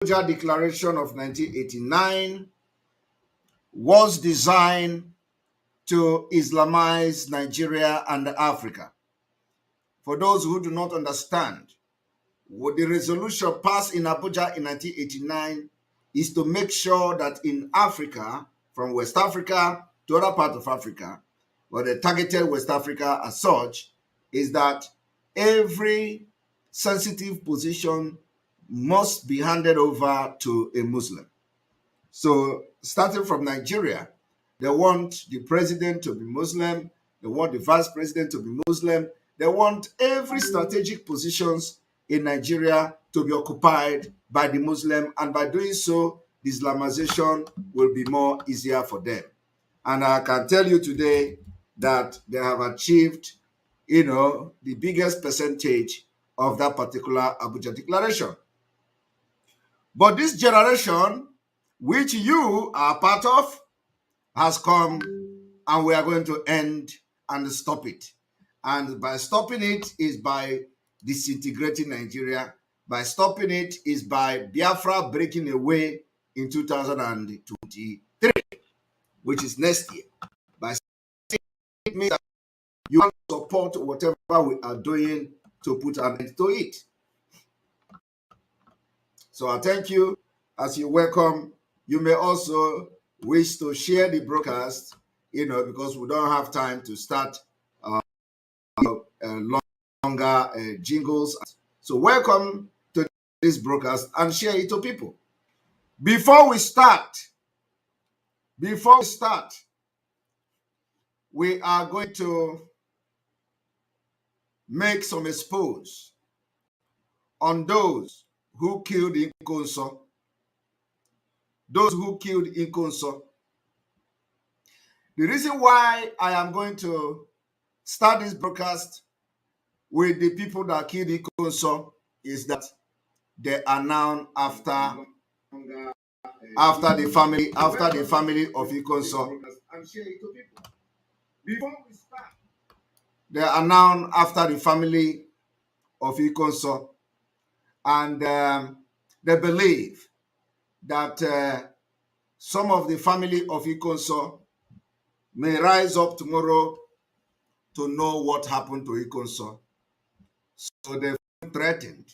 Abuja Declaration of 1989 was designed to Islamize Nigeria and Africa. For those who do not understand, what the resolution passed in Abuja in 1989 is to make sure that in Africa, from West Africa to other parts of Africa, or the targeted West Africa as such, is that every sensitive position must be handed over to a Muslim. So starting from Nigeria, they want the president to be Muslim, they want the vice president to be Muslim, they want every strategic positions in Nigeria to be occupied by the Muslim, and by doing so, the Islamization will be more easier for them. And I can tell you today that they have achieved, the biggest percentage of that particular Abuja Declaration. But this generation, which you are part of, has come, and we are going to end and stop it. And by stopping it is by disintegrating Nigeria. By stopping it is by Biafra breaking away in 2023, which is next year. By stopping it means that you want to support whatever we are doing to put an end to it. So I thank you as you welcome. You may also wish to share the broadcast, because we don't have time to start longer jingles. So welcome to this broadcast and share it to people. Before we start, we are going to make some expose on those who killed Inkonso. Those who killed Inkonso. The reason why I am going to start this broadcast with the people that killed Inkonso is that they are now after the family of Inkonso. They are now after the family of Inkonso, and they believe that some of the family of Inkonso may rise up tomorrow to know what happened to Inkonso. So they feel threatened.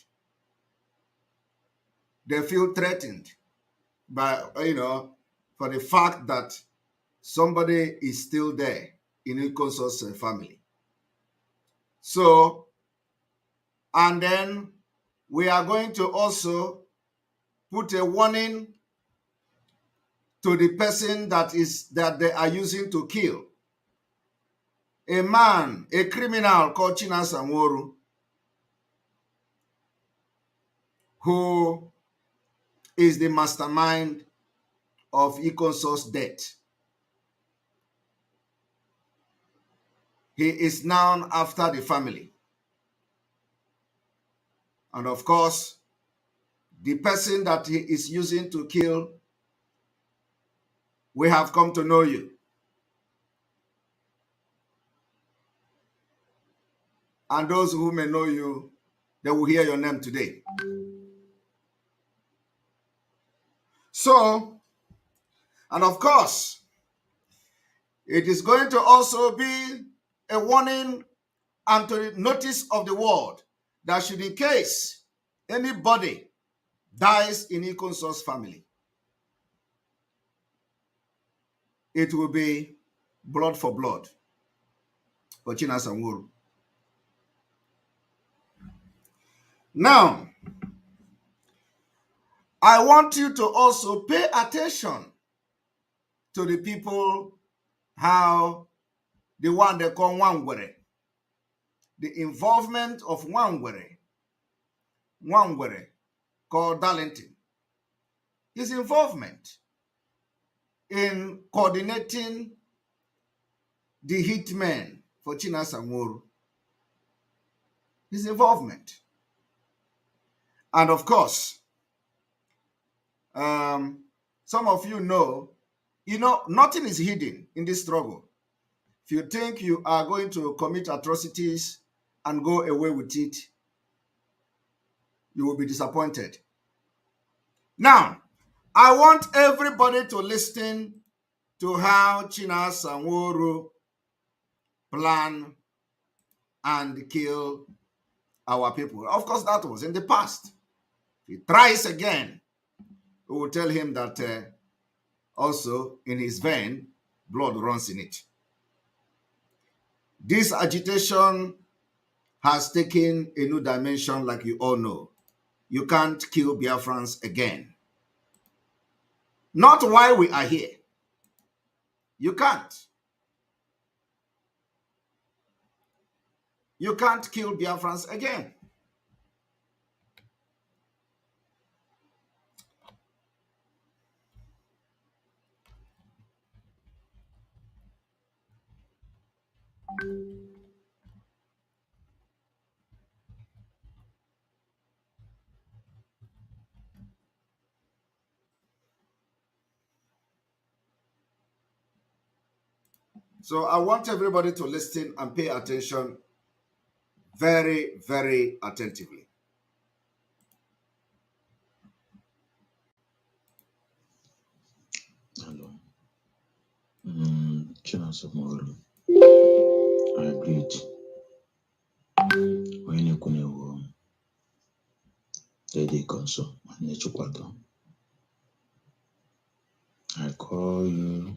They feel threatened by, for the fact that somebody is still there in Inkonso's family. So, and then we are going to also put a warning to the person that they are using to kill. A man, a criminal called Chinasa Nworu, who is the mastermind of Inkonso's death. He is now after the family. And of course, the person that he is using to kill, we have come to know you. And those who may know you, they will hear your name today. So, and of course, it is going to also be a warning and to the notice of the world that should, in case anybody dies in Inkonso's family, it will be blood for blood for Chinasa Nworu. Now, I want you to also pay attention to the people, how the one they call Nwangwere, the involvement of Nwangwere called Darlington, his involvement in coordinating the hitmen for Chinasa Nworu, his involvement. And of course, some of you know, nothing is hidden in this struggle. If you think you are going to commit atrocities and go away with it, you will be disappointed. Now, I want everybody to listen to how Chinasa Nworu plan and kill our people. Of course, that was in the past. If he tries again, we will tell him that also in his vein, blood runs in it. This agitation has taken a new dimension, like you all know. You can't kill Biafrans again. Not while we are here. You can't. You can't kill Biafrans again. So I want everybody to listen and pay attention very, very attentively. Hello. Chinasomolu. I greet. When you come Lady Conso and Nechukwado. I call you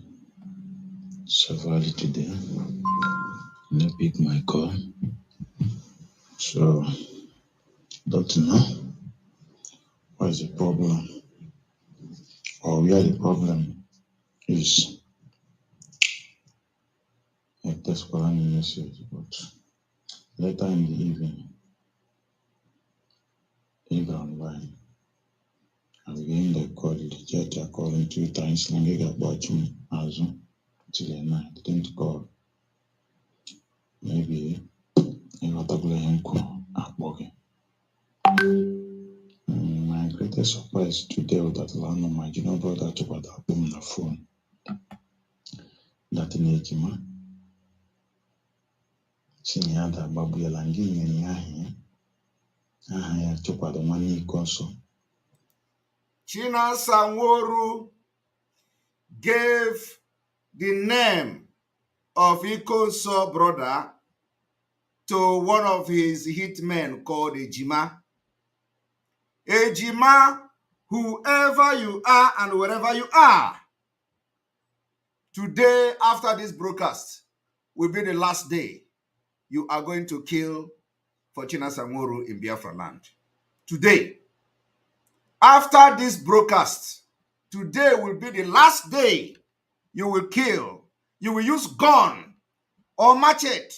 severally today. You pick my call. So don't know what is the problem or where the problem is. I text for any message, but later in the evening, either online, I began the call, the chat are calling 2 times, and they got about me as till the night, didn't call. Maybe I got a glance at working. My greatest surprise today was that land on my junior brother took out that on the phone. That in Ekima. Senior that Babu Yalangi and Yahi. I took out the money console. Chinasa Nworu gave the name of Ikonso brother to one of his hitmen called Ejima. Ejima, whoever you are and wherever you are, today after this broadcast will be the last day you are going to kill for Chinasa Nworu in Biafra land. Today, after this broadcast, today will be the last day you will kill. You will use gun or machete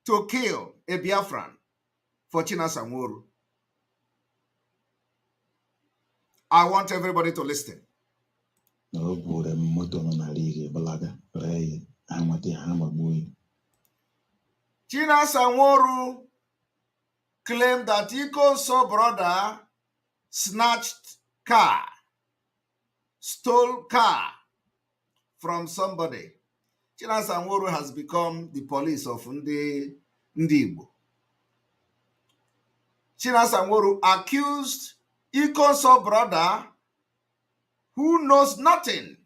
to kill a Biafran for Chinasa Nworu. I want everybody to listen. Chinasa Nworu claimed that Ikonso brother snatched car, stole car from somebody. Chinasa Nworu has become the police of Ndi Igbo. Chinasa Nworu accused Ikonso brother, who knows nothing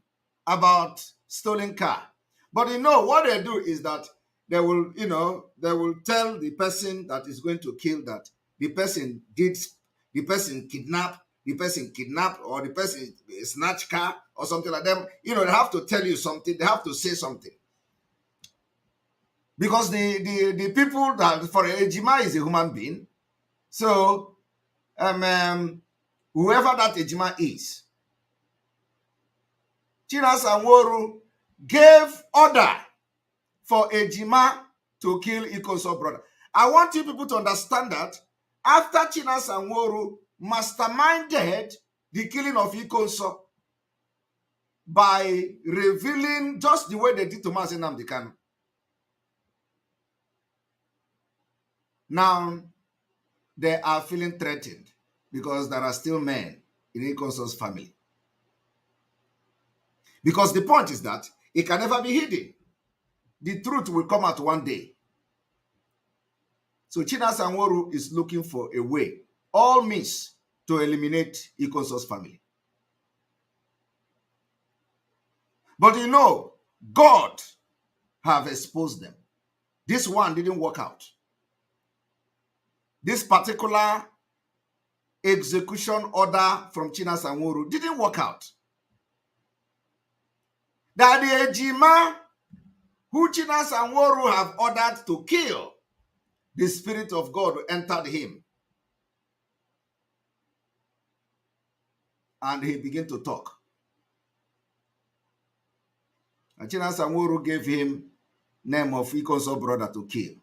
about stolen car. But you know what they do is that they will, they will tell the person that is going to kill that the person kidnapped, or the person snatch car or something like that. They have to tell you something. They have to say something. Because the people that, for Ejima is a human being. So whoever that Ejima is, Chinasa Nworu gave order for Ejima to kill Ikonso brother. I want you people to understand that after Chinasa Nworu masterminded the killing of Ikonso by revealing just the way they did to Mazi Nnamdi Kanu. Now, they are feeling threatened because there are still men in Ikonso's family. Because the point is that it can never be hidden. The truth will come out one day. So Chinasa Nworu is looking for a way, all means, to eliminate Ikonso's family. But you know, God have exposed them. This one didn't work out. This particular execution order from Chinasa Nworu didn't work out. That the Ejima who Chinasa Nworu have ordered to kill, the Spirit of God entered him. And he began to talk. And Chinasa Nworu gave him name of Ikonso brother to kill.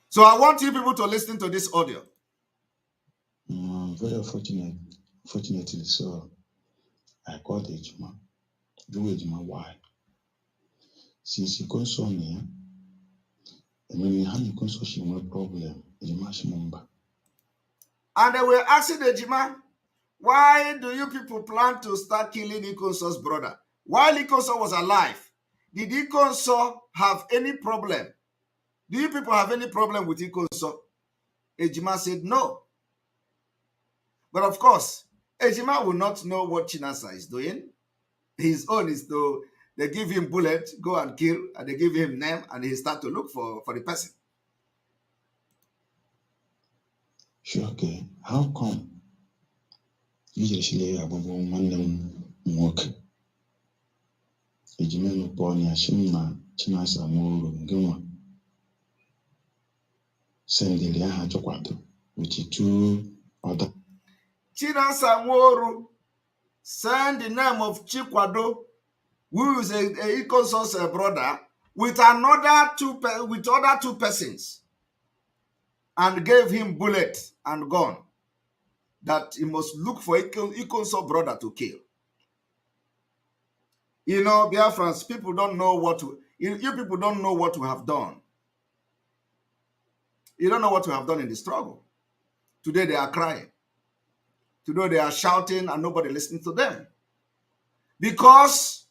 So I want you people to listen to this audio. Very fortunately, so I called Ejima. Do Ejima why? Since you console me, and when you have a consortium no problem, Ejima Shimumba. And they were asking Ejima, why do you people plan to start killing Ikonso's brother? While Ikonso was alive, did Ikonso have any problem? Do you people have any problem with Ikonso? Ejima said no. But of course, Ejima will not know what Chinasa is doing. His own is to, they give him bullet, go and kill, and they give him name, and he start to look for the person. Sure, okay. How come? Usually, I will want them work. Ejima no pony Ashima, Chinasa Nworu, Gima. Send the Liaha Jokwado, which two other. Chinasa Nworu send the name of Chikwado, who is a Ikonso's brother, with other two persons, and gave him bullet and gun that he must look for Ikonso's brother to kill. You know, Biafrans, people don't know what to, you people don't know what we have done. You don't know what we have done in the struggle. Today they are crying. Today they are shouting and nobody listening to them. Because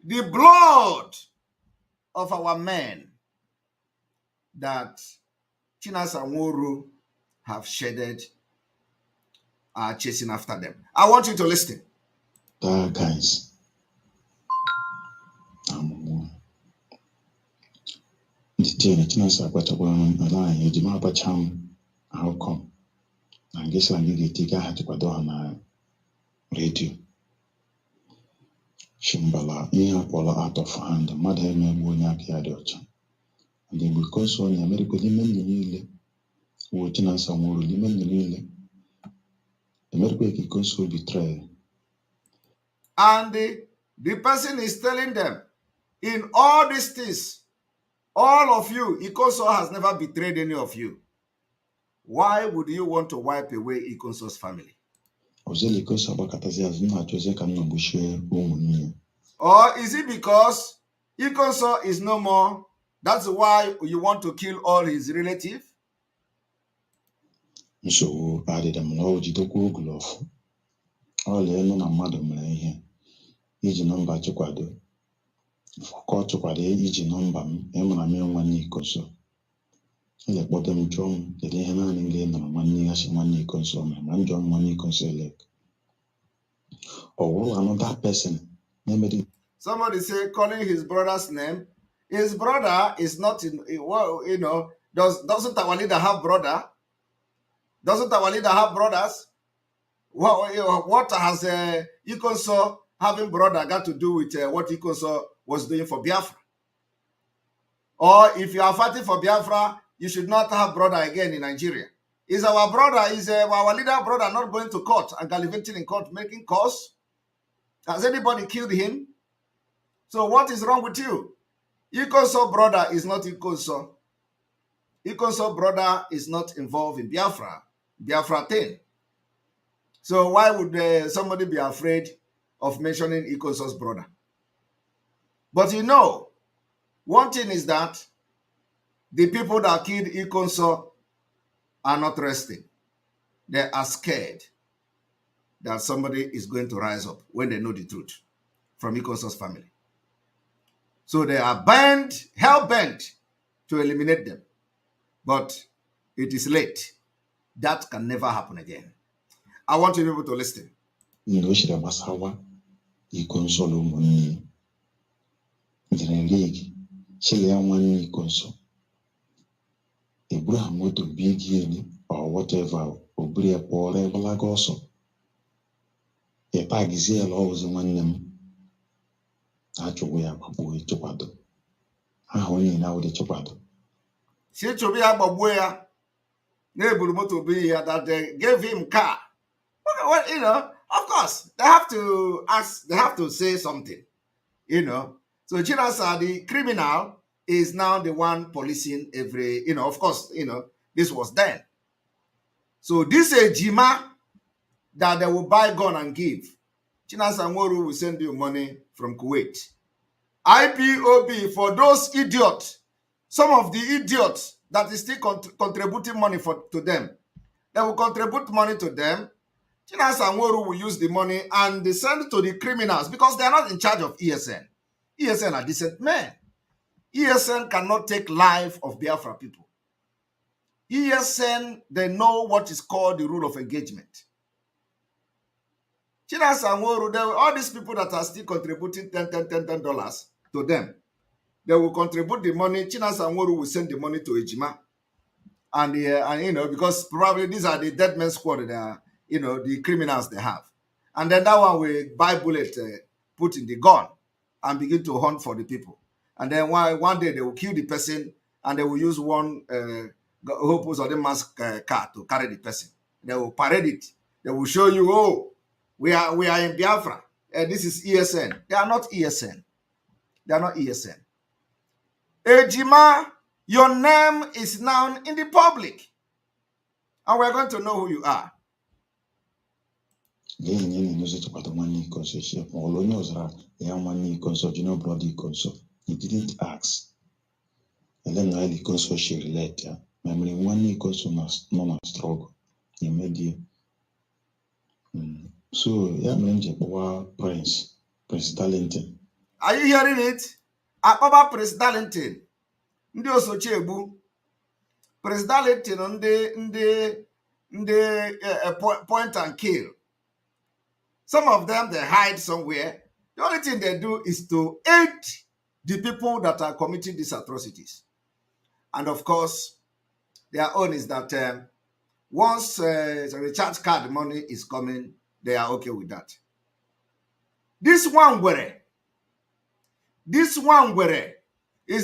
the blood of our men that Chinasa Nworu have shedded are chasing after them. I want you to listen. Guys. The Chinasa Pachapon line, Ejima Pacham, how come? I guess I need to take a Hatipadohana radio. Shimbala, Pola out of hand, Mother Mabunaki Adocha. And then because on the American Limen the Nile, who Chinasa Muru Limen the Nile, American Consul betrayal. And the person is telling them, in all these things, all of you, Ikonso has never betrayed any of you. Why would you want to wipe away Ikonso's family? Or is it because Ikonso is no more? That's why you want to kill all his relatives? So added them no glove. All na mmadụ mere ihe iji nọmba Chikwado. Fọkọ Chikwado iji nọmba m enwere m nwanne Ikonso. Ele kpọta m jụọ m kedu ihe naanị m ga-enọrọ nwanne ya si nwanne Ikonso mere ma m jụọ m nwanne Ikonso elect. Or another person. Somebody say calling his brother's name. His brother is not in, well, you know, doesn't our leader have brother? Doesn't our leader have brothers? What has Ikonso having brother got to do with what Ikonso was doing for Biafra? Or if you are fighting for Biafra, you should not have brother again in Nigeria. Is our brother, is our leader brother not going to court and gallivanting in court, making calls? Has anybody killed him? So what is wrong with you? Ikonso brother is not Ikonso. Ikonso brother is not involved in Biafra thing. So why would somebody be afraid of mentioning Ikonso's brother? But you know, one thing is that the people that killed Ikonso are not resting. They are scared that somebody is going to rise up when they know the truth from Ikonso's family. So they are hell-bent to eliminate them. But it is late. That can never happen again. I want you people to listen. iko nsọ na ụmụnne jere league chile ya nwanne iko nsọ eburu ha moto big elu or whatever oburu ya pụọrọ ebelaga ọsọ ịtagizie ya ọwụzi nwanne m achụgbu ya gbagbuo ịchụkwado aha onye na-awụdị chụkwado si chụbụ ya gbagbuo ya na-eburu moto bụ ya that they gave him car. Well, you know, of course, they have to ask, they have to say something, you know. So Chinasa, the criminal, is now the one policing every, you know, of course, you know, this was then. So this Jima that they will buy gun and give. Chinasa Nworu will send you money from Kuwait. IPOB for those idiots, some of the idiots that is still contributing money to them. They will contribute money to them. Chinasa Nworu will use the money and they send it to the criminals because they are not in charge of ESN. ESN are decent men. ESN cannot take life of Biafra people. ESN, they know what is called the rule of engagement. Chinasa Nworu, all these people that are still contributing $10 to them, they will contribute the money. Chinasa Nworu will send the money to Ejima. And you know, because probably these are the dead men squad, they are, you know, the criminals they have. And then that one will buy bullet, put in the gun, and begin to hunt for the people. And then one day they will kill the person, and they will use one hopus or the mask car to carry the person. They will parade it. They will show you, oh, we are in Biafra. This is ESN. They are not ESN. They are not ESN. Ejima, your name is now in the public. And we're going to know who you are. He didn't ask. And then I because she relate. I mean, one equals no struggle. Immediate. So, yeah, Prince Darlington. Are you hearing it? Akpaba Prince Darlington. Ndị Osochegbu. Prince Darlington, point and kill. Some of them, they hide somewhere. The only thing they do is to aid the people that are committing these atrocities. And of course, their own is that once the recharge card money is coming, they are okay with that. This one where is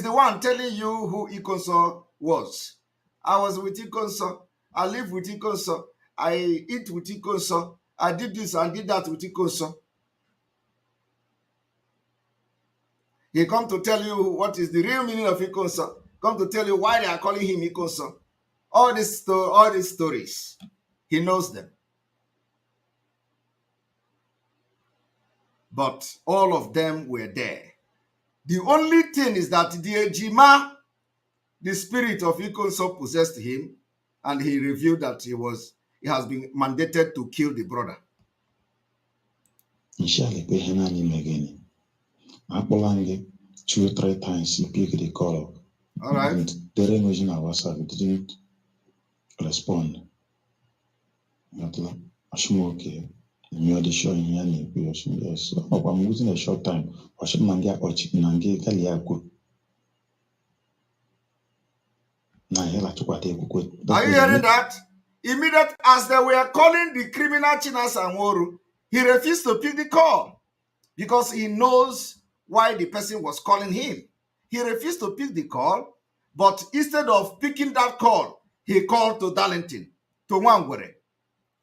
the one telling you who Ikonso was. I was with Ikonso. I live with Ikonso. I eat with Ikonso. I did this and did that with Ikonso. He come to tell you what is the real meaning of Ikonso. Come to tell you why they are calling him Ikonso. All these stories, he knows them. But all of them were there. The only thing is that the Ejima, the spirit of Ikonso possessed him, and he revealed that he has been mandated to kill the brother. Inshallah, Apolange 2-3 times he picked the call up. All right. And the emotion on WhatsApp didn't respond. Okay. I'm losing a short time. Are you hearing that? Immediately as they were calling the criminal Chinasa Nworu, he refused to pick the call because he knows why the person was calling him. He refused to pick the call, but instead of picking that call, he called to Darlington, to Nwangwere.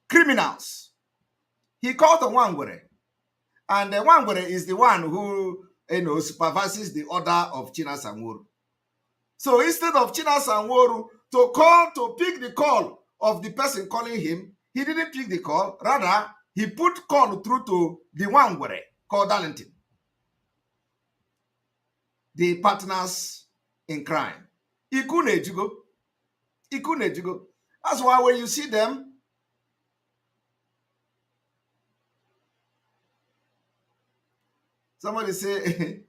Criminals. He called to Nwangwere. And Nwangwere is the one who, supervises the order of Chinasa Nworu. So instead of Chinasa Nworu to pick the call of the person calling him, he didn't pick the call. Rather, he put call through to the Nwangwere called Darlington. The partners in crime. Ikunejugo. That's why when you see them, somebody say,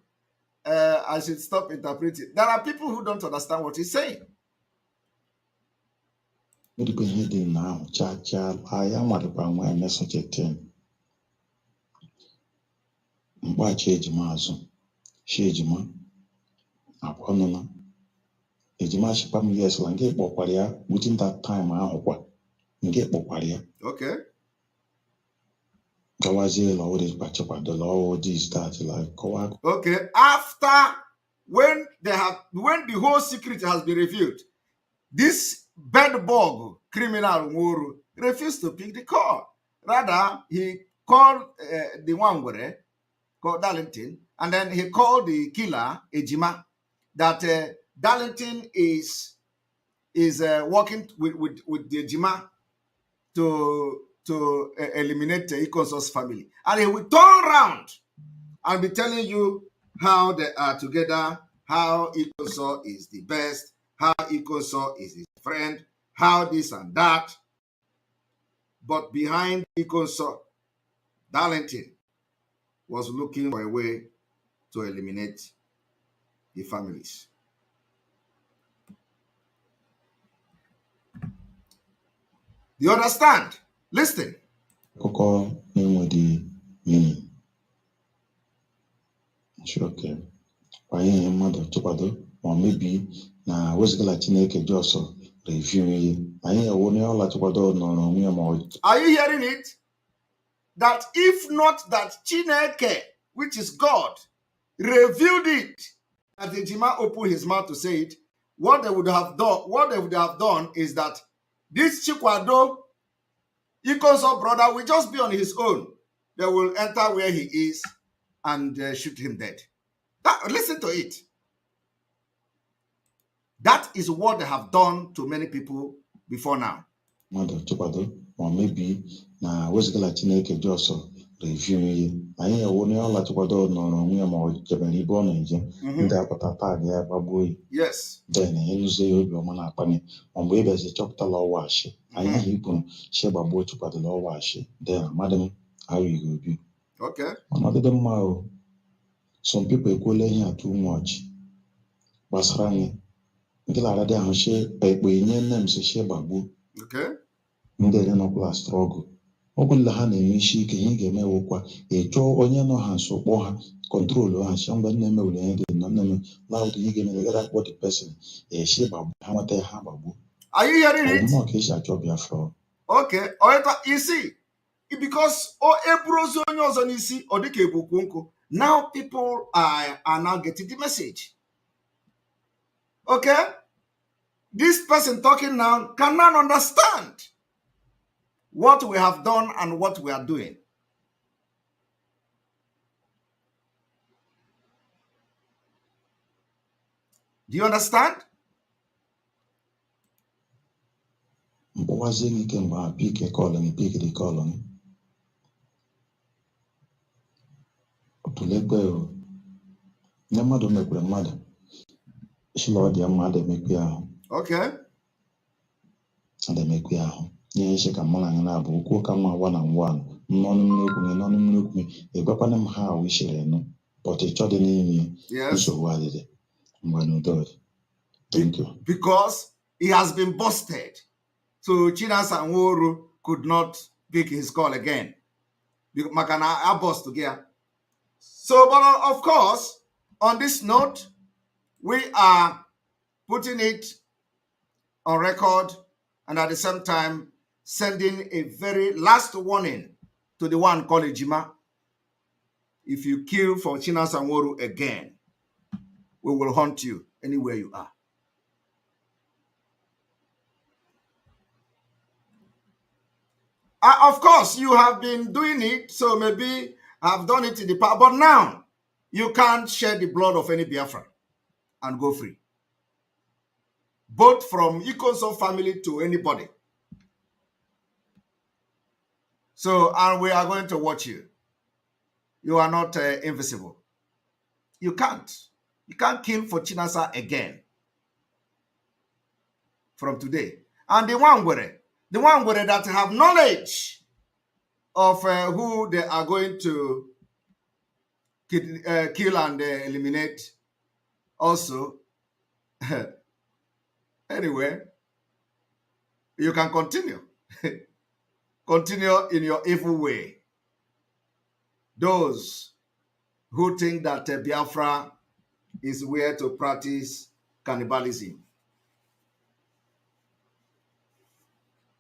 I should stop interpreting. There are people who don't understand what he's saying. I am such a thing. mkpachi ejima azụ shi ejima akwanụna ejima shikpa m yes la nke kpọkwara ya within that time ahụkwa nke kpọkwara ya Okay. gawazie la ọrụ kpachikwado all this that like kọwa. Okay. After when the whole secret has been revealed, this bedbug criminal Nworo refused to pick the call. Rather, he called the one called Darlington, and then he called the killer Ejima. That Darlington is working with the Ejima to eliminate the Ikonso's family, and he will turn around and be telling you how they are together, how Ikonso is the best, how Ikonso is his friend, how this and that. But behind Ikonso, Darlington was looking for a way to eliminate the families. Do you understand? Listen. Akụkọ na-enweghị meaning. Okay. Kwa ihe mmadụ tụkwado ma mebi na wezigala Chineke jọsọ review ihe anyị ewu onye ọla tụkwado nọrọ onwe ya ma. Are you hearing it? That if not that Chineke, which is God, revealed it, and the Ejima opened his mouth to say it, what they would have done is that this Chikwado Ikonso brother will just be on his own. They will enter where he is and shoot him dead. Listen to it. That is what they have done to many people before now. Mother tụkwado ma mebi na wezigala Chineke jọsọ review ihe anyị ewu onye ọla tụkwado nọrọ onwe ya ma jebere ibe ọ na-eje ndị apụta tag ya gbagbuo ya. Yes. Then enuzie ya obi ọma na-akpanye ma mgbe ịbịazi chọpụtala ọwa ashị anyị ahụ ikwuru shi gbagbuo tụkwadoro ọwa ashị then amadị m how you go be. Okay. Mana ọdịdị mma o some people ekwuola ihe a too much gbasara anyị nke lara dị ahụ shi ekpe nye nne m si shi gbagbuo. Okay. Ndị ere nọkwala strọgụ ọgwụ nla ha na-eme isi ike ihe ga-emewokwa ịchọọ onye nọ ha nso kpọọ ha kọntrolu ha shi mgbe nne emewere ihe dị nọ nne laụdụ ihe ga-emegara akpọ the person shi gbagbuo ha nweta ya ha gbagbuo. Are you hearing it? Ọmụmụ ka esi achọ Biafra. Okay. You see, because ebrozo onye ọzọ n'isi ọ dịka ebukwu nkụ. Now people are now getting the message. Okay? This person talking now cannot understand what we have done and what we are doing. Do you understand? Mkpọwazie gị kemgbe a pike dị kọlụ otulekwe nye mmadụ mekwere mmadụ shila ọ dị mma ademekwe ahụ. Okay. Ademekwe ahụ nye isi ka mma na anya na-abụ okwu ka mma wa na nwa n'ọnụ mmiri okwu ịgwakwana m ha ahụ ishere enu but ịchọ dị n'ime nsogbu adịdị mgbe n'udo. Thank you. Because he has been busted. So Chinasa Nworo could not pick his call again. Makana I bust together. So, but of course, on this note, we are putting it on record and at the same time sending a very last warning to the one called Ejima. If you kill for Chinasa Nworo again, we will hunt you anywhere you are. Of course, you have been doing it, so maybe I've done it in the past, but now you can't share the blood of any Biafran and go free. Both from Ikonso family to anybody. So, and we are going to watch you. You are not invisible. You can't. You can't kill for Chinasa again from today. And the one that have knowledge of who they are going to kill and eliminate also. Anyway, you can continue. Continue in your evil way. Those who think that Biafra is where to practice cannibalism.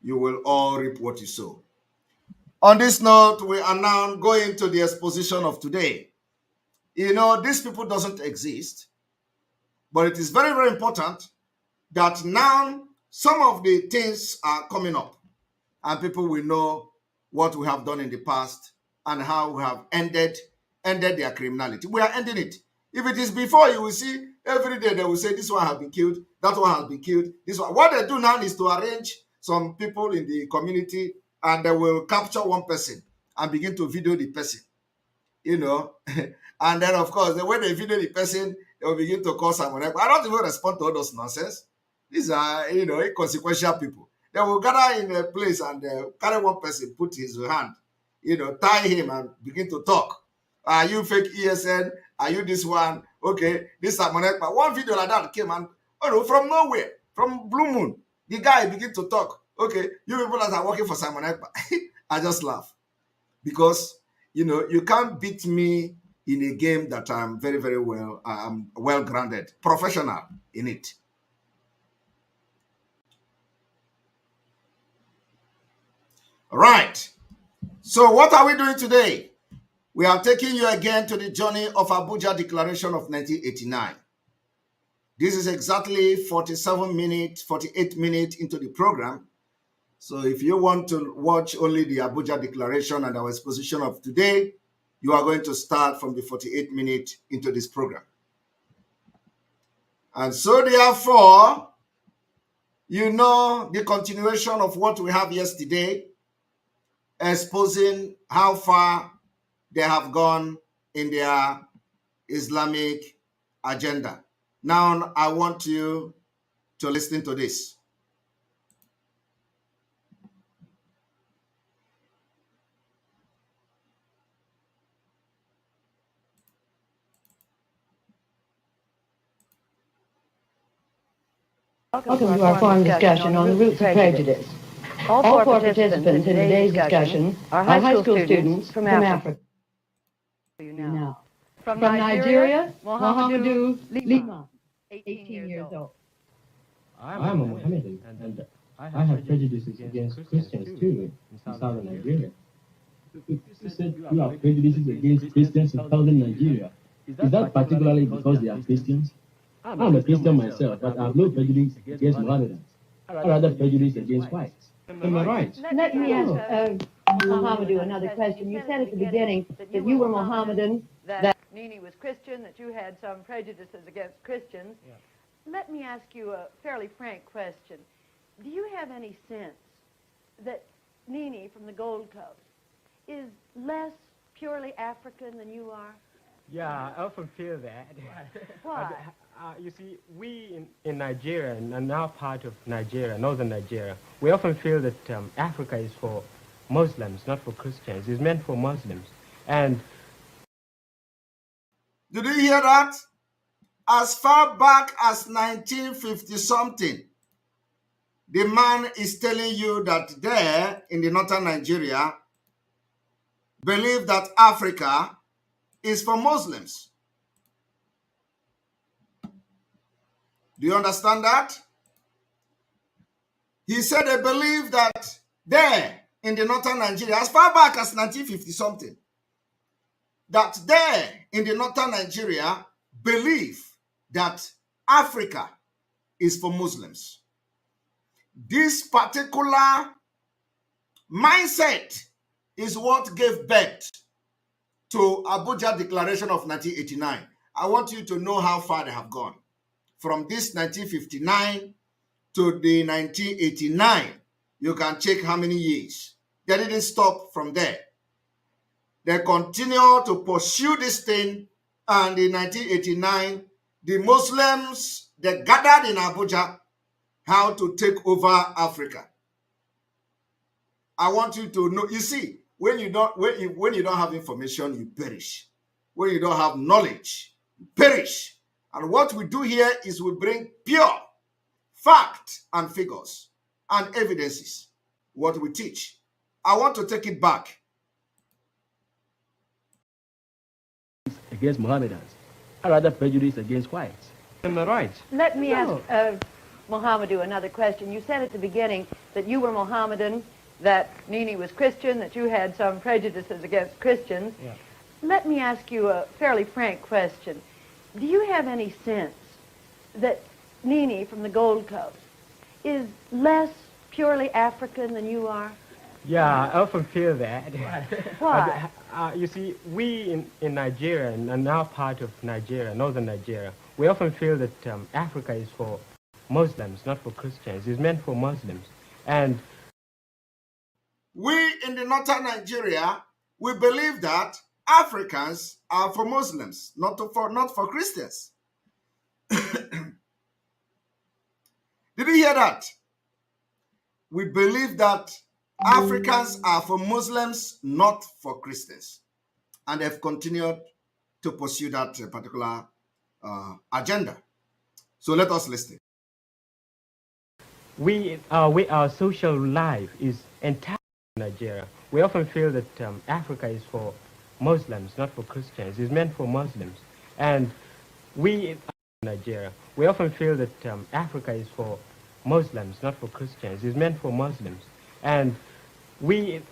You will all reap what you sow. On this note, we are now going to the exposition of today. You know, these people doesn't exist, but it is very, very important that now some of the things are coming up and people will know what we have done in the past and how we have ended their criminality. We are ending it. If it is before, you will see every day they will say this one has been killed, that one has been killed, this one. What they do now is to arrange some people in the community and they will capture one person and begin to video the person, you know. And then, of course, when they video the person, they will begin to call someone. I don't even respond to all those nonsense. These are, you know, inconsequential people. They will gather in a place and carry one person, put his hand, you know, tie him and begin to talk. Are you fake ESN? Are you this one? Okay, this Simon Ekpa. One video like that came and, oh no, from nowhere, from Blue Moon, the guy begin to talk. Okay, you people that are working for Simon Ekpa. I just laugh because, you know, you can't beat me in a game that I'm very, very well grounded, professional in it. All right. So what are we doing today? We are taking you again to the journey of Abuja Declaration of 1989. This is exactly 48 minutes into the program. So if you want to watch only the Abuja Declaration and our exposition of today, you are going to start from the 48 minutes into this program. And so therefore, you know the continuation of what we have yesterday, exposing how far they have gone in their Islamic agenda. Now, I want you to listen to this. Welcome to our forum discussion on the roots of prejudice. All four participants in today's discussion are high school students from Africa. Now, from Nigeria, Mohamedou Lima, 18 years old. I'm a Mohammedan, and I have prejudices against Christians too in southern Nigeria. You said you have prejudices against Christians in southern Nigeria. Is that particularly because they are Christians? I'm a Christian myself, but I have no prejudice against Mohammedans. I rather prejudice against whites. Am I right? Let me ask Mohamedou another question. You said at the beginning that you were Mohammedan, that Nini was Christian, that you had some prejudices against Christians. Yeah. Let me ask you a fairly frank question. Do you have any sense that Nini from the Gold Coast is less purely African than you are? Yeah, I often feel that. Why? You see, we in Nigeria, and now part of Nigeria, northern Nigeria, we often feel that Africa is for Muslims, not for Christians. It's meant for Muslims. And did you hear that? As far back as 1950 something, the man is telling you that there in the northern Nigeria, believe that Africa is for Muslims. Do you understand that? He said they believe that there in the northern Nigeria, as far back as 1950 something, that there in the northern Nigeria believe that Africa is for Muslims. This particular mindset is what gave birth to Abuja Declaration of 1989. I want you to know how far they have gone. From this 1959 to the 1989, you can check how many years. They didn't stop from there. They continue to pursue this thing, and in 1989, the Muslims, they gathered in Abuja how to take over Africa. I want you to know, you see, when you don't have information, you perish. When you don't have knowledge, you perish. And what we do here is we bring pure fact and figures and evidences, what we teach. I want to take it back. against Mohammedans. I rather prejudice against whites. Am I right? Let me ask Mohammedu another question. You said at the beginning that you were Mohammedan, that Nini was Christian, that you had some prejudices against Christians. Yeah. Let me ask you a fairly frank question. Do you have any sense that Nini from the Gold Coast is less purely African than you are? Yeah, I often feel that. Why? But, you see, we in Nigeria, and now part of Nigeria, northern Nigeria, we often feel that Africa is for Muslims, not for Christians. It's meant for Muslims. And We in the northern Nigeria, we believe that Africans are for Muslims, not for Christians. Did you hear that? We believe that Africans are for Muslims, not for Christians. And they've continued to pursue that particular agenda. So let us listen. our social life is entirely in Nigeria. We often feel that Africa is for Muslims, not for Christians. It's meant for Muslims. And we in Nigeria, we often feel that Africa is for Muslims, not for Christians. It's meant for Muslims. And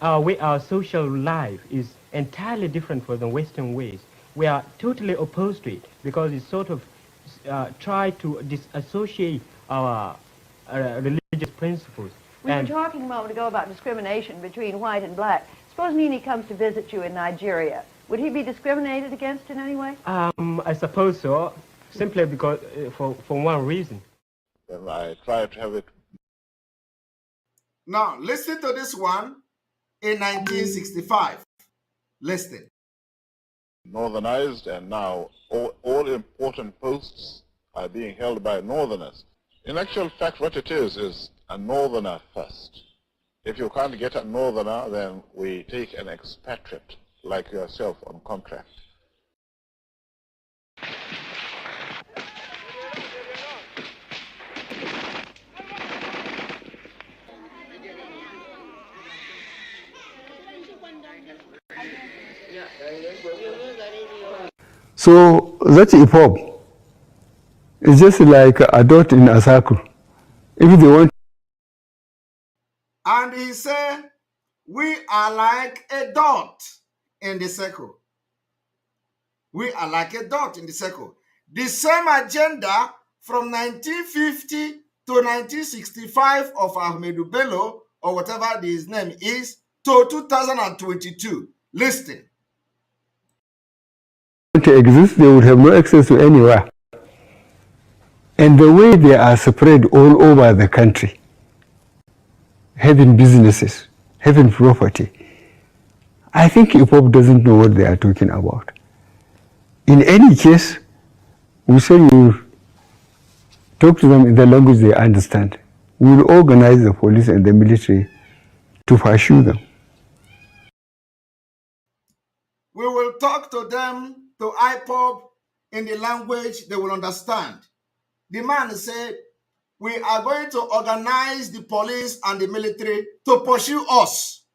our social life is entirely different from the Western ways. We are totally opposed to it because it sort of try to disassociate our religious principles. We were And talking a moment ago about discrimination between white and black. Suppose Nini comes to visit you in Nigeria. Would he be discriminated against in any way? I suppose so, simply because for one reason. And I try to have it. Now, listen to this one in 1965. Listen. Northernized, and now all important posts are being held by Northerners. In actual fact, what it is a Northerner first. If you can't get a Northerner, then we take an expatriate like yourself on contract. So that's EPOB. It's just like a dot in a circle. If they want. And he said, we are like a dot in the circle. We are like a dot in the circle. The same agenda from 1950 to 1965 of Ahmedu Bello, or whatever his name is, to 2022. Listen. To exist, they would have no access to anywhere. And the way they are spread all over the country, having businesses, having property, I think IPOP doesn't know what they are talking about. In any case, we say you talk to them in the language they understand. We will organize the police and the military to pursue them. We will talk to them, to IPOP, in the language they will understand. The man said, we are going to organize the police and the military to pursue us.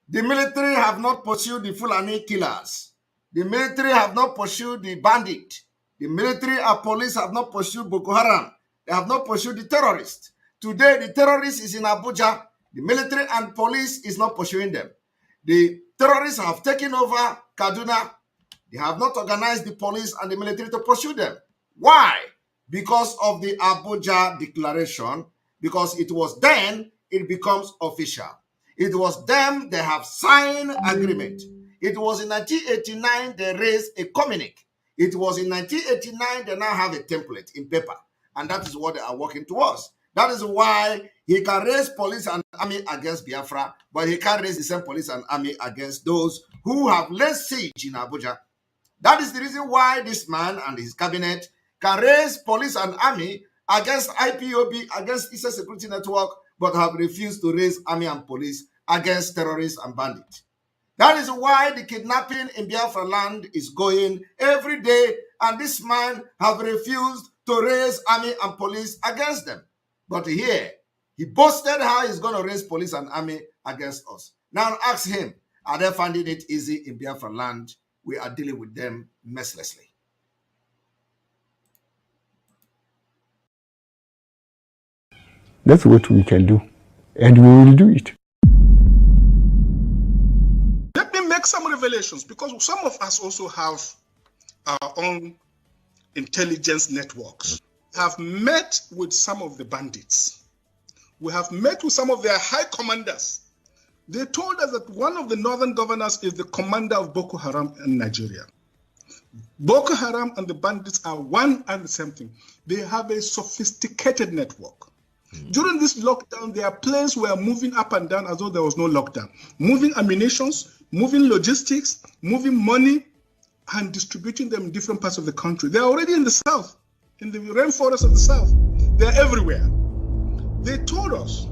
The military have not pursued the Fulani killers. The military have not pursued the bandit. The military and police have not pursued Boko Haram. They have not pursued the terrorists. Today, the terrorist is in Abuja. The military and police is not pursuing them. The terrorists have taken over Kaduna. They have not organized the police and the military to pursue them. Why? Because of the Abuja Declaration, because it was then it becomes official. It was them, they have signed agreement. It was in 1989 they raised a communique. It was in 1989 they now have a template in paper. And that is what they are working towards. That is why he can raise police and army against Biafra, but he can't raise the same police and army against those who have laid siege in Abuja. That is the reason why this man and his cabinet can raise police and army against IPOB, against Eastern Security Network, but have refused to raise army and police against terrorists and bandits. That is why the kidnapping in Biafra land is going every day, and this man have refused to raise army and police against them. But here, he boasted how he's going to raise police and army against us. Now ask him, are they finding it easy in Biafra land we are dealing with them mercilessly. That's what we can do, and we will do it. Let me make some revelations, because some of us also have our own intelligence networks. We have met with some of the bandits. We have met with some of their high commanders. They told us that one of the northern governors is the commander of Boko Haram in Nigeria. Boko Haram and the bandits are one and the same thing. They have a sophisticated network. During this lockdown, their planes were moving up and down as though there was no lockdown, moving ammunitions, moving logistics, moving money, and distributing them in different parts of the country. They're already in the south, in the rainforest of the south. They're everywhere. They told us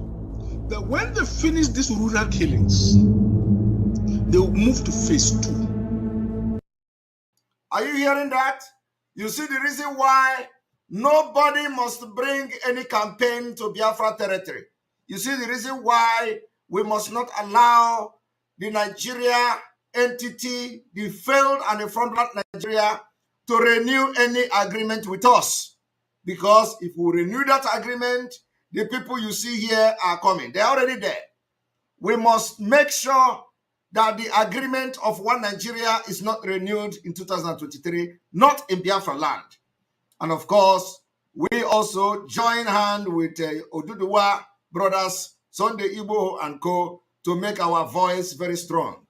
that when they finish these rural killings, they will move to phase 2. Are you hearing that? You see the reason why nobody must bring any campaign to Biafra territory. You see the reason why we must not allow the Nigeria entity, the failed and the frontline Nigeria, to renew any agreement with us. Because if we renew that agreement, the people you see here are coming. They're already there. We must make sure that the agreement of one Nigeria is not renewed in 2023, not in Biafra land. And of course, we also join hand with Oduduwa brothers, Sunday Igbo and co, to make our voice very strong.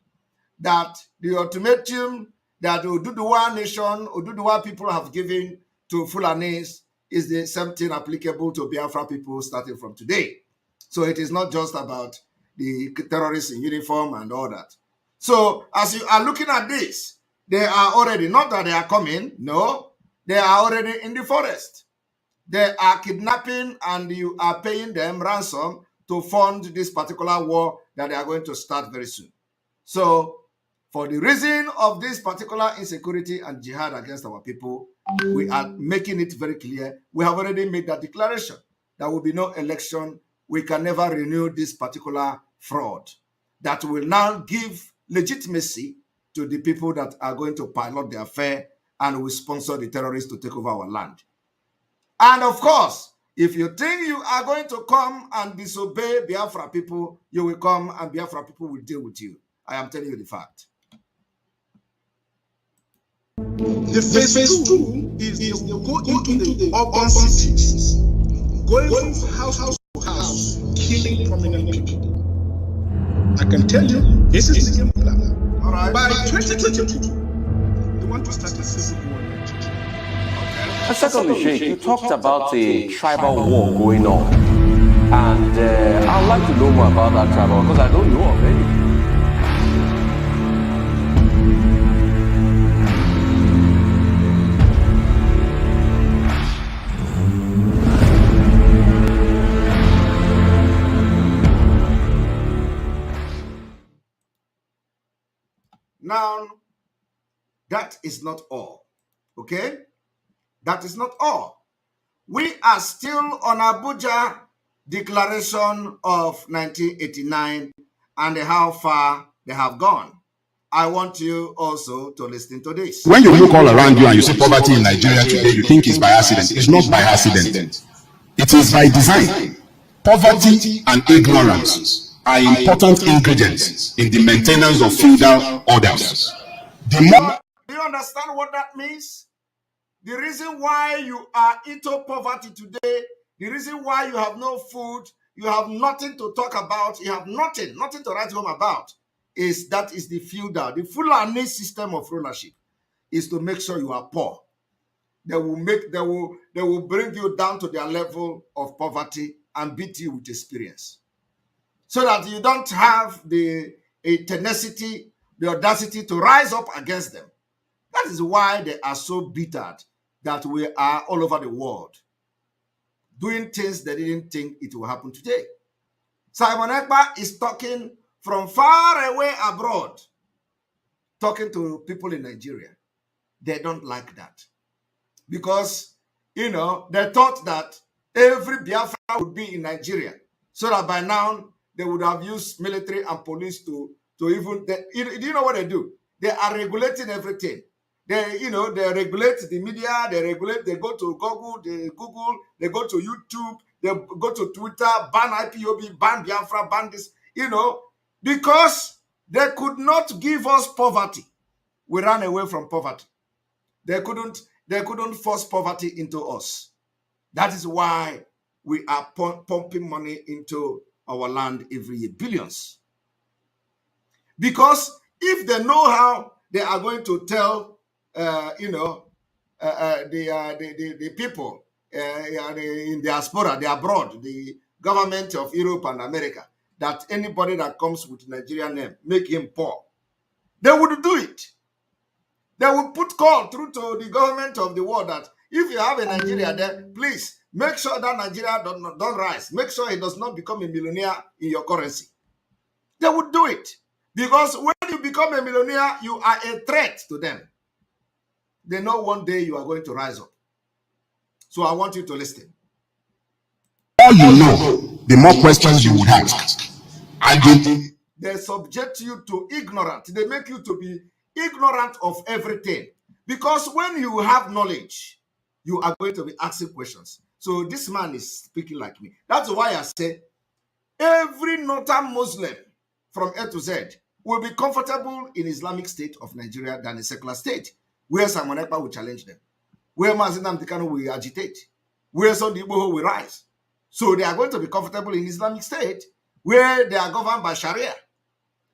That the ultimatum that the Oduduwa nation, Oduduwa people have given to Fulanis is the same thing applicable to Biafra people starting from today. So it is not just about the terrorists in uniform and all that. So as you are looking at this, they are already, not that they are coming, no, they are already in the forest. They are kidnapping and you are paying them ransom to fund this particular war that they are going to start very soon. So for the reason of this particular insecurity and jihad against our people, we are making it very clear. We have already made that declaration. There will be no election. We can never renew this particular fraud. That will now give legitimacy to the people that are going to pilot the affair and will sponsor the terrorists to take over our land. And of course, if you think you are going to come and disobey Biafra people, you will come and Biafra people will deal with you. I am telling you the fact. The phase 2 is they go into the urban cities, going from house to house, killing prominent people. I can tell you, this is the game plan. All right. By 2022, they want to start a civil war in Nigeria. And secondly, Sheikh, you talked about a tribal war going on. And I'd like to know more about that tribal war, because I don't know of any. Now, that is not all, okay? That is not all. We are still on Abuja Declaration of 1989 and how far they have gone. I want you also to listen to this. When you look all around you and you see poverty in Nigeria today, you think it's by accident. It's not by accident. It is by design. Poverty and ignorance are important ingredients in the maintenance of feudal orders. Do you understand what that means? The reason why you are into poverty today, the reason why you have no food, you have nothing to talk about, you have nothing to write home about, is that is the feudal, the Fulani system of rulership is to make sure you are poor. They will bring you down to their level of poverty and beat you with experience, so that you don't have the tenacity, the audacity to rise up against them. That is why they are so bitter that we are all over the world doing things they didn't think it will happen today. Simon Ekpa is talking from far away abroad, talking to people in Nigeria. They don't like that because, they thought that every Biafra would be in Nigeria, so that by now they would have used military and police to even. Do you know what they do? They are regulating everything. They, they regulate the media, they go to Google, they go to YouTube, they go to Twitter, ban IPOB, ban Biafra, ban this, because they could not give us poverty. We ran away from poverty. They couldn't force poverty into us. That is why we are pumping money into our land every year, billions. Because if they know how they are going to tell, the people in diaspora, the abroad, the government of Europe and America, that anybody that comes with Nigerian name, make him poor, they would do it. They would put call through to the government of the world that if you have a Nigeria there, please make sure that Nigeria don't rise. Make sure he does not become a millionaire in your currency. They would do it. Because when you become a millionaire, you are a threat to them. They know one day you are going to rise up. So I want you to listen. All you know, the more questions you would ask. And they subject you to ignorance. They make you to be ignorant of everything. Because when you have knowledge, you are going to be asking questions. So this man is speaking like me. That's why I say every northern Muslim from A to Z will be comfortable in Islamic State of Nigeria than a secular state, where Simon Ekpa will challenge them, where Mazi Nnamdi Kanu will agitate, where Sunday Igboho will rise. So they are going to be comfortable in Islamic State, where they are governed by Sharia,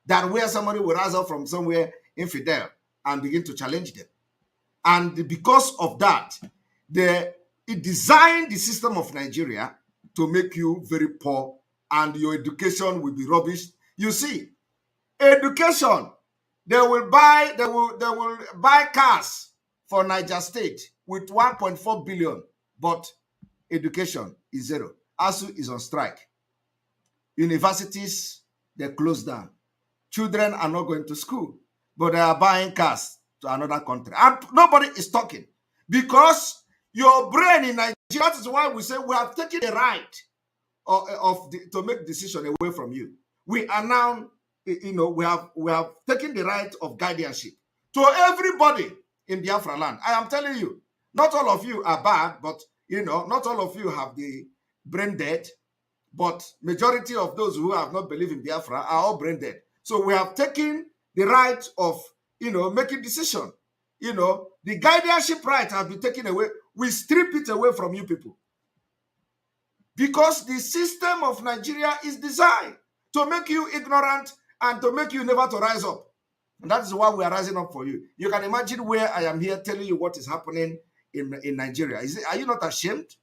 than where somebody will rise up from somewhere infidel and begin to challenge them. And because of that, it designed the system of Nigeria to make you very poor, and your education will be rubbish. You see, education, they will buy cars for Niger State with 1.4 billion, but education is zero. ASU is on strike. Universities, they close down. Children are not going to school, but they are buying cars to another country. And nobody is talking because your brain in Nigeria, that is why we say we have taken the right to make decision away from you. We are now, we have taken the right of guardianship to everybody in Biafra land. I am telling you, not all of you are bad, but not all of you have the brain dead, but majority of those who have not believed in Biafra are all brain dead. So we have taken the right of, making decision. The guardianship right has been taken away. We strip it away from you people. Because the system of Nigeria is designed to make you ignorant and to make you never to rise up. And that is why we are rising up for you. You can imagine where I am here telling you what is happening in Nigeria. Are you not ashamed?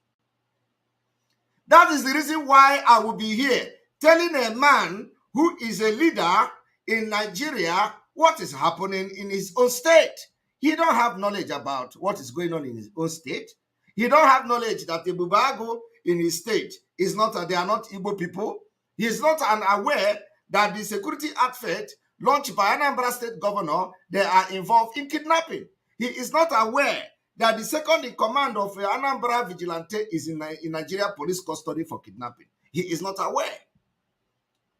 That is the reason why I will be here telling a man who is a leader in Nigeria what is happening in his own state. He don't have knowledge about what is going on in his own state. He don't have knowledge that the Bubago in his state is not, they are not Igbo people. He is not unaware that the security outfit launched by Anambra State Governor, they are involved in kidnapping. He is not aware that the second in command of Anambra Vigilante is in Nigeria police custody for kidnapping. He is not aware.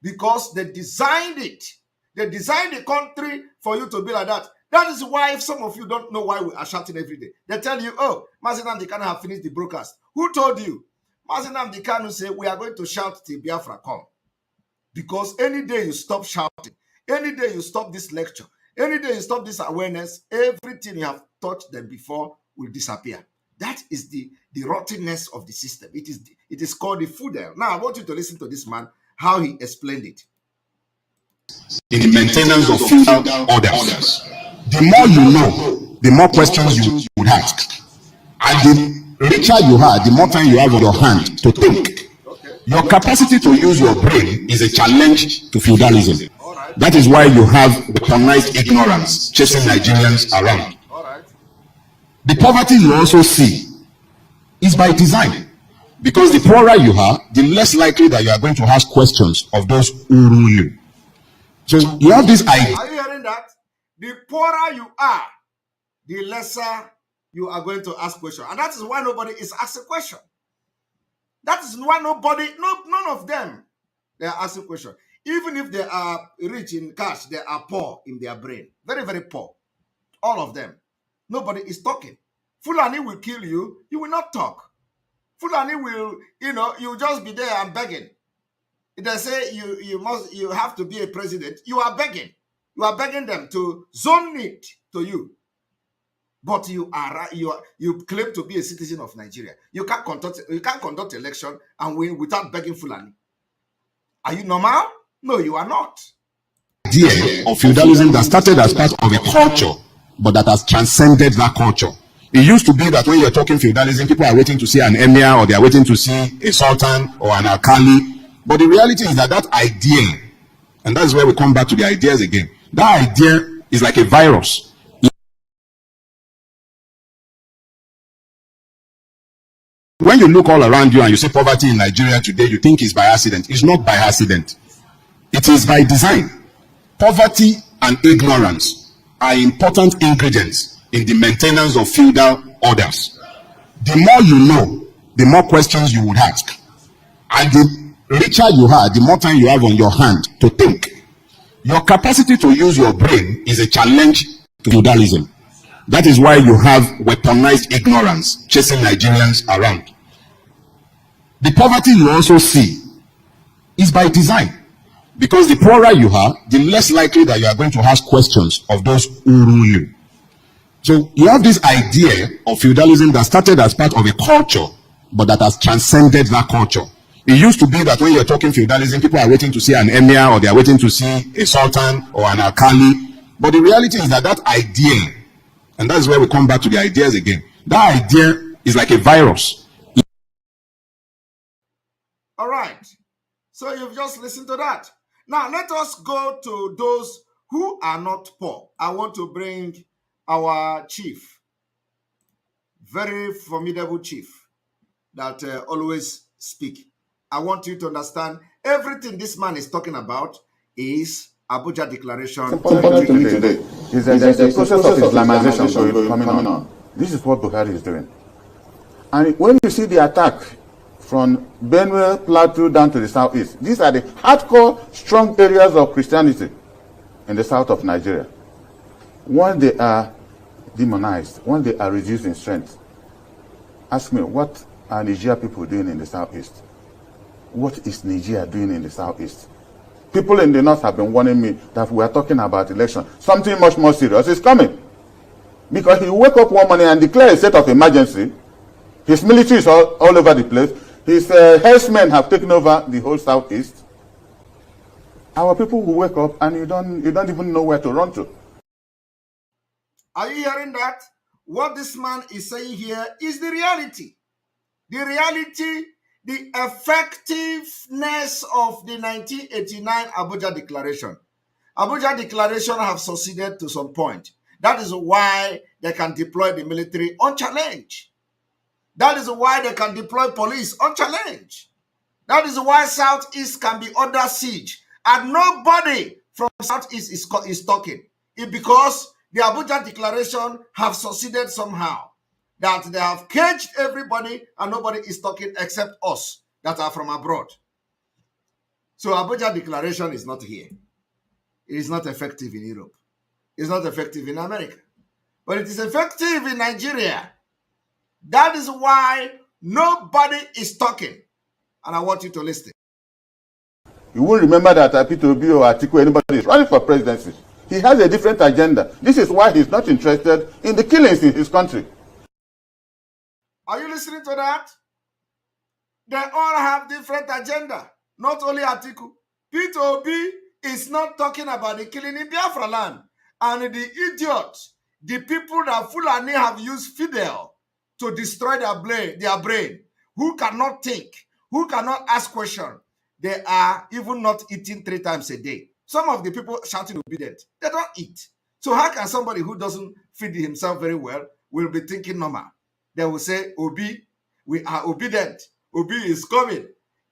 Because they designed it. They designed the country for you to be like that. That is why if some of you don't know why we are shouting every day. They tell you, oh, Mazi Nnamdi Kanu have finished the broadcast. Who told you? Mazi Nnamdi Kanu say we are going to shout till Biafra come. Because any day you stop shouting, any day you stop this lecture, any day you stop this awareness, everything you have taught them before will disappear. That is the rottenness of the system. It is called the feudal. Now I want you to listen to this man, how he explained it. In the maintenance of feudal orders. The more you know, the more questions you would ask. And the richer you are, the more time you have on your hand to think. Your capacity to use your brain is a challenge to feudalism. That is why you have weaponized ignorance chasing Nigerians around. The poverty you also see is by design. Because the poorer you are, the less likely that you are going to ask questions of those who rule you. So you have this idea. Are you hearing that? The poorer you are, the lesser you are going to ask questions. And that is why nobody is asking questions. That is why none of them, they are asking questions. Even if they are rich in cash, they are poor in their brain. Very, very poor. All of them. Nobody is talking. Fulani will kill you. You will not talk. Fulani will, you just be there and begging. If they say you have to be a president, you are begging. You are begging them to zone it to you. But you claim to be a citizen of Nigeria. You can't conduct election and win without begging Fulani. Are you normal? No, you are not. Idea of feudalism that started as part of a culture, but that has transcended that culture. It used to be that when you're talking feudalism, people are waiting to see an emir, or they are waiting to see a sultan or an alkali. But the reality is that idea, and that's where we come back to the ideas again, that idea is like a virus. When you look all around you and you see poverty in Nigeria today, you think it's by accident. It's not by accident. It is by design. Poverty and ignorance are important ingredients in the maintenance of feudal orders. The more you know, the more questions you would ask. And the richer you are, the more time you have on your hand to think. Your capacity to use your brain is a challenge to feudalism. That is why you have weaponized ignorance chasing Nigerians around. The poverty you also see is by design. Because the poorer you are, the less likely that you are going to ask questions of those who rule you. So you have this idea of feudalism that started as part of a culture, but that has transcended that culture. It used to be that when you're talking feudalism, people are waiting to see an emir, or they are waiting to see a sultan or an alkali. But the reality is that idea, and that's where we come back to the ideas again, that idea is like a virus. All right. So you've just listened to that. Now let us go to those who are not poor. I want to bring our chief, very formidable chief that always speak. I want you to understand everything this man is talking about is Abuja Declaration. Important to me today is that there's a process of Islamization coming on. This is what Buhari is doing. And when you see the attack from Benue Plateau down to the southeast, these are the hardcore, strong areas of Christianity in the south of Nigeria. When they are demonized, when they are reduced in strength, ask me, what are Nigeria people doing in the southeast? What is Nigeria doing in the southeast? People in the north have been warning me that we are talking about election. Something much more serious is coming. Because he wake up one morning and declare a state of emergency. His military is all over the place. His herdsmen have taken over the whole southeast. Our people will wake up and you don't even know where to run to. Are you hearing that? What this man is saying here is the reality. The reality, the effectiveness of the 1989 Abuja Declaration. Abuja Declaration have succeeded to some point. That is why they can deploy the military unchallenged. That is why they can deploy police unchallenged. That is why Southeast can be under siege. And nobody from Southeast is talking. It's because the Abuja Declaration have succeeded somehow. That they have caged everybody and nobody is talking except us that are from abroad. So Abuja Declaration is not here. It is not effective in Europe. It's not effective in America. But it is effective in Nigeria. That is why nobody is talking. And I want you to listen. You will remember that Peter Obi or Atiku, anybody is running for presidency. He has a different agenda. This is why he's not interested in the killings in his country. Are you listening to that? They all have different agenda. Not only Atiku. Peter Obi is not talking about the killing in Biafra land. And the idiots, the people that Fulani have used Fidel to destroy their brain, who cannot think, who cannot ask questions, they are even not eating 3 times a day. Some of the people shouting obedient, they don't eat. So how can somebody who doesn't feed himself very well will be thinking normal? They will say, Obi, we are obedient. Obi is coming.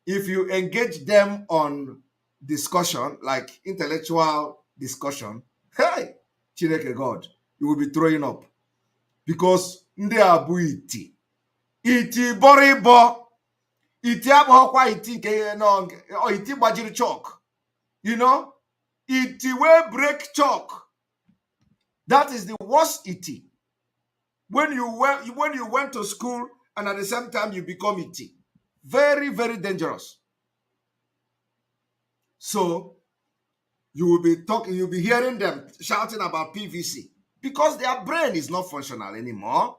If you engage them on discussion, like intellectual discussion, hey, Chineke God, you will be throwing up. Because ndị abu iti boribo iti abụghịkwa iti nke iti gbajiri chalk. You know, it will break chalk. That is the worst it. When you went to school and at the same time you become it. Very, very dangerous. So you will be talking, you'll be hearing them shouting about PVC because their brain is not functional anymore.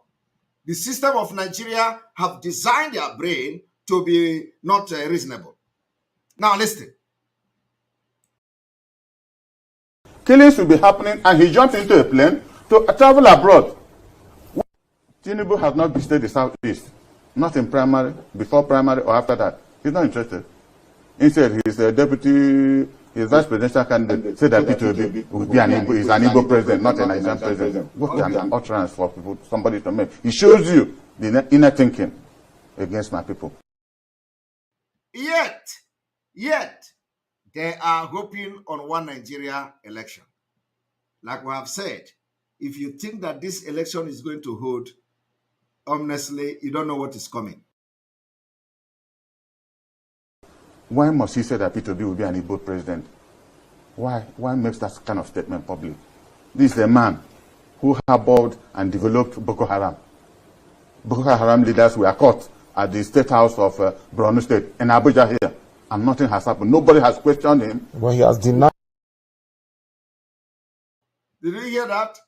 The system of Nigeria have designed their brain to be not reasonable. Now listen. Killings will be happening, and he jumped into a plane to travel abroad. Tinubu has not visited the Southeast, not in primary, before primary, or after that. He's not interested. Instead, he's a deputy, his vice presidential candidate said that P2B will be an Igbo president, not a Nigerian president. What an utterance for people, somebody to make. He shows you the inner thinking against my people. Yet, they are hoping on one Nigeria election. Like we have said, if you think that this election is going to hold, honestly, you don't know what is coming. Why must he say that P2B will be an Igbo president? Why? Why makes that kind of statement public? This is a man who harbored and developed Boko Haram. Boko Haram leaders were caught at the State House of Borno State in Abuja here, and nothing has happened. Nobody has questioned him. Well, he has denied. Did you hear that?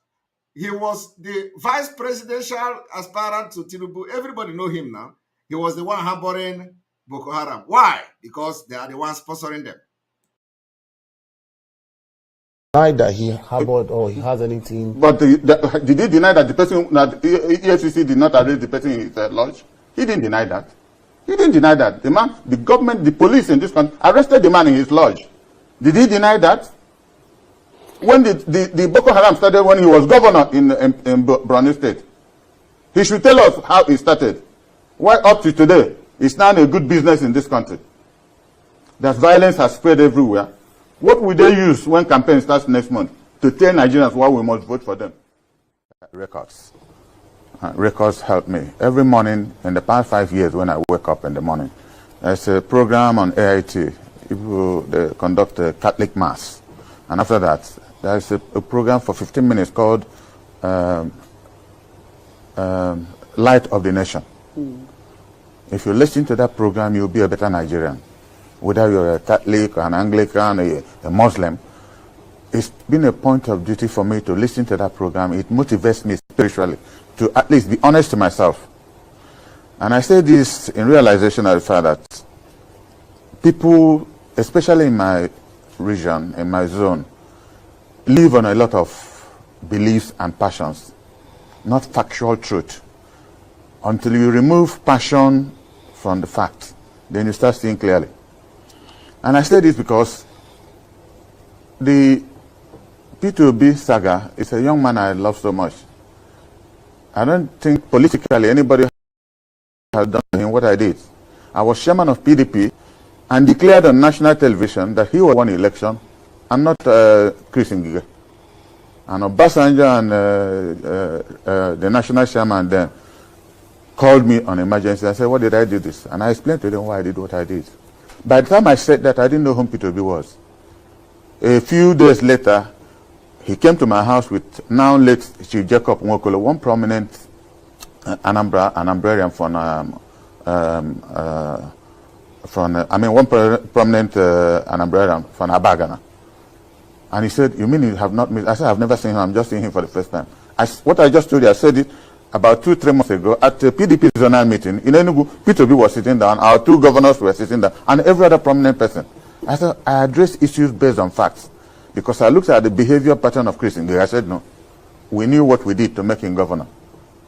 He was the vice presidential aspirant to Tinubu. Everybody know him now. He was the one harboring Boko Haram. Why? Because they are the ones sponsoring them. Denied that he harbored or he has anything. But did he deny that the person, that EFCC did not arrest the person in his lodge? He didn't deny that. He didn't deny that. The man, the government, the police in this country arrested the man in his lodge. Did he deny that? When the Boko Haram started, when he was governor in Borno State, he should tell us how it started. Why up to today, it's now a good business in this country. That violence has spread everywhere. What will they use when campaign starts next month to tell Nigerians why we must vote for them? Records. Records help me. Every morning, in the past 5 years, when I wake up in the morning, there's a program on AIT. People, they conduct a Catholic Mass. And after that, there's a program for 15 minutes called Light of the Nation. If you listen to that program, you'll be a better Nigerian. Whether you're a Catholic, an Anglican, a Muslim, it's been a point of duty for me to listen to that program. It motivates me spiritually to at least be honest to myself. And I say this in realization of the fact that people, especially in my region, in my zone, live on a lot of beliefs and passions, not factual truth. Until you remove passion from the fact, then you start seeing clearly. And I say this because the P2B saga is a young man I love so much. I don't think politically anybody has done to him what I did. I was chairman of PDP and declared on national television that he won election and not Chris Ngige. And Obasanjo and the national chairman then called me on emergency. I said, what did I do this? And I explained to them why I did what I did. By the time I said that, I didn't know who P2B was. A few days later, he came to my house with now late Chief Jacob Nwokolo, one prominent Anambrarian one prominent Anambrarian from Abagana. And he said, you mean you have not met? I said, I've never seen him. I'm just seeing him for the first time. What I just told you, I said it about 2-3 months ago at the PDP zonal meeting in Enugu. P2B was sitting down, our 2 governors were sitting down, and every other prominent person. I said, I addressed issues based on facts. Because I looked at the behavior pattern of Chris Ngige. I said, no, we knew what we did to make him governor.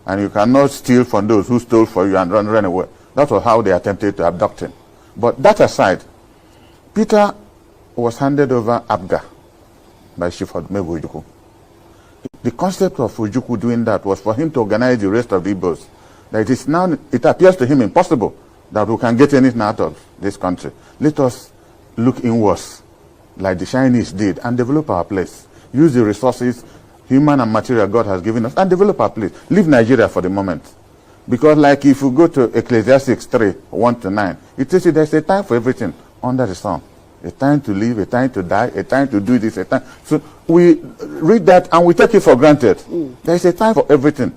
And you cannot steal from those who stole for you and run away. That was how they attempted to abduct him. But that aside, Peter was handed over Abga by Chief Odumegwu Ojukwu. The concept of Ojukwu doing that was for him to organize the rest of the Igbos. That it is now, it appears to him impossible that we can get anything out of this country. Let us look inwards, like the Chinese did, and develop our place. Use the resources, human and material God has given us, and develop our place. Leave Nigeria for the moment. Because like if you go to Ecclesiastes 3, 1-9, it says there's a time for everything under the sun. a time to live, a time to die, a time to do this, a time. So we read that and we take it for granted. There is a time for everything.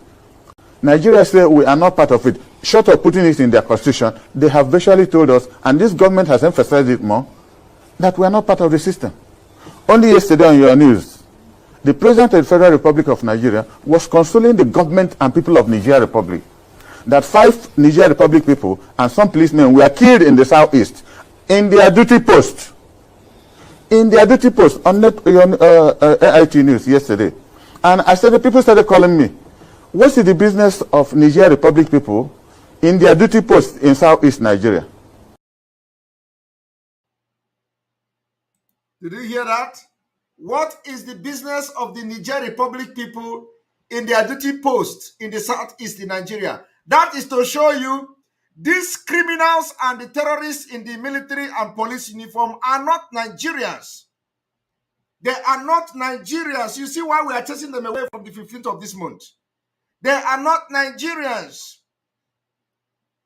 Nigeria say we are not part of it. Short of putting it in their constitution, they have virtually told us, and this government has emphasized it more, that we are not part of the system. Only yesterday on your news, the President of the Federal Republic of Nigeria was consoling the government and people of Niger Republic that 5 Niger Republic people and some policemen were killed in the southeast in their duty post. In their duty post on AIT News yesterday. And I said, the people started calling me, what's the business of Niger Republic people in their duty post in southeast Nigeria? Did you hear that? What is the business of the Niger Republic people in their duty post in the southeast in Nigeria? That is to show you these criminals and the terrorists in the military and police uniform are not Nigerians. They are not Nigerians. You see why we are chasing them away from the 15th of this month. They are not Nigerians.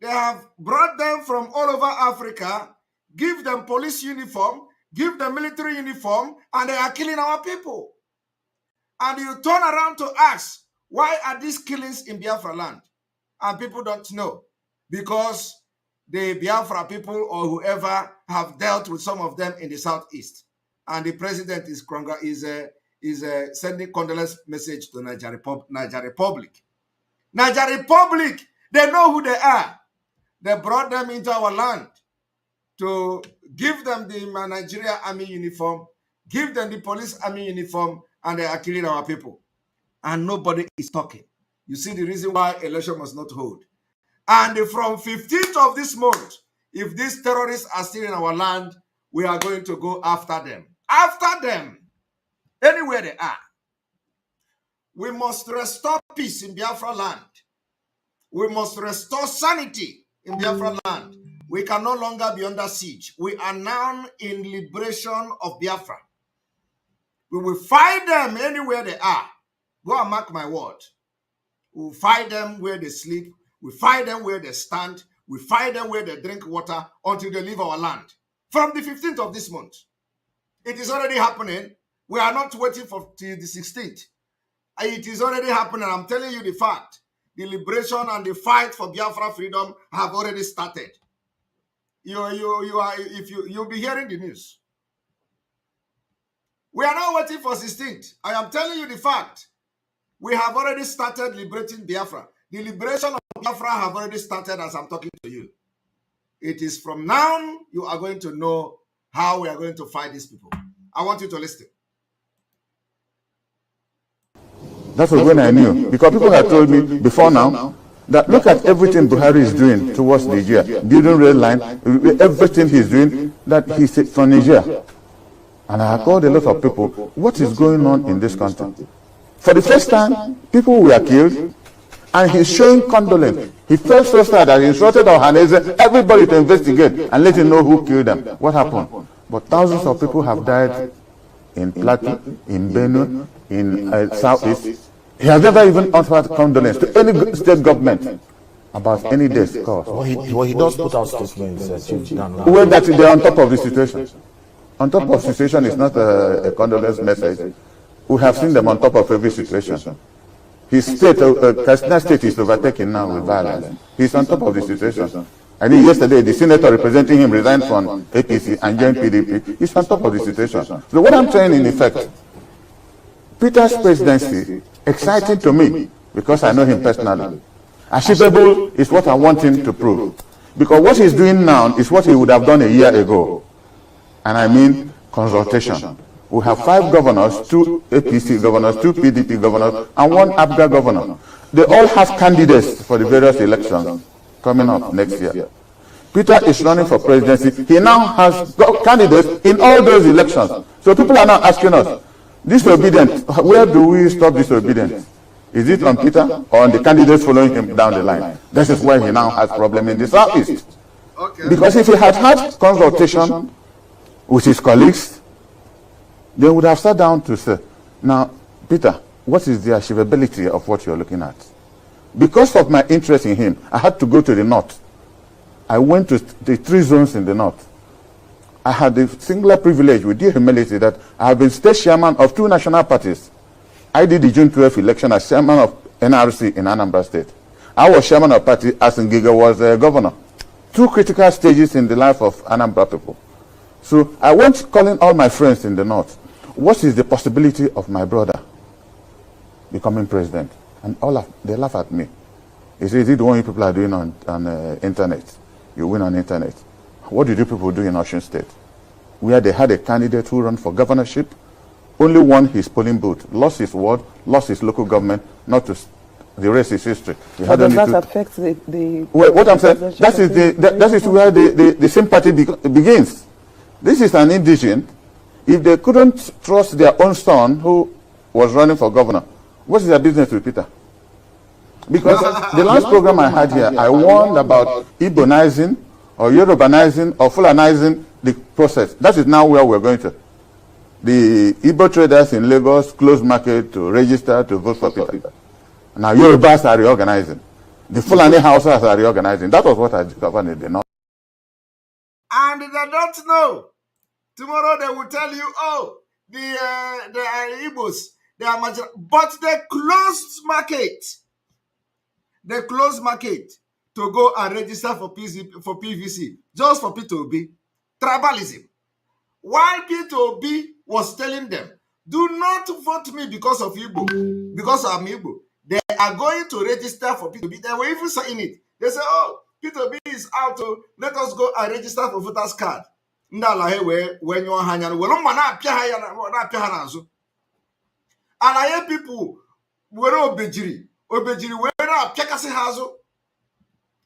They have brought them from all over Africa, give them police uniform, give them military uniform, and they are killing our people. And you turn around to ask, why are these killings in Biafra land? And people don't know, because the Biafra people or whoever have dealt with some of them in the southeast. And the president is sending condolence message to Niger Republic. Niger Republic, they know who they are. They brought them into our land to give them the Nigeria army uniform, give them the police army uniform, and they are killing our people. And nobody is talking. You see the reason why election must not hold. And from 15th of this month, if these terrorists are still in our land, we are going to go after them. After them, anywhere they are. We must restore peace in Biafra land. We must restore sanity in Biafra land. We can no longer be under siege. We are now in liberation of Biafra. We will fight them anywhere they are. Go and mark my word. We will fight them where they sleep. We fight them where they stand. We fight them where they drink water until they leave our land. From the 15th of this month. It is already happening. We are not waiting for till the 16th. It is already happening. I'm telling you the fact. The liberation and the fight for Biafra freedom have already started. You'll be hearing the news. We are not waiting for 16th. I am telling you the fact. We have already started liberating Biafra. The liberation of Biafra have already started as I'm talking to you. It is from now you are going to know how we are going to fight these people. I want you to listen. That's when I knew. Because people had told me before now that look at everything Buhari is doing towards Nigeria. Building rail line, everything he's doing, that he's from Nigeria. And I called a lot of people, what is going on in this country? For the first time, people were killed, and he's showing condolence. He felt so sad that he instructed Ohaneze, everybody to investigate and let him know who killed them. What happened? But thousands of people have died in Plateau, in Benue, in Southeast. He has never even offered condolence to any state government about any deaths caused. Well, he does put out statements. Well, that they're on top of the situation. On top of the situation is not a condolence message. We have seen them on top of every situation. His state, Katsina state is overtaken now with violence. He's on top of the situation. I think yesterday the senator representing him resigned from APC and joined PDP. He's on top of the situation. So what I'm saying in effect, Peter's presidency, exciting to me because I know him personally. Achievable is what I want him to prove. Because what he's doing now is what he would have done a year ago. And I mean consultation. We have 5 governors, 2 APC governors, 2 PDP governors, and 1 ABGA governor. They all have candidates for the various elections coming up next year. Peter is running for presidency. He now has candidates in all those elections. So people are now asking us, disobedience, where do we stop disobedience? Is it on Peter or on the candidates following him down the line? This is why he now has problem in the Southeast. Okay. Because if he had had consultation with his colleagues, they would have sat down to say, now, Peter, what is the achievability of what you're looking at? Because of my interest in him, I had to go to the north. I went to the 3 zones in the north. I had the singular privilege with due humility that I have been state chairman of 2 national parties. I did the June 12th election as chairman of NRC in Anambra State. I was chairman of party as Ngiga was governor. 2 critical stages in the life of Anambra people. So I went calling all my friends in the north. What is the possibility of my brother becoming president? And they laugh at me. He says, is it the one you people are doing on internet? You win on internet. What did you people do in Osun State? Where they had a candidate who ran for governorship, only won his polling booth, lost his ward, lost his local government, not to the rest is history. But does that affect the what I'm saying, that is where the sympathy begins. This is an indigent. If they couldn't trust their own son who was running for governor, what is their business with Peter? Because the last program I had here, I warned about Igbo-nizing or Yorubanizing or Fulanizing the process. That is now where we're going to. The Igbo traders in Lagos closed market to register to vote for Peter. Now Yorubas are reorganizing. The Fulani houses are reorganizing. That was what I discovered in the north. And they don't know. Tomorrow they will tell you, oh, the Igbos, they are marginal. But they closed market. They closed market to go and register for PVC, just for P2B. Tribalism. While P2B was telling them, do not vote me because of Igbo, because I'm Igbo. They are going to register for P2B. They were even saying it. They say, oh, P2B is out, let us go and register for voters card. When you are hanging, Alaye people were obejiri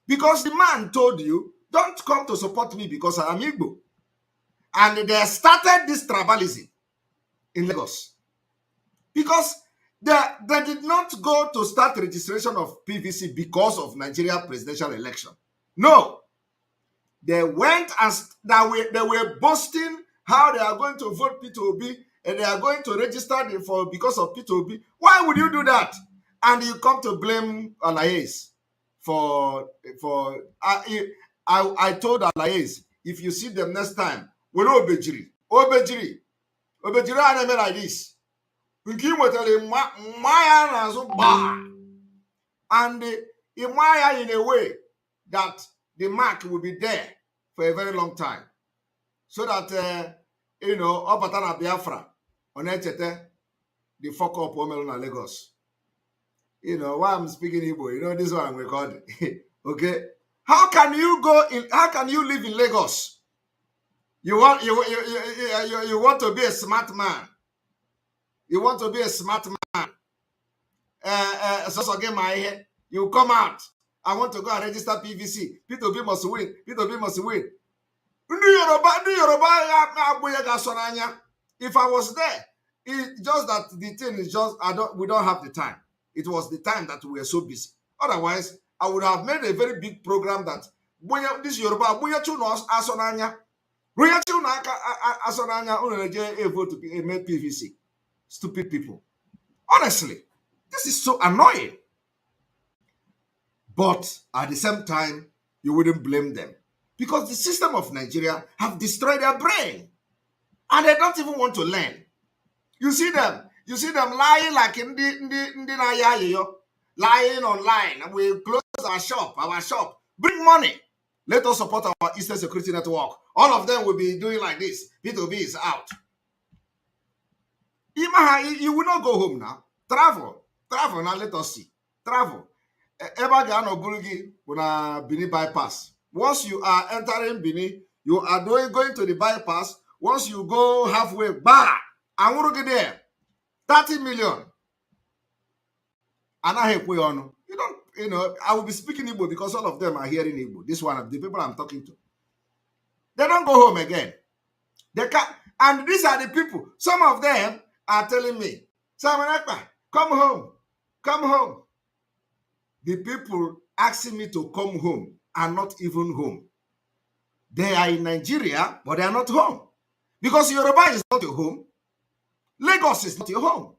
because the man told you, don't come to support me because I am Igbo. And they started this tribalism in Lagos because they did not go to start registration of PVC because of Nigeria presidential election. No. They went and they were boasting how they are going to vote P2B and they are going to register because of P2B. Why would you do that? And you come to blame Alayes I told Alayes, if you see them next time, we're Obejiri and like this. And in a way that the mark will be there for a very long time. So that, Opatana Biafra, Onechete, the fuck up Omelona Lagos. Why I'm speaking Igbo, this one I'm recording. Okay? How can you live in Lagos? You want to be a smart man. You want to be a smart man. You come out. I want to go and register PVC. P2B must win. P2B must win. If I was there, it's just that the thing is we don't have the time. It was the time that we were so busy. Otherwise, I would have made a very big program that this Yoruba vote to make PVC. Stupid people. Honestly, this is so annoying. But at the same time, you wouldn't blame them. Because the system of Nigeria have destroyed their brain. And they don't even want to learn. You see them lying like in the lying online. And we close our shop. Bring money. Let us support our Eastern Security Network. All of them will be doing like this. P2B is out. You will not go home now. Travel now, let us see. Travel. Bini bypass. Once you are entering Bini, you are going to the bypass. Once you go halfway, I want to get there. 30 million. And I have on. I will be speaking Igbo because all of them are hearing Igbo. This one of the people I'm talking to. They don't go home again. They can't, and these are the people. Some of them are telling me, Simon Ekpa, come home. Come home. The people asking me to come home are not even home. They are in Nigeria, but they are not home. Because Yoruba is not your home. Lagos is not your home.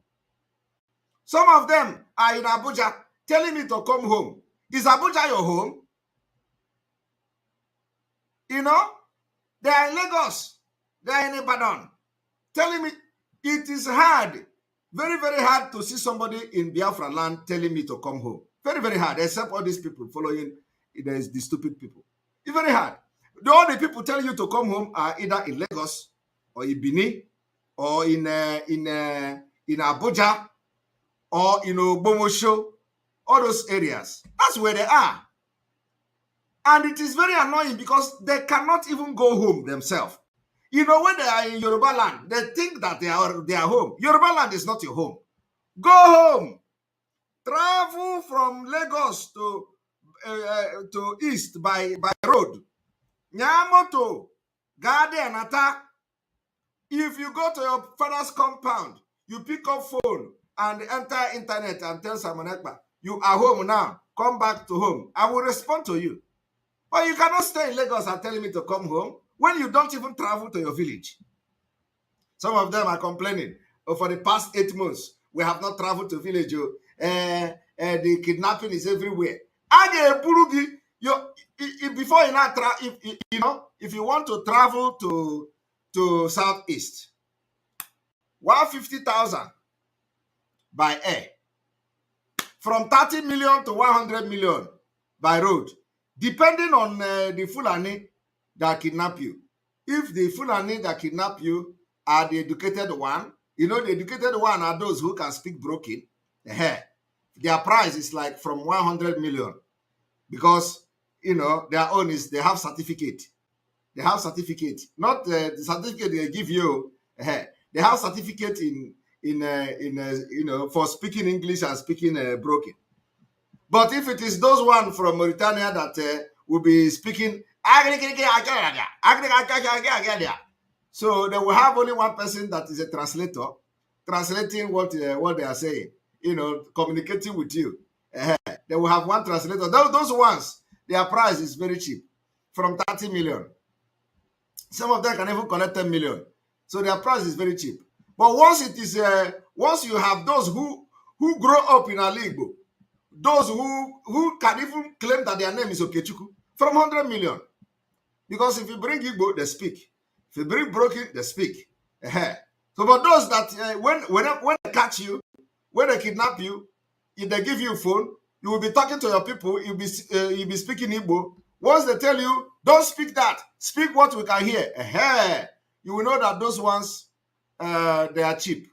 Some of them are in Abuja telling me to come home. Is Abuja your home? They are in Lagos. They are in Ibadan. Telling me it is hard, very, very hard to see somebody in Biafra land telling me to come home. Very, very hard, except all these people following the stupid people. It's very hard. All the people telling you to come home are either in Lagos or in Benin or in Abuja or in Ogbomosho, all those areas. That's where they are. And it is very annoying because they cannot even go home themselves. You know, when they are in Yoruba land, they think that they are home. Yoruba land is not your home. Go home. Travel from Lagos to east by road. Nyamoto, Gade Anata. If you go to your father's compound, you pick up phone and enter internet and tell Simon Ekpa, you are home now. Come back to home. I will respond to you. But you cannot stay in Lagos and telling me to come home when you don't even travel to your village. Some of them are complaining, for the past 8 months, we have not traveled to village. The kidnapping is everywhere. Before you not if you want to travel to southeast, 150,000 by air, from 30 million to 100 million by road, depending on the Fulani that kidnap you. If the Fulani that kidnap you are the educated one, the educated one are those who can speak broken. Their price is like from 100 million because, their own is they have certificate. They have certificate, not the certificate they give you. They have certificate for speaking English and speaking broken. But if it is those one from Mauritania that will be speaking, so they will have only one person that is a translator, translating what they are saying, communicating with you. They will have one translator. Those ones, their price is very cheap, from 30 million. Some of them can even collect 10 million. So their price is very cheap. But once you have those who grow up in Aligbo, those who can even claim that their name is Okechukwu, from 100 million. Because if you bring Igbo, they speak. If you bring Broken, they speak. So for those that, when they catch you, when they kidnap you, if they give you a phone, you will be talking to your people, you'll be speaking Igbo. Once they tell you, don't speak that, speak what we can hear, you will know that those ones, they are cheap.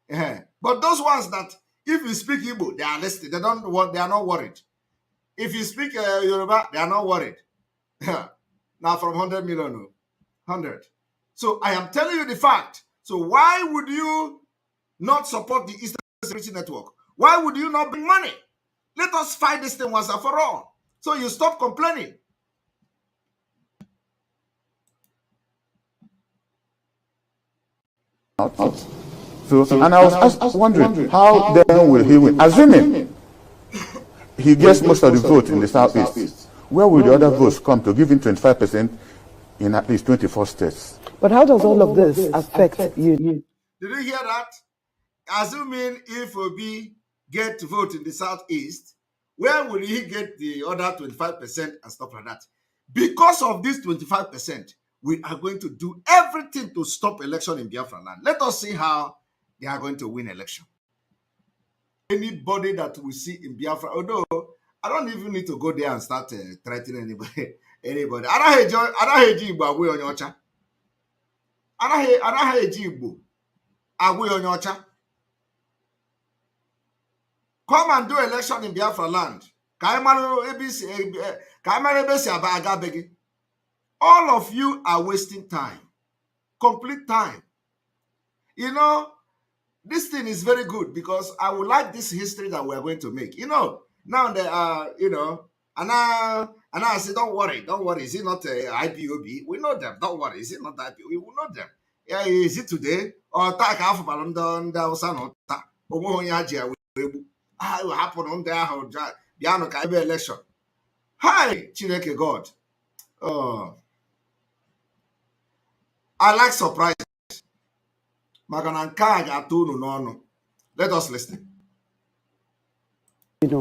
But those ones that, if you speak Igbo, they are listening. They are not worried. If you speak Yoruba, they are not worried. Now from 100 million, 100. So I am telling you the fact. So why would you not support the Eastern Security Network? Why would you not bring money? Let us fight this thing once and for all. So you stop complaining. So, and I was wondering, how then will he win? Assuming he gets most of the vote in the southeast, where will the other votes come to give him 25% in at least 24 states? But how does all of this affect you? Did you hear that? Assuming if Obi get vote in the southeast, where will he get the other 25% and stuff like that? Because of this 25%, we are going to do everything to stop election in Biafra land. Let us see how they are going to win election. Anybody that we see in Biafra, although I don't even need to go there and start threatening anybody. I don't hate Igbo agwe onye ọcha. I don't hate Igbo agwe onye ọcha. Come and do election in Biafra land. All of you are wasting time. Complete time. This thing is very good because I would like this history that we're going to make. Now they are, and now I say, don't worry. Is it not IPOB? We know them. Don't worry. Is it not IPOB? We will know them. Yeah, is it today? Or take half of will happen on the piano election. Hi, Chineke God. Oh, I like surprises. Let us listen. the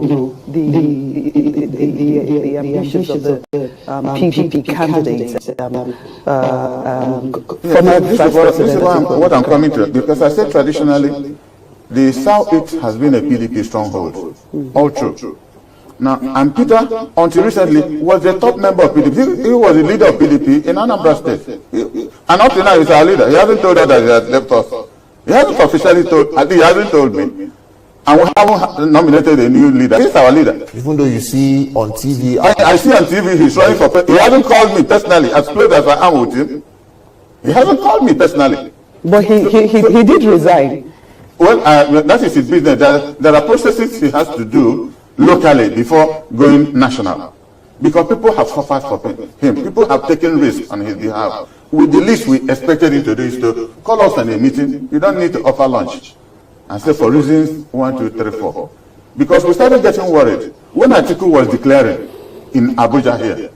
ambitions of the PDP candidates from this is what I'm coming to, because I said traditionally, the South-East has been a PDP stronghold, all true. Now, and Peter, until recently, was the top member of PDP. He was the leader of PDP in Anambra State. And up to now, he's our leader. He hasn't told us that he has left us. He hasn't officially told, I think he hasn't told me. And we haven't nominated a new leader. He's our leader. Even though you see on TV... I see on TV he's running for president. He hasn't called me personally, as close as I am with him. He hasn't called me personally. But he did resign. Well, that is his business. There are processes he has to do locally before going national. Because people have suffered for him. People have taken risks on his behalf. With the least we expected him to do is to call us on a meeting. You don't need to offer lunch. And say for reasons 1, 2, 3, 4. Because we started getting worried. When Atiku was declaring in Abuja here,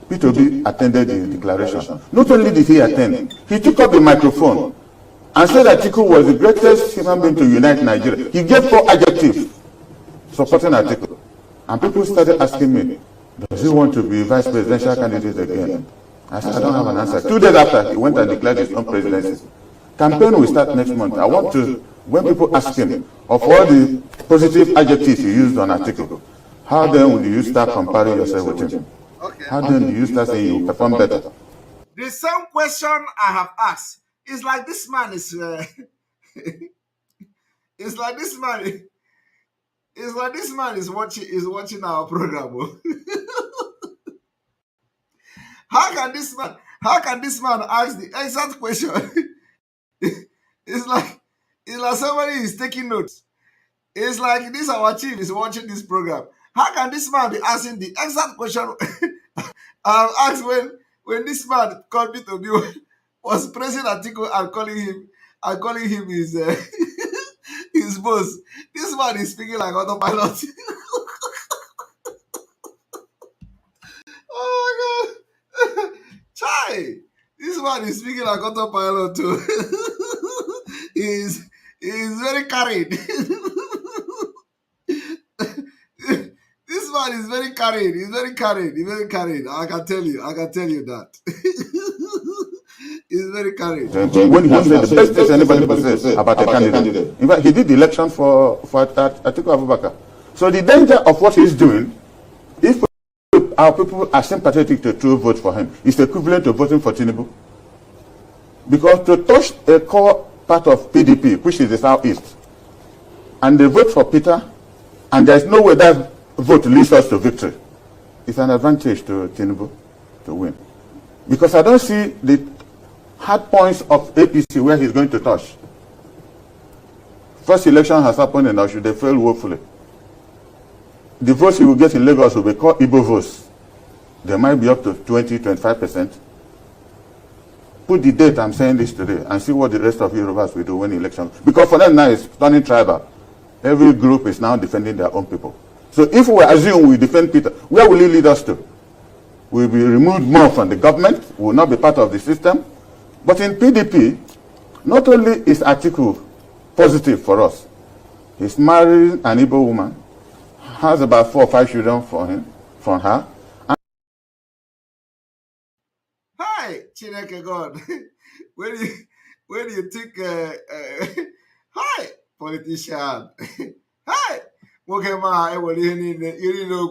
P2B attended the declaration. Not only did he attend, he took up the microphone and said that Atiku was the greatest human being to unite Nigeria. He gave 4 adjectives supporting Atiku. And people started asking me, does he want to be vice presidential candidate again? I said, I don't have an answer. 2 days after, he went and declared his own presidency. Campaign will start next month. I want to, when people ask him of all the positive adjectives he used on Atiku, how then will you start comparing yourself with him? Okay. How then do you start saying you perform better? The same question I have asked is like this man is. It's like this man. It's like this man is watching our program. How can this man ask the exact question? It's like somebody is taking notes. It's like this our chief is watching this program. How can this man be asking the exact question I asked when this man called me to be was praising Atiku and calling him his his boss. This man is speaking like autopilot. Oh my god. Chai! This man is speaking like autopilot too. He's very carried. This man is very carried. He's very carried. I can tell you that. He's very carried. When he said the best thing anybody could say about a candidate. In fact, he did the election for Atiku Abubakar. So the danger of what he's doing, if our people are sympathetic to vote for him, it's equivalent to voting for Tinubu. Because to touch a core part of PDP, which is the Southeast, and they vote for Peter, and there's no way that vote leads us to victory, it's an advantage to Tinubu to win. Because I don't see the hard points of APC where he's going to touch. First election has happened in Oshu, they failed woefully. The votes he will get in Lagos will be called Igbo votes. They might be up to 20-25%. Put the date I'm saying this today and see what the rest of Yorubas will do when election. Because for them now it's turning tribal. Every group is now defending their own people. So if we assume we defend Peter, where will he lead us to? We'll be removed more from the government, we will not be part of the system. But in PDP, not only is Atiku positive for us, he's married an Igbo woman, has about 4 or 5 children from her. Hi, Chineke God. when you think, hi, politician. Hi, Mokema, you know,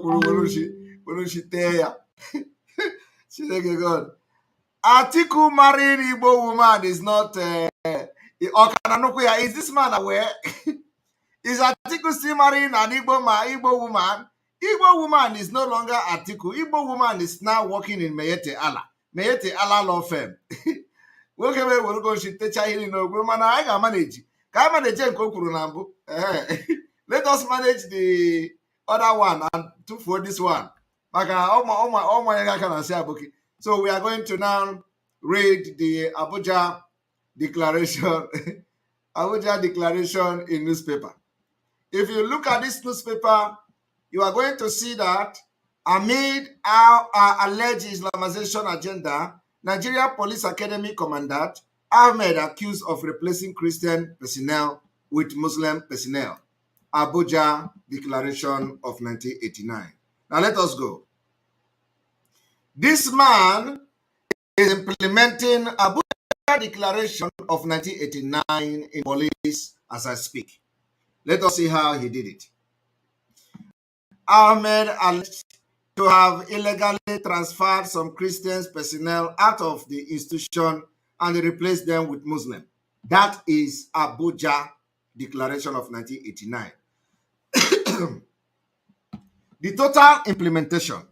Chineke God. Atiku marrying Igbo woman is not. Is this man aware? Is Atiku still marrying an Igbo woman? Igbo woman is no longer Atiku. Igbo woman is now working in Meyete Allah law firm. Let us manage the other one and for this one. So we are going to now read the Abuja Declaration, Abuja Declaration in newspaper. If you look at this newspaper, you are going to see that amid our alleged Islamization agenda, Nigeria Police Academy Commandant Ahmed accused of replacing Christian personnel with Muslim personnel. Abuja Declaration of 1989. Now let us go. This man is implementing Abuja Declaration of 1989 in police as I speak. Let us see how he did it. Ahmed alleged to have illegally transferred some Christian personnel out of the institution and replaced them with Muslim. That is Abuja Declaration of 1989. The total implementation.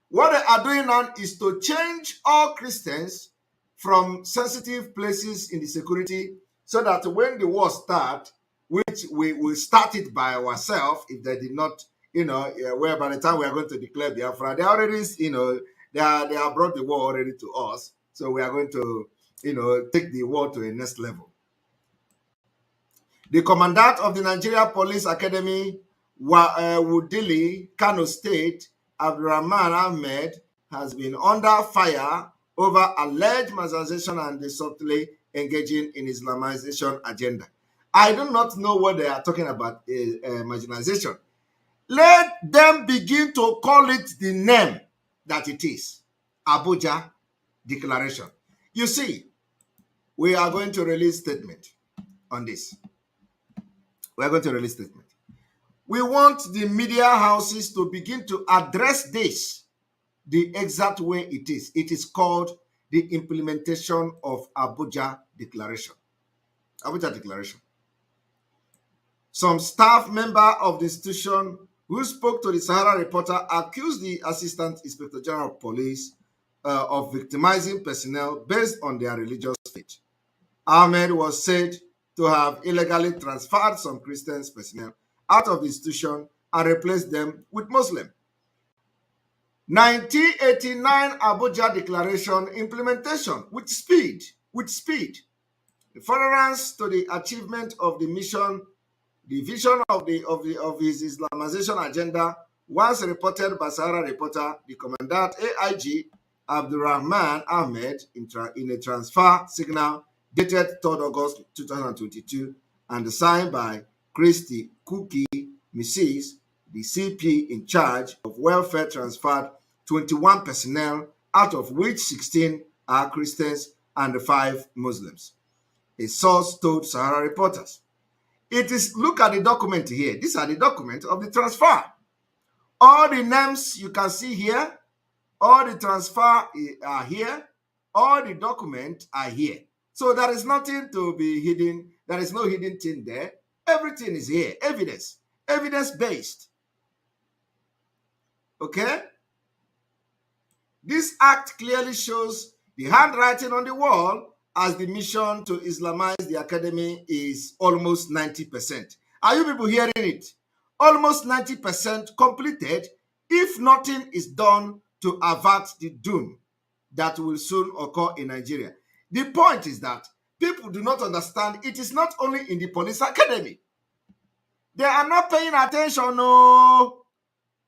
What they are doing now is to change all Christians from sensitive places in the security so that when the war starts, which we will start it by ourselves if they did not, where by the time we are going to declare Biafra, they already, they have brought the war already to us. So we are going to, take the war to a next level. The commandant of the Nigeria Police Academy, Wudili, Kano State, Abdurrahman Ahmed, has been under fire over alleged marginalization and subtly engaging in Islamization agenda. I do not know what they are talking about, marginalization. Let them begin to call it the name that it is, Abuja Declaration. You see, we are going to release statement on this. We are going to release statement. We want the media houses to begin to address this the exact way it is. It is called the implementation of Abuja Declaration. Abuja Declaration. Some staff member of the institution who spoke to the Sahara Reporter accused the Assistant Inspector General of Police of victimizing personnel based on their religious faith. Ahmed was said to have illegally transferred some Christian personnel out of the institution and replaced them with Muslim. 1989 Abuja Declaration implementation with speed. The furtherance to the achievement of the mission, the vision of his Islamization agenda, once reported by Sahara Reporter, the Commandant AIG Abdurrahman Ahmed in a transfer signal dated 3rd August 2022 and signed by Christy Kuki Mrs., the CP in charge of welfare, transferred 21 personnel, out of which 16 are Christians and 5 Muslims. A source told Sahara Reporters. Look at the document here. These are the documents of the transfer. All the names you can see here, all the transfer are here, all the documents are here. So there is nothing to be hidden. There is no hidden thing there. Everything is here. Evidence-based. Okay? This act clearly shows the handwriting on the wall as the mission to Islamize the academy is almost 90%. Are you people hearing it? Almost 90% completed if nothing is done to avert the doom that will soon occur in Nigeria. The point is that people do not understand it is not only in the police academy. They are not paying attention, no.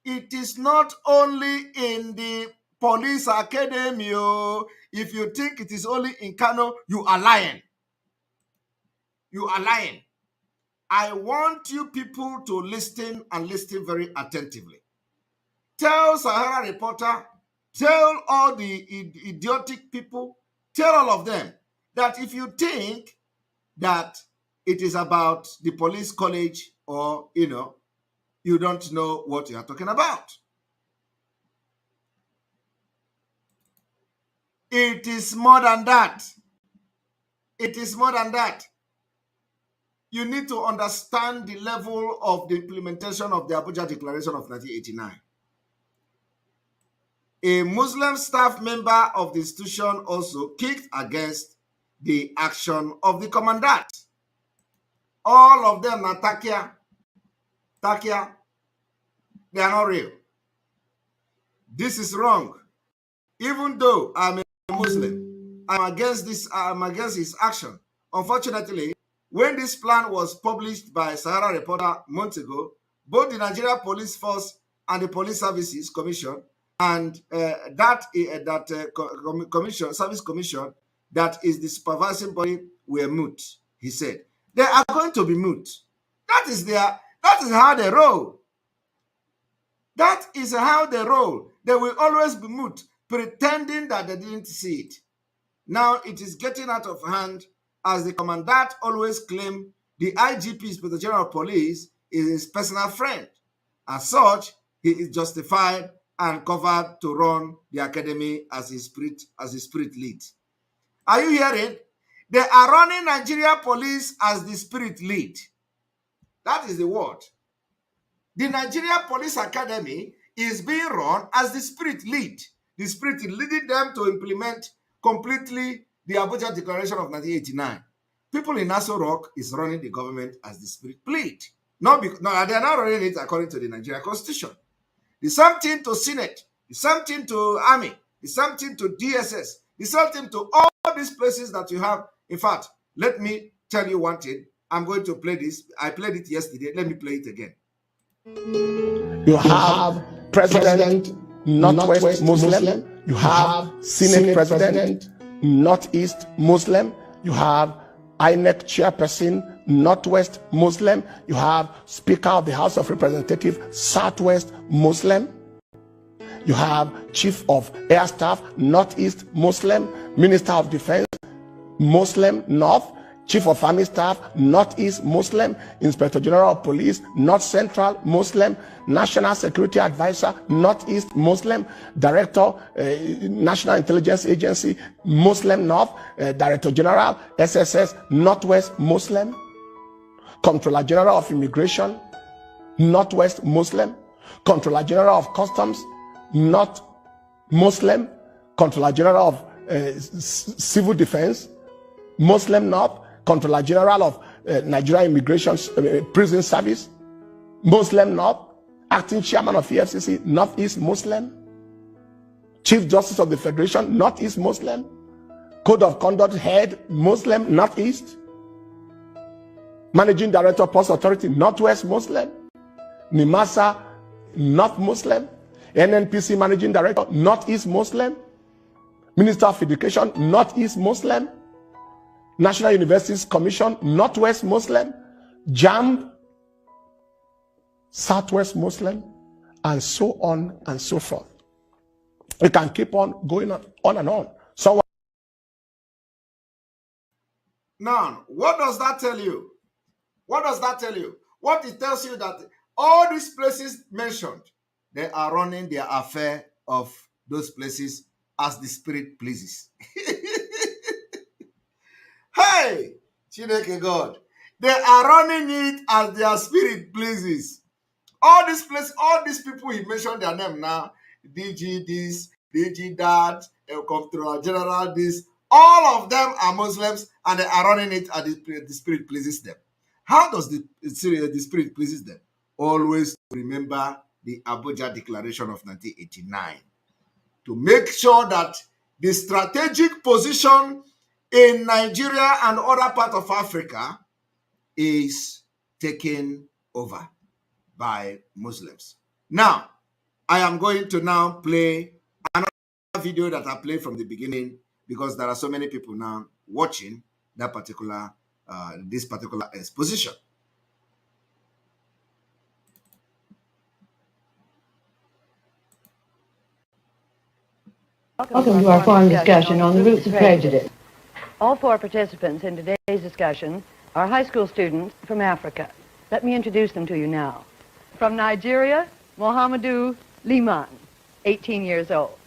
It is not only in the police academy. If you think it is only in Kano, you are lying. I want you people to listen and listen very attentively. Tell Sahara Reporter, tell all the idiotic people, tell all of them that if you think that it is about the police college or, you don't know what you are talking about. It is more than that. You need to understand the level of the implementation of the Abuja Declaration of 1989. A Muslim staff member of the institution also kicked against the action of the commandant. All of them are Takia. They are not real. This is wrong. Even though I'm a Muslim, I'm against his action. Unfortunately, when this plan was published by Sahara Reporter months ago, both the Nigeria Police Force and the Police Services Commission and Service Commission, that is the supervising body, were mute. He said they are going to be mute. That is how they roll. That is how they roll. They will always be mute, pretending that they didn't see it. Now it is getting out of hand, as the commandant always claimed the IGP, the General of Police, is his personal friend. As such, he is justified and covered to run the academy as his spirit lead. Are you hearing? They are running Nigeria police as the spirit lead. That is the word. The Nigeria Police Academy is being run as the spirit lead. The spirit leading them to implement completely the Abuja Declaration of 1989. People in Aso Rock is running the government as the spirit lead. No, they are not running it according to the Nigeria Constitution. The same thing to Senate, the same thing to Army, the same thing to DSS, the same thing to all these places that you have. In fact, let me tell you one thing. I'm going to play this. I played it yesterday. Let me play it again. You have President, Northwest Muslim. You have Senate President, Northeast Muslim. You have INEC Chairperson, Northwest Muslim. You have Speaker of the House of Representatives, Southwest Muslim. You have Chief of Air Staff, Northeast Muslim. Minister of Defense, Muslim North. Chief of Army Staff, Northeast Muslim. Inspector General of Police, North Central Muslim. National Security Advisor, Northeast Muslim. Director, National Intelligence Agency, Muslim North. Director General, SSS, Northwest Muslim. Comptroller General of Immigration, Northwest Muslim. Comptroller General of Customs, North Muslim. Comptroller General of Civil Defense, Muslim North. Comptroller General of Nigeria Immigration Prison Service, Muslim North. Acting Chairman of EFCC, Northeast Muslim. Chief Justice of the Federation, Northeast Muslim. Code of Conduct Head, Muslim, Northeast. Managing Director, Post Authority, Northwest Muslim. NIMASA, North Muslim. NNPC Managing Director, Northeast Muslim. Minister of Education, Northeast Muslim. National Universities Commission, Northwest Muslim. JAMB, Southwest Muslim, and so on and so forth. We can keep on going on and on. So now, what does that tell you? What does that tell you? What it tells you that all these places mentioned, they are running their affair of those places as the spirit pleases. Hey, Chineke God, they are running it as their spirit pleases. All these places, all these people, he mentioned their name now, DG this, DG that, Comptroller General this, all of them are Muslims and they are running it as the spirit pleases them. How does the spirit pleases them? Always remember the Abuja Declaration of 1989 to make sure that the strategic position in Nigeria and other parts of Africa is taken over by Muslims. Now, I am going to now play another video that I played from the beginning because there are so many people now watching that particular this particular exposition. Welcome to our forum discussion on the roots of prejudice. All four participants in today's discussion are high school students from Africa. Let me introduce them to you now. From Nigeria, Mohamedou Liman, 18 years old.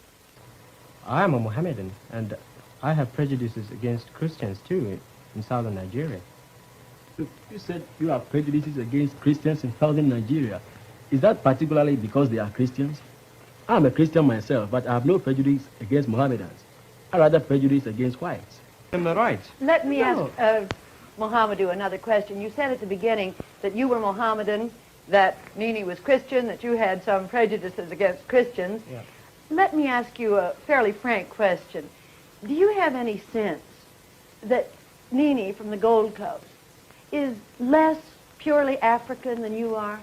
I am a Mohammedan, and I have prejudices against Christians too in southern Nigeria. You said you have prejudices against Christians in southern Nigeria. Is that particularly because they are Christians? I'm a Christian myself, but I have no prejudice against Mohammedans. I rather prejudice against whites. Am I right? Let me ask Mohamedou another question. You said at the beginning that you were Mohammedan, that Nini was Christian, that you had some prejudices against Christians. Yeah. Let me ask you a fairly frank question. Do you have any sense that Nini from the Gold Coast is less purely African than you are?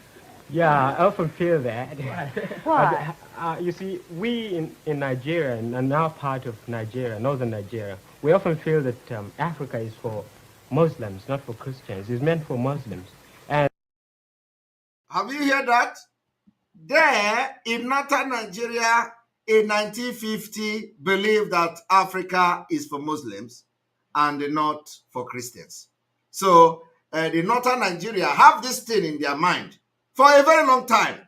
Yeah, I often feel that. Why? You see, we in Nigeria, and our part of Nigeria, northern Nigeria, we often feel that Africa is for Muslims, not for Christians. It's meant for Muslims. And have you heard that? there in northern Nigeria in 1950 believed that Africa is for Muslims and not for Christians. So the northern Nigeria have this thing in their mind for a very long time,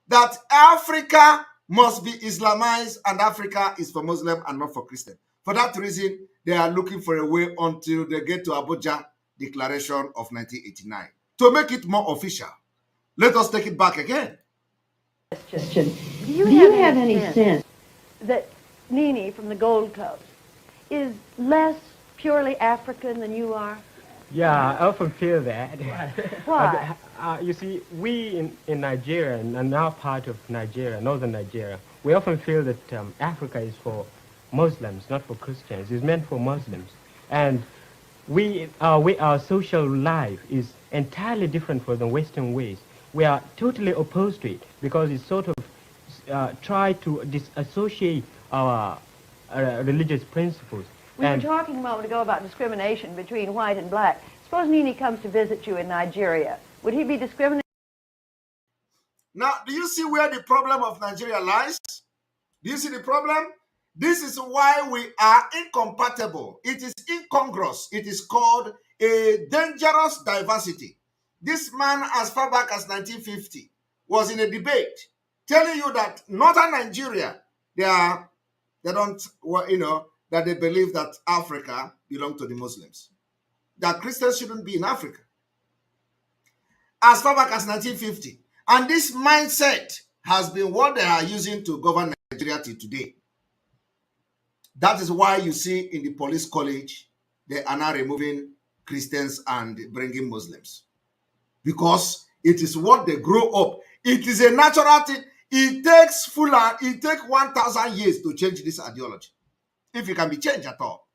that Africa must be Islamized and Africa is for Muslim and not for Christian. For that reason, they are looking for a way until they get to Abuja Declaration of 1989 to make it more official. Let us take it back again. Question. Do you have any sense that Nini from the Gold Coast is less purely African than you are? Yeah, I often feel that. Why? You see, we in Nigeria, and our part of Nigeria, northern Nigeria, we often feel that Africa is for Muslims, not for Christians. It's meant for Muslims. And our social life is entirely different from the Western ways. We are totally opposed to it because it sort of try to disassociate our religious principles. We were talking a moment ago about discrimination between white and black. Suppose Nini comes to visit you in Nigeria. Would he be discriminated? Now, do you see where the problem of Nigeria lies? Do you see the problem? This is why we are incompatible. It is incongruous. It is called a dangerous diversity. This man, as far back as 1950, was in a debate telling you that northern Nigeria, that they believe that Africa belongs to the Muslims, that Christians shouldn't be in Africa. As far back as 1950. And this mindset has been what they are using to govern Nigeria till today. That is why you see in the police college, they are now removing Christians and bringing Muslims. Because it is what they grow up. It is a natural thing. It takes 1,000 years to change this ideology, if it can be changed at all.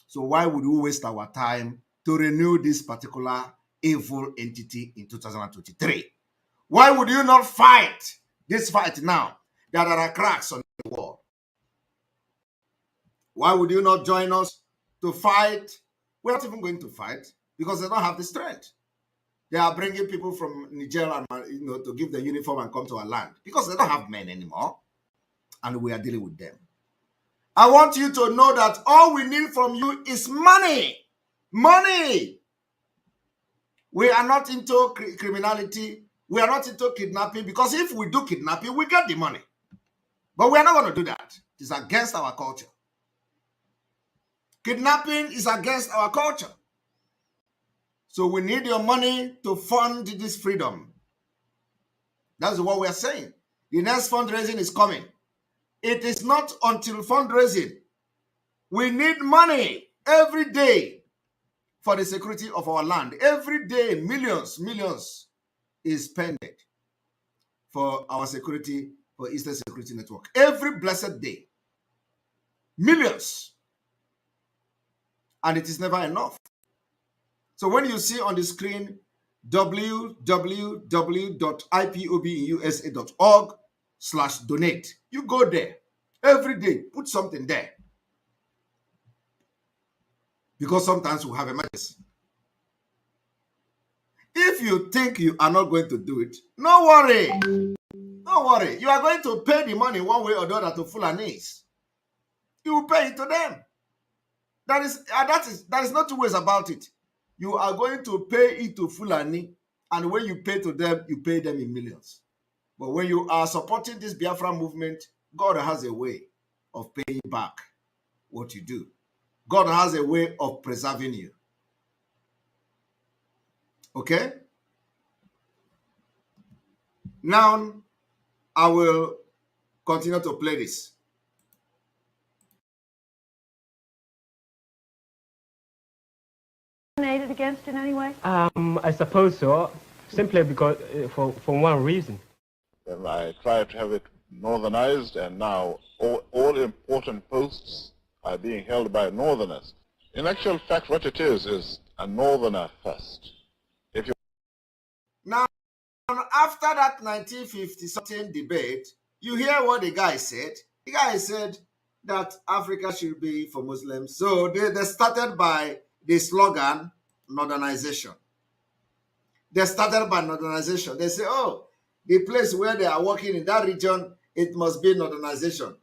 So why would we waste our time to renew this particular evil entity in 2023? Why would you not fight this fight now that there are cracks on the wall? Why would you not join us to fight? We're not even going to fight because they don't have the strength. They are bringing people from Niger and to give the uniform and come to our land because they don't have men anymore, and we are dealing with them. I want you to know that all we need from you is money. Money. We are not into criminality. We are not into kidnapping, because if we do kidnapping, we get the money. But we are not going to do that. It is against our culture. Kidnapping is against our culture. So we need your money to fund this freedom. That's what we are saying. The next fundraising is coming. It is not until fundraising. We need money every day for the security of our land. Every day, millions is spent for our security, for Eastern Security Network. Every blessed day. Millions. And it is never enough. So when you see on the screen www.ipobinUSA.org/donate, you go there every day, put something there. Because sometimes we have emergency. If you think you are not going to do it, no worry. Don't worry. You are going to pay the money one way or the other to Fulanis. You will pay it to them. That is not two ways about it. You are going to pay it to Fulani, and when you pay to them, you pay them in millions. But when you are supporting this Biafra movement, God has a way of paying back what you do. God has a way of preserving you. Okay? Now, I will continue to play this. Against in any way? I suppose so, simply because for one reason. And I tried to have it northernized, and now all important posts are being held by northerners. In actual fact, what it is a northerner first. If you Now, after that 1950-something debate, you hear what the guy said. The guy said that Africa should be for Muslims. So they started by the slogan, modernization. They started by modernization. They say, oh, the place where they are working in that region, it must be northernization,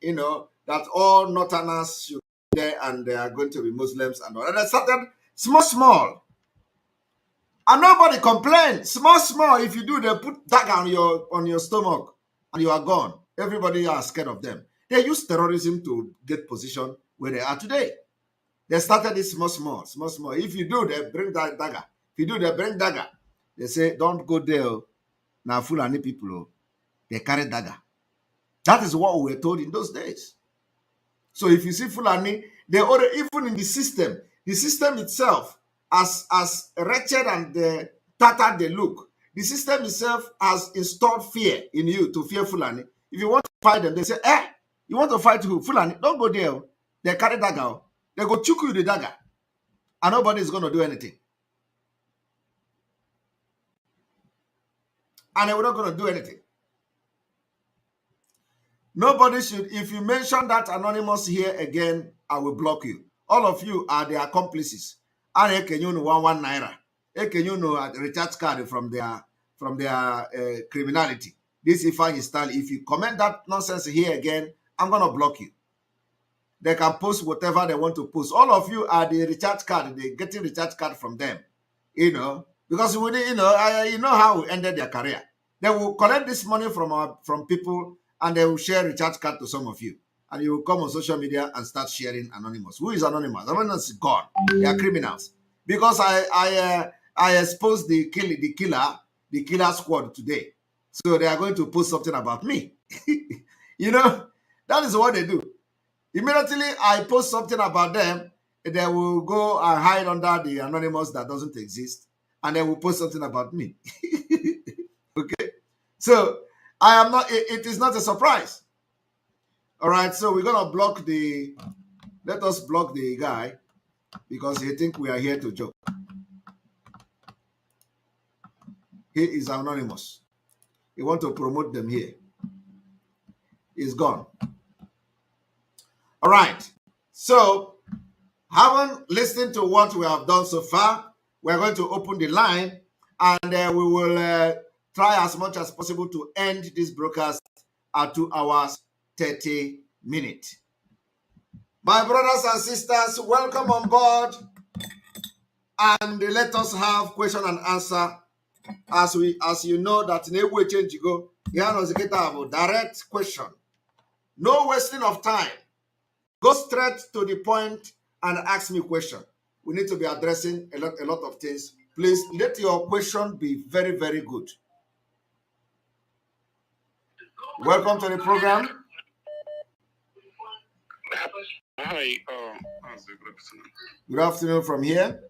that all northerners should be there and they are going to be Muslims and all. And they started small. And nobody complained. Small. If you do, they put dagger on your stomach and you are gone. Everybody are scared of them. They use terrorism to get position where they are today. They started it small. If you do, they bring that dagger. If you do, they bring dagger. They say, don't go there. Now, Fulani people, they carry dagger. That is what we were told in those days. So if you see Fulani, they already, even in the system itself, as wretched and tattered they look, the system itself has installed fear in you to fear Fulani. If you want to fight them, they say, you want to fight who? Fulani? Don't go there. They carry dagger. They go chuck you the dagger. And nobody is going to do anything. And they were not going to do anything. Nobody should, if you mention that anonymous here again, I will block you. All of you are the accomplices. And can you know 1 naira? Can you know a recharge card from their criminality? This Ifeanyi style. If you comment that nonsense here again, I'm gonna block you. They can post whatever they want to post. All of you are the recharge card. They're getting recharge card from them. Because we, you know how we ended their career. They will collect this money from people and they will share recharge card to some of you. And you will come on social media and start sharing anonymous. Who is anonymous? Anonymous is gone. They are criminals. Because I exposed the killer squad today. So they are going to post something about me. That is what they do. Immediately I post something about them, they will go and hide under the anonymous that doesn't exist. And they will post something about me. Okay. So I am not, it is not a surprise. All right. So we're going to let us block the guy because he think we are here to joke. He is anonymous. We want to promote them here. He's gone. All right. So having listened to what we have done so far, we're going to open the line and we will try as much as possible to end this broadcast at 2 hours, 30 minutes. My brothers and sisters, welcome on board. And let us have question and answer. As you know that we change go. Direct question. No wasting of time. Go straight to the point and ask me a question. We need to be addressing a lot of things. Please let your question be very, very good. Welcome to the program. Hi. Good afternoon from here.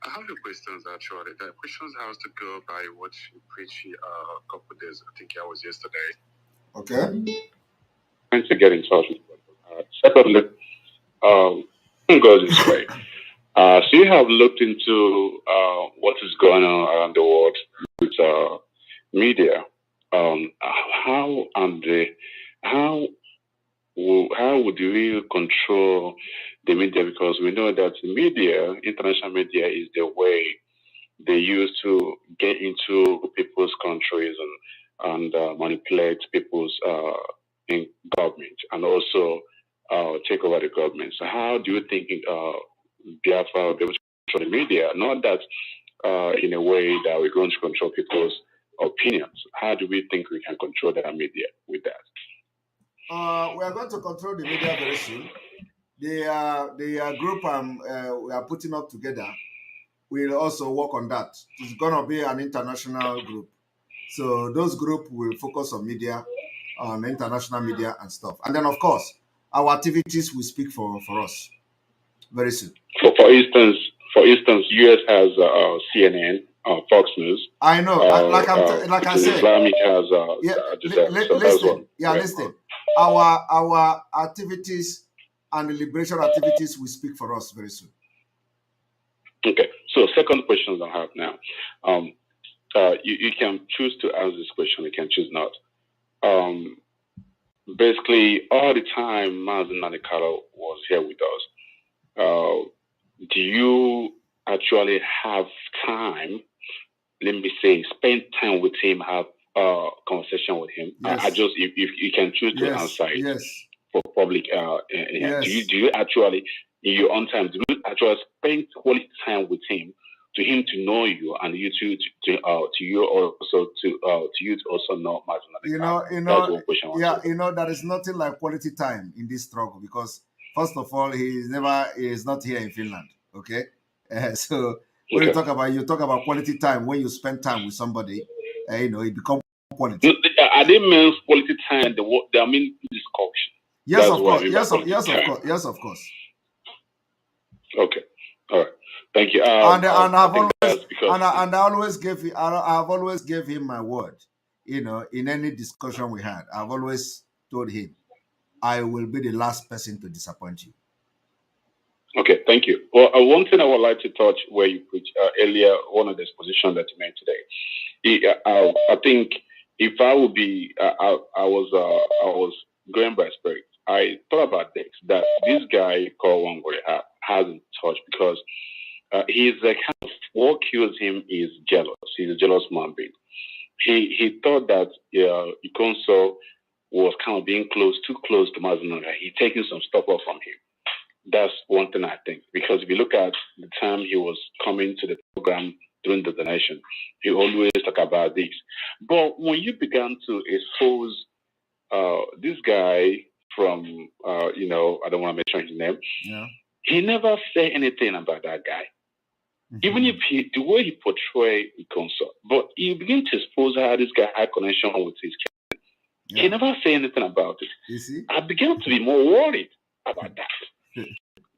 I have a questions actually. The questions has to go by what you preached a couple of days. I think it was yesterday. Okay. Trying to get in touch with you. Separately, goes this way. So you have looked into what is going on around the world with media. How would we control the media? Because we know that media, international media, is the way they use to get into people's countries and manipulate people's in government and also take over the government. So how do you think Biafra will be able to control the media? Not that in a way that we're going to control people's opinions. How do we think we can control the media with that? We are going to control the media very soon. The group we are putting up together will also work on that. It's going to be an international group. So those groups will focus on media, on international media and stuff. And then, of course, our activities will speak for us very soon. So, for instance, US has CNN, Fox News. I know, like I said, Islamic has listen. Our activities and the liberation activities will speak for us very soon. Okay. So, second question I have now. You can choose to answer this question. You can choose not. Basically, all the time, Mazen Nanikaro was here with us. Do you actually have time let me say, spend time with him, have a conversation with him. Yes. I just, if you can choose to answer it yes, for public, yes. do you actually, in your own time, do you actually spend quality time with him, to him to know you, and you to you also to you to also know Mazinadi? That's one question. Yeah, there is nothing like quality time in this struggle, because first of all, he is not here in Finland. Okay, so when you talk about quality time, when you spend time with somebody, it becomes quality. I didn't mean quality time. I mean discussion. Yes, That's of what course. I mean Yes, by of yes, of time. course. Yes, of course. Okay. All right. Thank you. And I've always because I always I've always gave him my word. In any discussion we had, I've always told him, I will be the last person to disappoint you. Okay, thank you. Well, one thing I would like to touch where you put earlier, one of the expositions that you made today. I think if I would be, I was going by spirit. I thought about this, that this guy called Wangori hasn't touched, because he's like, kind of what kills him is jealous. He's a jealous man being. He thought that Ikonso was kind of being too close to Mazinanga. He taking some stuff off from him. That's one thing I think, because if you look at the time he was coming to the program during the donation, he always talk about this. But when you began to expose this guy from, I don't want to mention his name, he never said anything about that guy. Mm-hmm. Even if the way he portrayed Ikonso, but you begin to expose how this guy had connection with his kid. Yeah. He never said anything about it. You see? I began to be more worried about that.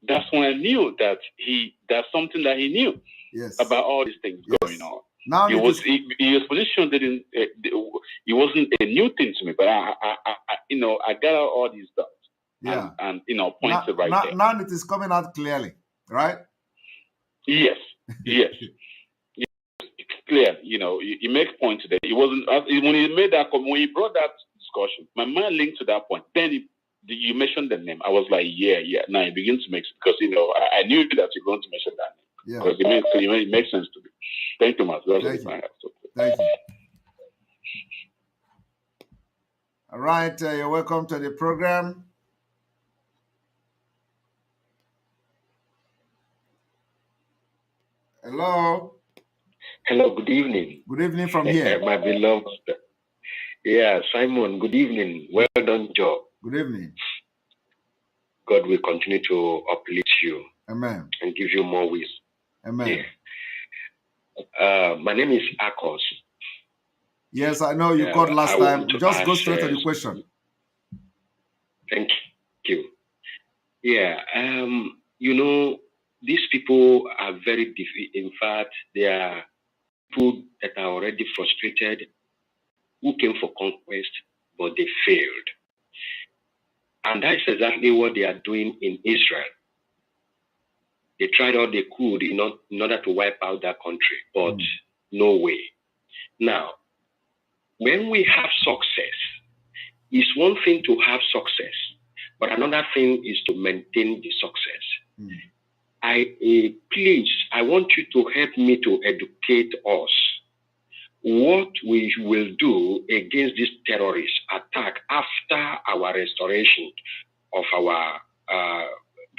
That's when I knew that that's something that he knew about all these things going on. Now his position didn't. It wasn't a new thing to me, but I got out all these dots. Yeah, and pointed there. Now it is coming out clearly, right? Yes. Yes. Clear. He makes point today. It wasn't when he made that when he brought that discussion. My mind linked to that point. Then you mentioned the name. I was like, yeah. Now it begins to make sense, because I knew that you're going to mention that name, because it makes sense to me. Thank you, Matt. Thank you. All right, you're welcome to the program. Hello. Hello. Good evening. Good evening from here. My beloved. Yeah, Simon. Good evening. Well done, job. Good evening. God will continue to uplift you. Amen. And give you more wisdom. Amen. Yeah. My name is Akos. Yes, I know you called last time. Just go straight to the question. Thank you. Yeah. These people are very difficult. In fact, they are people that are already frustrated, who came for conquest, but they failed. And that's exactly what they are doing in Israel. They tried all they could in order to wipe out that country, but no way. Now, when we have success, it's one thing to have success, but another thing is to maintain the success. Please, I want you to help me to educate us what we will do against this terrorist attack after our restoration of our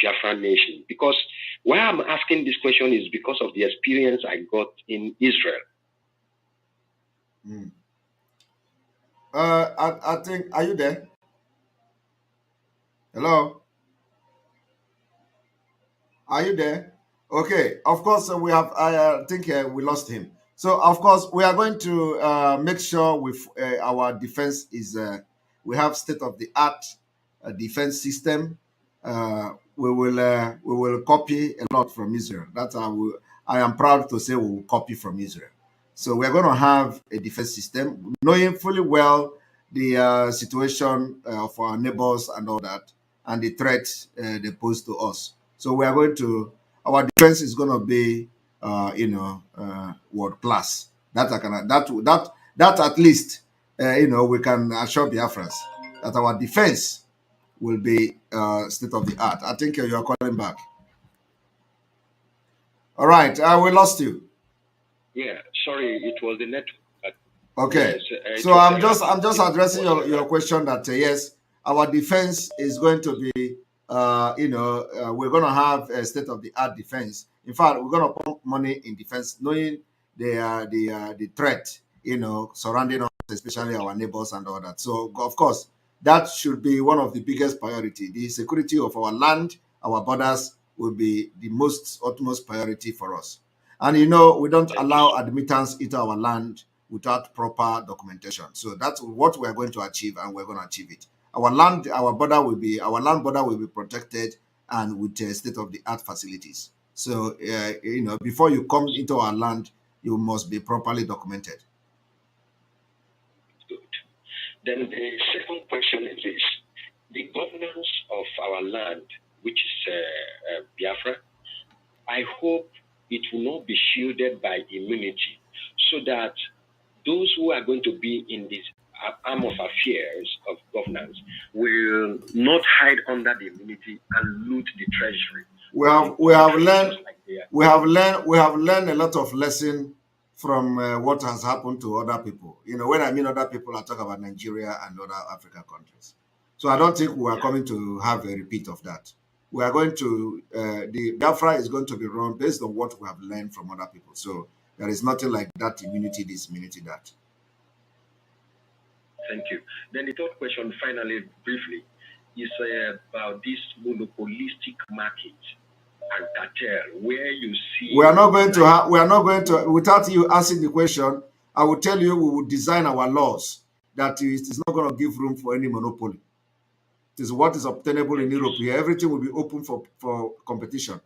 Biafran nation. Because why I'm asking this question is because of the experience I got in Israel. I think, are you there? Hello? Are you there? Okay, of course, I think we lost him. So, of course, we are going to make sure our defense is, we have state-of-the-art defense system. We will copy a lot from Israel. That's how I am proud to say we will copy from Israel. So we are going to have a defense system, knowing fully well the situation of our neighbors and all that, and the threats they pose to us. So we are going to, our defense is going to be, world class. That at least, we can assure Biafrans that our defense will be state of the art. I think you are calling back. All right, we lost you. Yeah, sorry, it was the network. Okay. Yes, So I'm just addressing your question that yes, our defense is going to be we're going to have a state-of-the-art defense. In fact, we're going to pump money in defense, knowing the threat surrounding us, especially our neighbors and all that. So of course, that should be one of the biggest priority. The security of our land, our borders, will be the utmost priority for us. And we don't allow admittance into our land without proper documentation. So that's what we're going to achieve, and we're going to achieve it. Our land border will be protected and with state-of-the-art facilities. So before you come into our land, you must be properly documented. Good. Then the second question is this: the governance of our land, which is Biafra, I hope it will not be shielded by immunity, so that those who are going to be in this arm of affairs of governance will not hide under the immunity and loot the treasury. We have learned a lot of lesson from what has happened to other people. When I mean other people, I talk about Nigeria and other African countries. So I don't think we are coming to have a repeat of that. We are going to the Biafra is going to be run based on what we have learned from other people. So there is nothing like that immunity, this immunity, that. Thank you. Then the third question, finally, briefly, is about this monopolistic market and cartel, where you see. We are not going to. Without you asking the question, I will tell you we will design our laws that it is not going to give room for any monopoly. It is what is obtainable in Europe here. Everything will be open for competition.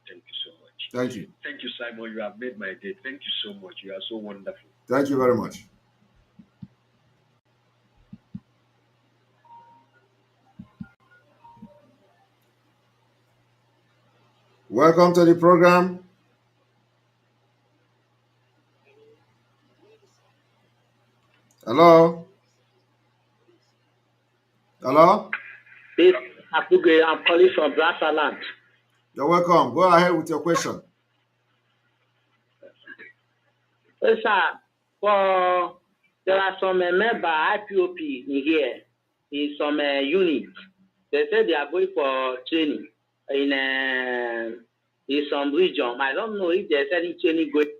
Thank you so much. Thank you. Thank you, Simon. You have made my day. Thank you so much. You are so wonderful. Thank you very much. Welcome to the program. Hello? Hello? This Apuge, I'm calling from Brassaland. You're welcome. Go ahead with your question. Yes, sir. There are some member IPOP in here, in some units. They say they are going for training in some region. I don't know if there's any training going.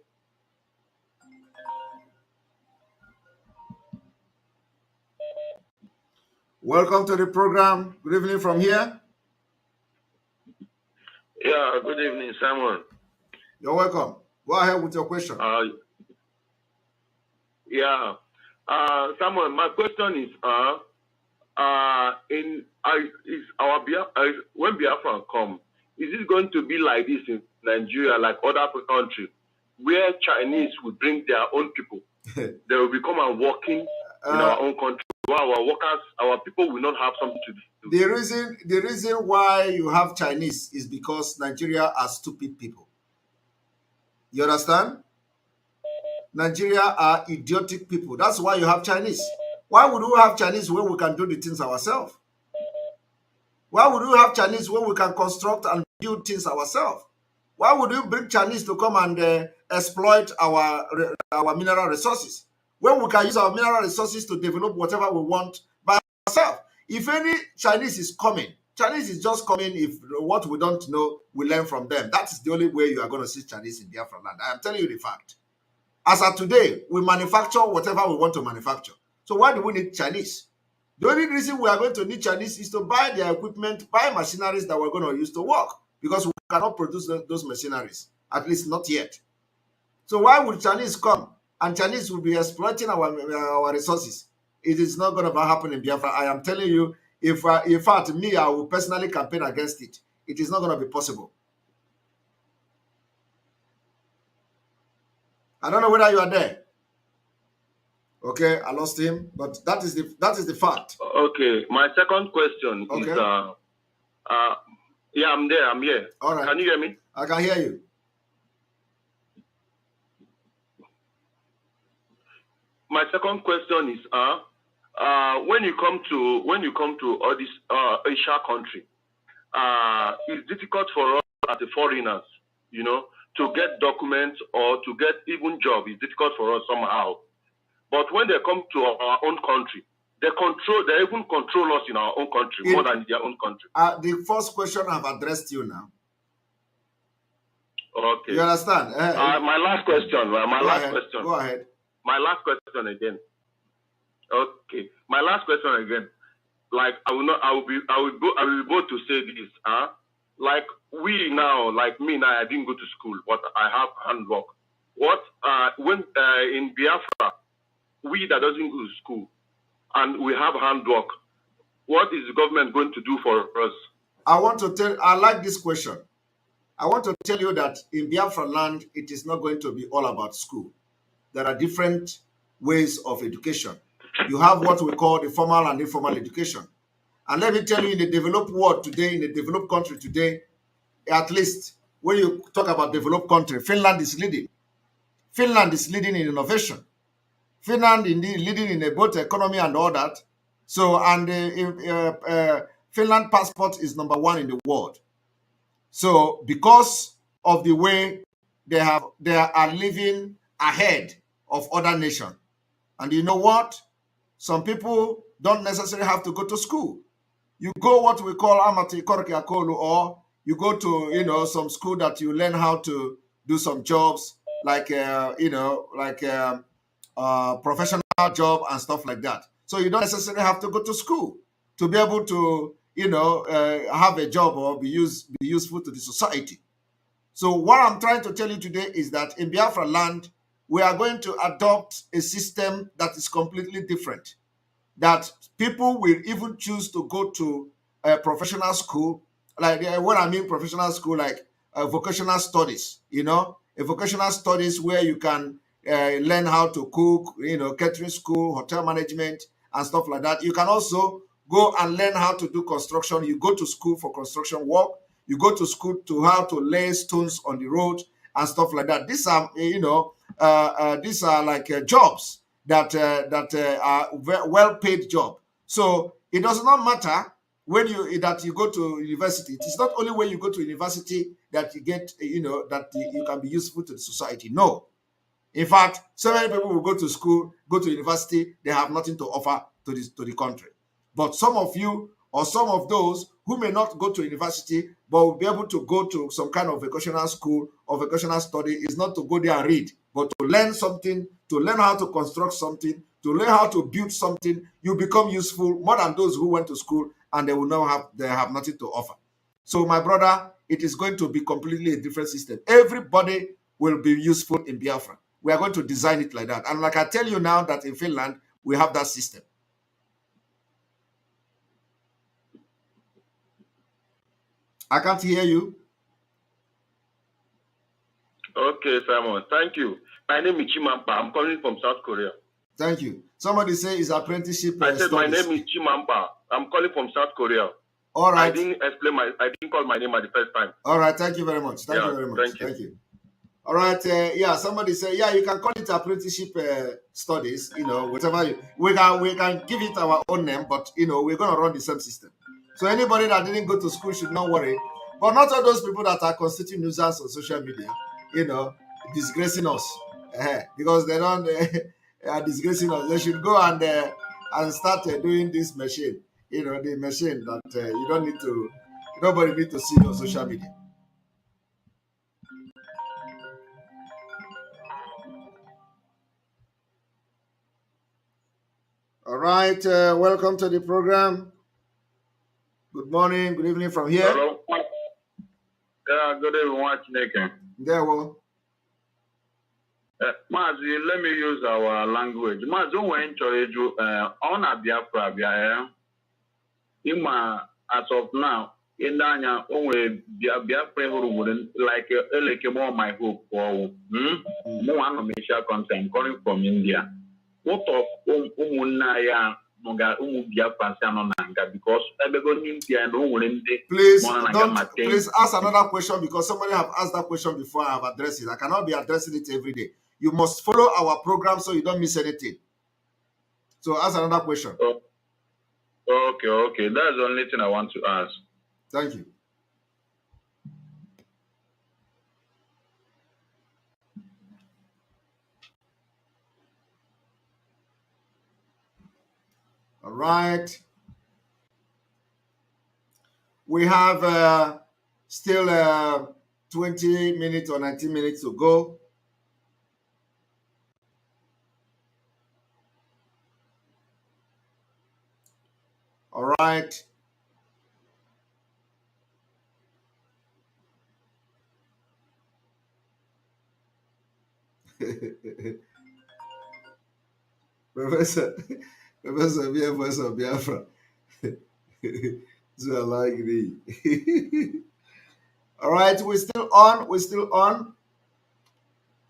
Welcome to the program. Good evening from here. Yeah, good evening, Simon. You're welcome. Go ahead with your question. Simon, my question is, when Biafra come, is it going to be like this in Nigeria, like other countries, where Chinese will bring their own people? They will become and working in our own country. Our workers, our people will not have something to do. The reason why you have Chinese is because Nigeria are stupid people. You understand? Nigeria are idiotic people. That's why you have Chinese. Why would we have Chinese when we can do the things ourselves? Why would we have Chinese when we can construct and build things ourselves? Why would we bring Chinese to come and exploit our mineral resources when we can use our mineral resources to develop whatever we want by ourselves? If any Chinese is coming, Chinese is just coming if what we don't know, we learn from them. That is the only way you are going to see Chinese in Biafra land. I am telling you the fact. As of today, we manufacture whatever we want to manufacture. So why do we need Chinese? The only reason we are going to need Chinese is to buy their equipment, buy machineries that we're going to use to work, because we cannot produce those machineries, at least not yet. So why would Chinese come and Chinese will be exploiting our resources? It is not going to happen in Biafra. I am telling you, if in fact me, I will personally campaign against it. It is not going to be possible. I don't know whether you are there. Okay, I lost him, but that is the fact. Okay, my second question is yeah, I'm there. I'm here. All right. Can you hear me? I can hear you. My second question is when you come to all these Asia country, it's difficult for us as the foreigners, to get documents or to get even job is difficult for us somehow. But when they come to our own country, they even control us in our own country more than their own country. The first question I've addressed you now. Okay. You understand? My last question. Go ahead. My last question again. Okay. My last question again. Like I will be able to say this. Like we now, like me now, I didn't go to school, but I have handwork. When in Biafra, we that doesn't go to school and we have handwork, what is the government going to do for us? I like this question. I want to tell you that in Biafra land, it is not going to be all about school. There are different ways of education. You have what we call the formal and informal education. And let me tell you, in the developed world today, in the developed country today, at least when you talk about developed country, Finland is leading. Finland is leading in innovation. Finland is leading in both economy and all that. So, and Finland passport is #1 in the world. So, because of the way they are living ahead of other nations. And you know what? Some people don't necessarily have to go to school. You go what we call amati korki akolu, or you go to some school that you learn how to do some jobs like professional job and stuff like that. So you don't necessarily have to go to school to be able to have a job or be useful to the society. So what I'm trying to tell you today is that in Biafra land, we are going to adopt a system that is completely different. That people will even choose to go to a professional school, like when I mean professional school, like vocational studies, a vocational studies where you can learn how to cook, catering school, hotel management, and stuff like that. You can also go and learn how to do construction. You go to school for construction work. You go to school to how to lay stones on the road and stuff like that. These are, these are like jobs that are well-paid job. So it does not matter when you go to university. It is not only when you go to university that you get, that you can be useful to the society. No. In fact, so many people will go to school, go to university, they have nothing to offer to the country. But some of you, or some of those who may not go to university, but will be able to go to some kind of vocational school or vocational study, is not to go there and read, but to learn something, to learn how to construct something, to learn how to build something. You become useful more than those who went to school and they have nothing to offer. So my brother, it is going to be completely a different system. Everybody will be useful in Biafra. We are going to design it like that. And like I tell you now that in Finland, we have that system. I can't hear you. Okay, Simon. Thank you. My name is Chimampa. I'm calling from South Korea. Thank you. Somebody say it's apprenticeship. I said my name is Chimampa. I'm calling from South Korea. All right. I didn't call my name at the first time. All right. Thank you very much. Thank you very much. Thank you. All right. Somebody say, you can call it apprenticeship studies. Whatever we can give it our own name, but we're gonna run the same system. So anybody that didn't go to school should not worry. But not all those people that are constituting nuisance on social media, disgracing us, because they don't are disgracing us. They should go and start doing this machine. The machine that nobody need to see on social media. All right, welcome to the program. Good morning, good evening from here. Hello. Good evening, Chineke. There we Mazi, let me use our language. Mazi, when you on a Biafra, as of now, in Danya, only Biafra like Elekemo, my hope for more Misha concern coming from India. What of Umunaya? Because please ask another question, because somebody have asked that question before. I have addressed it. I cannot be addressing it every day. You must follow our program so you don't miss anything. So ask another question. Okay. That's the only thing I want to ask. Thank you. All right. We have still 20 minutes or 19 minutes to go. All right. Professor, Professor Biafra. So I like me. All right, we're still on. We're still on.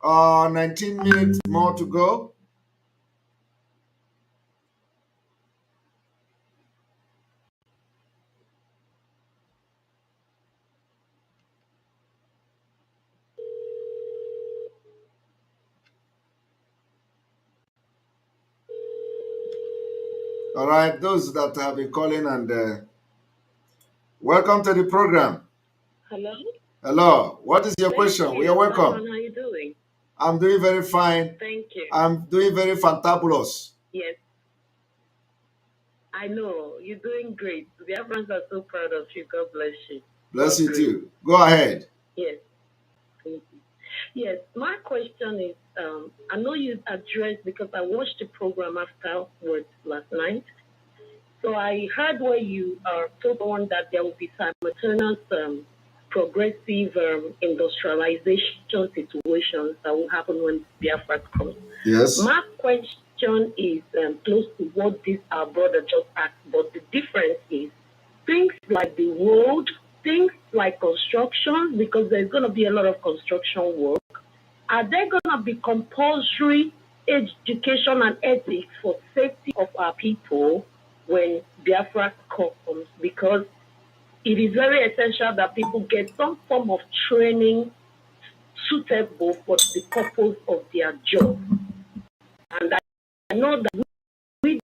19 minutes more to go. All right, those that have been calling and welcome to the program. Hello? Hello, what is your question? You. We are welcome. How are you doing? I'm doing very fine. Thank you. I'm doing very fantabulous. Yes. I know. You're doing great. The Africans are so proud of you. God bless you. Bless you too. Go ahead. Yes. Thank you. Yes. My question is, I know you addressed, because I watched the program afterwards last night. So I heard where you told on that there will be simultaneous progressive industrialization situations that will happen when Biafra comes. Yes. My question is close to what this our brother just asked, but the difference is things like the road, things like construction, because there's going to be a lot of construction work. Are there going to be compulsory education and ethics for safety of our people when Biafra comes? Because it is very essential that people get some form of training suitable for the purpose of their job. And I know that we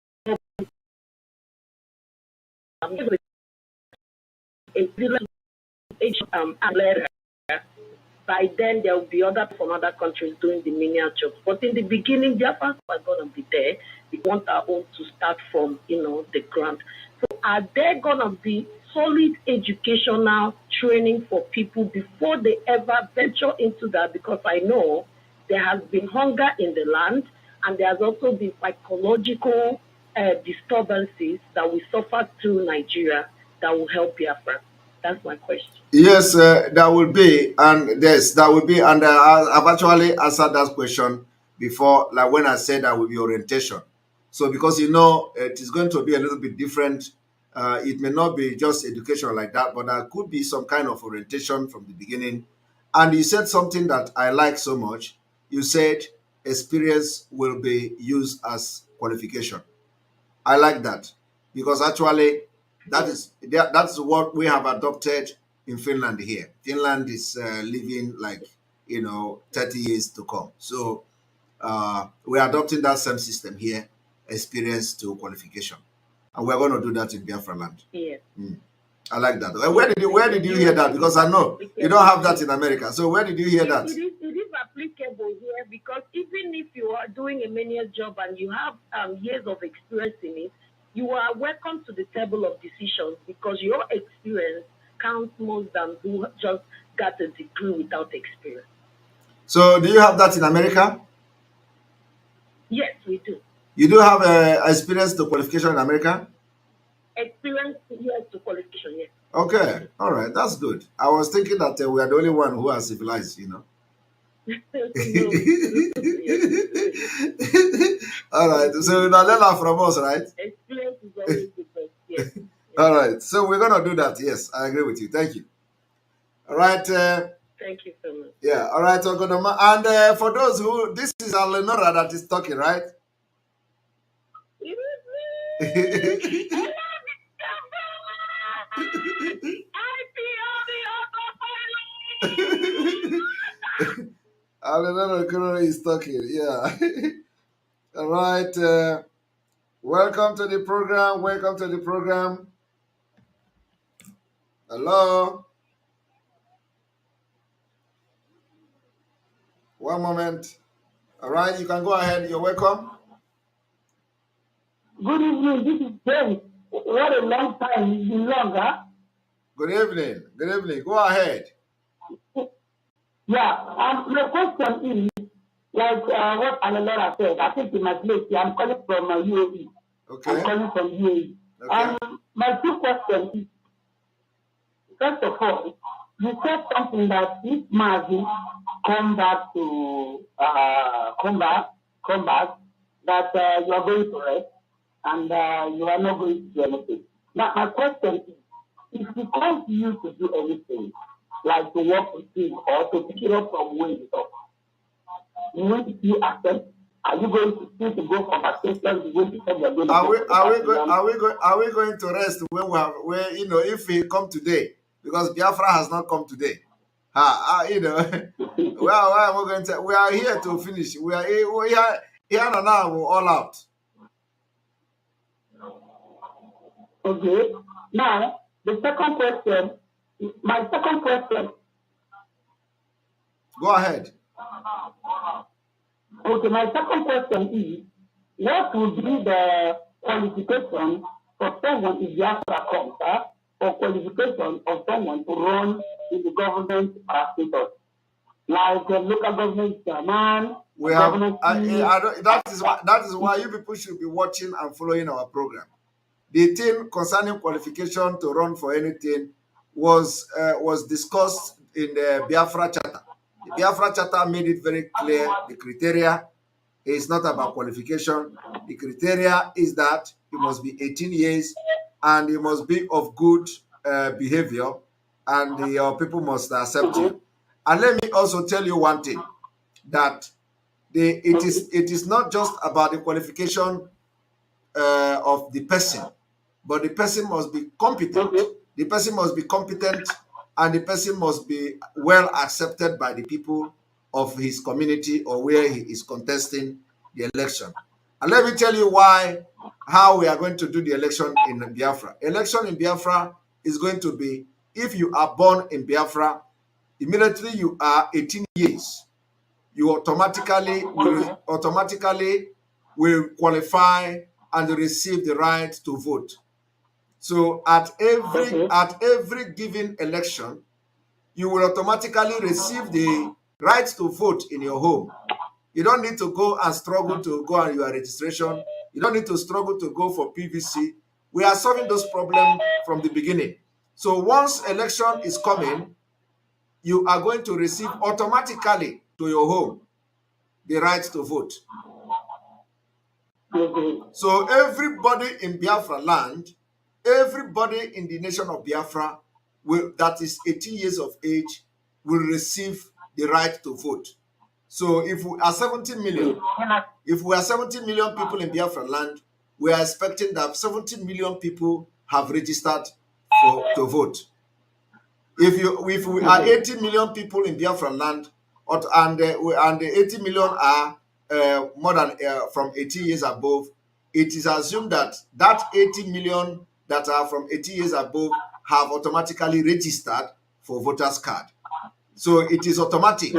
by then there will be other from other countries doing the menial jobs. But in the beginning, Biafrans are going to be there. We want our own to start from, the ground. So are there going to be solid educational training for people before they ever venture into that? Because I know there has been hunger in the land, and there has also been psychological disturbances that we suffer through Nigeria that will help Biafra. That's my question. Yes, that will be, and yes, that will be, and I've actually answered that question before, like when I said that will be orientation. So because it is going to be a little bit different. It may not be just education like that, but there could be some kind of orientation from the beginning. And you said something that I like so much. You said experience will be used as qualification. I like that because actually that's what we have adopted in Finland here. Finland is living like 30 years to come. So we're adopting that same system here, experience to qualification, and we're going to do that in Biafra land. Yes. I like that. Where did you hear that? Because I know you don't have that in America. So where did you hear that? It is applicable here because even if you are doing a manual job and you have years of experience in it, you are welcome to the table of decisions because your experience counts more than who just got a degree without experience. So do you have that in America? Yes, we do. You do have experience to qualification in America? Experience, yes, to qualification, yes. Okay, all right, that's good. I was thinking that we are the only one who are civilized, All right, so now learn from us, right? Experience is always the best, yes. All right, so we're going to do that. Yes, I agree with you. Thank you. All right. Thank you so much. Yeah, all right, Ogodoma. And for those this is Alenora that is talking, right? Alenora is talking, yeah. All right. Welcome to the program. Welcome to the program. Hello. One moment. All right, you can go ahead. You're welcome. Good evening. This is James. What a long time. It's been long, huh? Good evening. Good evening. Go ahead. Yeah. My question is, like what Alelora said, I think in my place here, I'm calling from UAE. Okay. I'm calling from UAE. Okay. My two questions is, first of all, you said something that if Mazi come back to come back, that you are going to rest and you are not going to do anything. Now my question is, if he calls you to do anything, like to work with him or to pick it up from where you talk, will you accept? Are you going to still to go for vacation the way you said you're going to Are we going to rest when if we come today? Because Biafra has not come today. Why am I going to? We are here to finish. We are here and now. We're all out. Okay. Now the second question. My second question. Go ahead. Okay, my second question is, what would be the qualification for someone if Biafra comes, for qualification of someone to run in the government status? Like the local government chairman, that is why you people should be watching and following our program. The thing concerning qualification to run for anything was discussed in the Biafra Charter. The Biafra Charter made it very clear the criteria is not about qualification. The criteria is that you must be 18 years and you must be of good behavior, and your people must accept you. And let me also tell you one thing, that it is not just about the qualification of the person, but the person must be competent. The person must be competent, and the person must be well accepted by the people of his community or where he is contesting the election. And let me tell you how we are going to do the election in Biafra. Election in Biafra is going to be, if you are born in Biafra, immediately you are 18 years, you automatically will qualify and receive the right to vote. So at every given election, you will automatically receive the right to vote in your home. You don't need to go and struggle to go on your registration. You don't need to struggle to go for PVC. We are solving those problems from the beginning. So once election is coming, you are going to receive automatically to your home the right to vote. So everybody in Biafra land, everybody in the nation of Biafra that is 18 years of age will receive the right to vote. So if we are 70 million, people in Biafra land, we are expecting that 70 million people have registered to vote. If we are 80 million people in Biafra land, and 80 million are more than from 18 years above, it is assumed that 80 million that are from 18 years above have automatically registered for voters card. So it is automatic.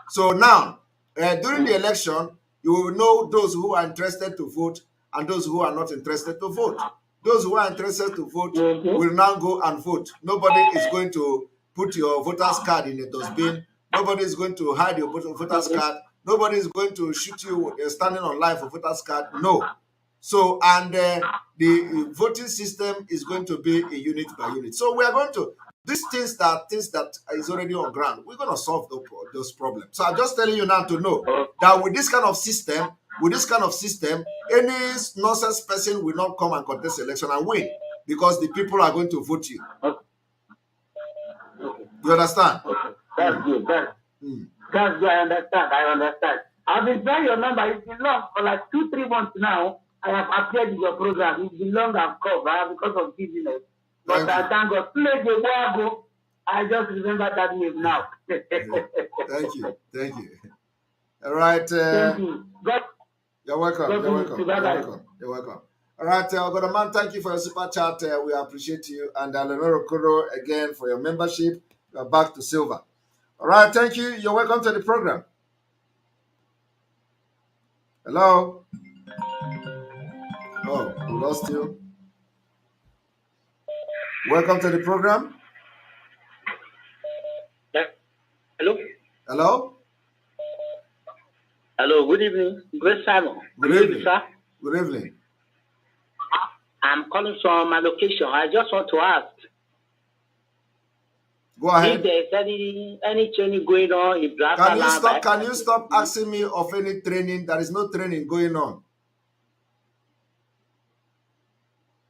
So now, during the election, you will know those who are interested to vote and those who are not interested to vote. Those who are interested to vote will now go and vote. Nobody is going to put your voter's card in a dustbin. Nobody is going to hide your voter's card. Nobody is going to shoot you standing on line for voter's card. No. So, and the voting system is going to be a unit by unit. So we are going to, things that is already on ground, we're going to solve those problems. So I'm just telling you now to know that with this kind of system, any nonsense person will not come and contest election and win, because the people are going to vote you. You understand? That's good. That's good. I understand. I've been trying your number. It's been long for like 2-3 months now. I have appeared in your program. It's been long I've covered because of business. But I thank God. Play the wabo. I just remember that name now. Thank you. All right. Thank you. You're welcome. You're welcome. All right, Godaman, thank you for your super chat. We appreciate you. And Lenore Kuro, again, for your membership. You're back to silver. All right, thank you. You're welcome to the program. Hello? Oh. lost you. Welcome to the program. Hello? Hello? Hello, good evening. Great Simon. Good evening, sir. Good evening. I'm calling from my location. I just want to ask. Go ahead. If there's any training going on in Biafra. Can you stop asking me of any training? There is no training going on.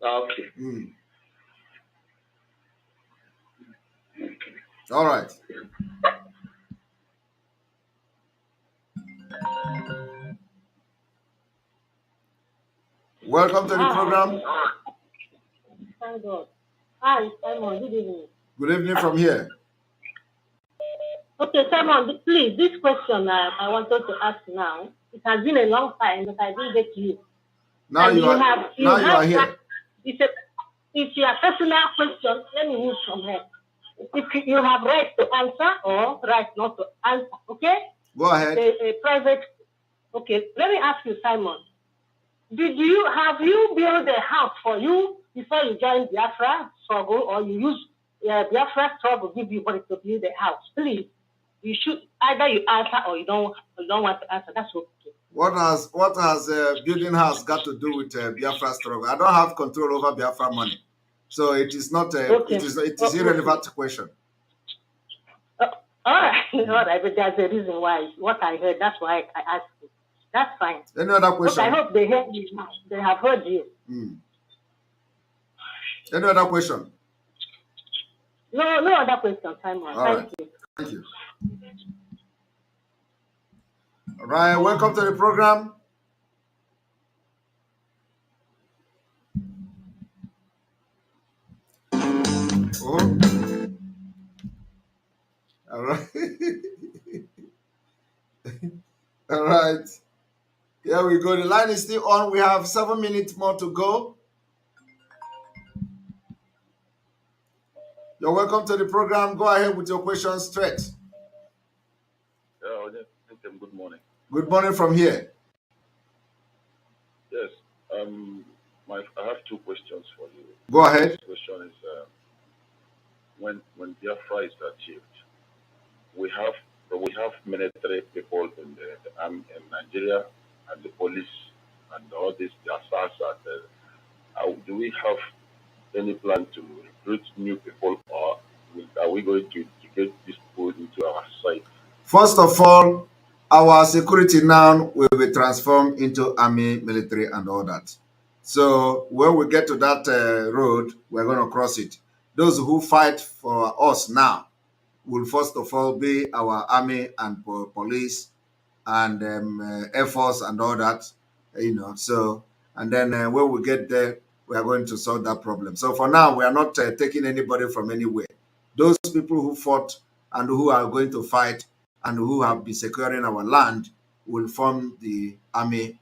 Okay. All right. Welcome to the program. Thank God. Hi, Simon. Good evening. Good evening from here. Okay, Simon, please, this question I wanted to ask now. It has been a long time that I didn't get to you. Now and you are here. It's your personal question. Let me move from here. If you have right to answer or right not to answer, okay? Go ahead. A private. Okay, let me ask you, Simon. Have you built a house for you before you joined Biafra struggle, or you use Biafra struggle give you money to build a house? Please, you should either you answer or you don't want to answer. That's okay. What has building house got to do with Biafra struggle? I don't have control over Biafra money, so it is not. Okay. It is irrelevant question. All right, all right, but there's a reason why. What I heard, that's why I asked you. That's fine. Any other question? Okay, I hope they heard you. They have heard you. Any other question? No other question, Simon. Thank you. Thank you. All right, welcome to the program. Oh. All right. All right. Here we go. The line is still on. We have 7 minutes more to go. You're welcome to the program. Go ahead with your questions straight. Good morning. Good morning from here. Yes. I have two questions for you. Go ahead. The first question is when Biafra is achieved, we have military people in the army in Nigeria and the police and all this, the SARS. Do we have any plan to recruit new people, or are we going to get these people into our society? First of all, our security now will be transformed into army, military, and all that. So when we get to that road, we're going to cross it. Those who fight for us now will first of all be our army and police and Air Force and all that, So, and then when we get there, we are going to solve that problem. So for now, we are not taking anybody from anywhere. Those people who fought and who are going to fight and who have been securing our land will form the army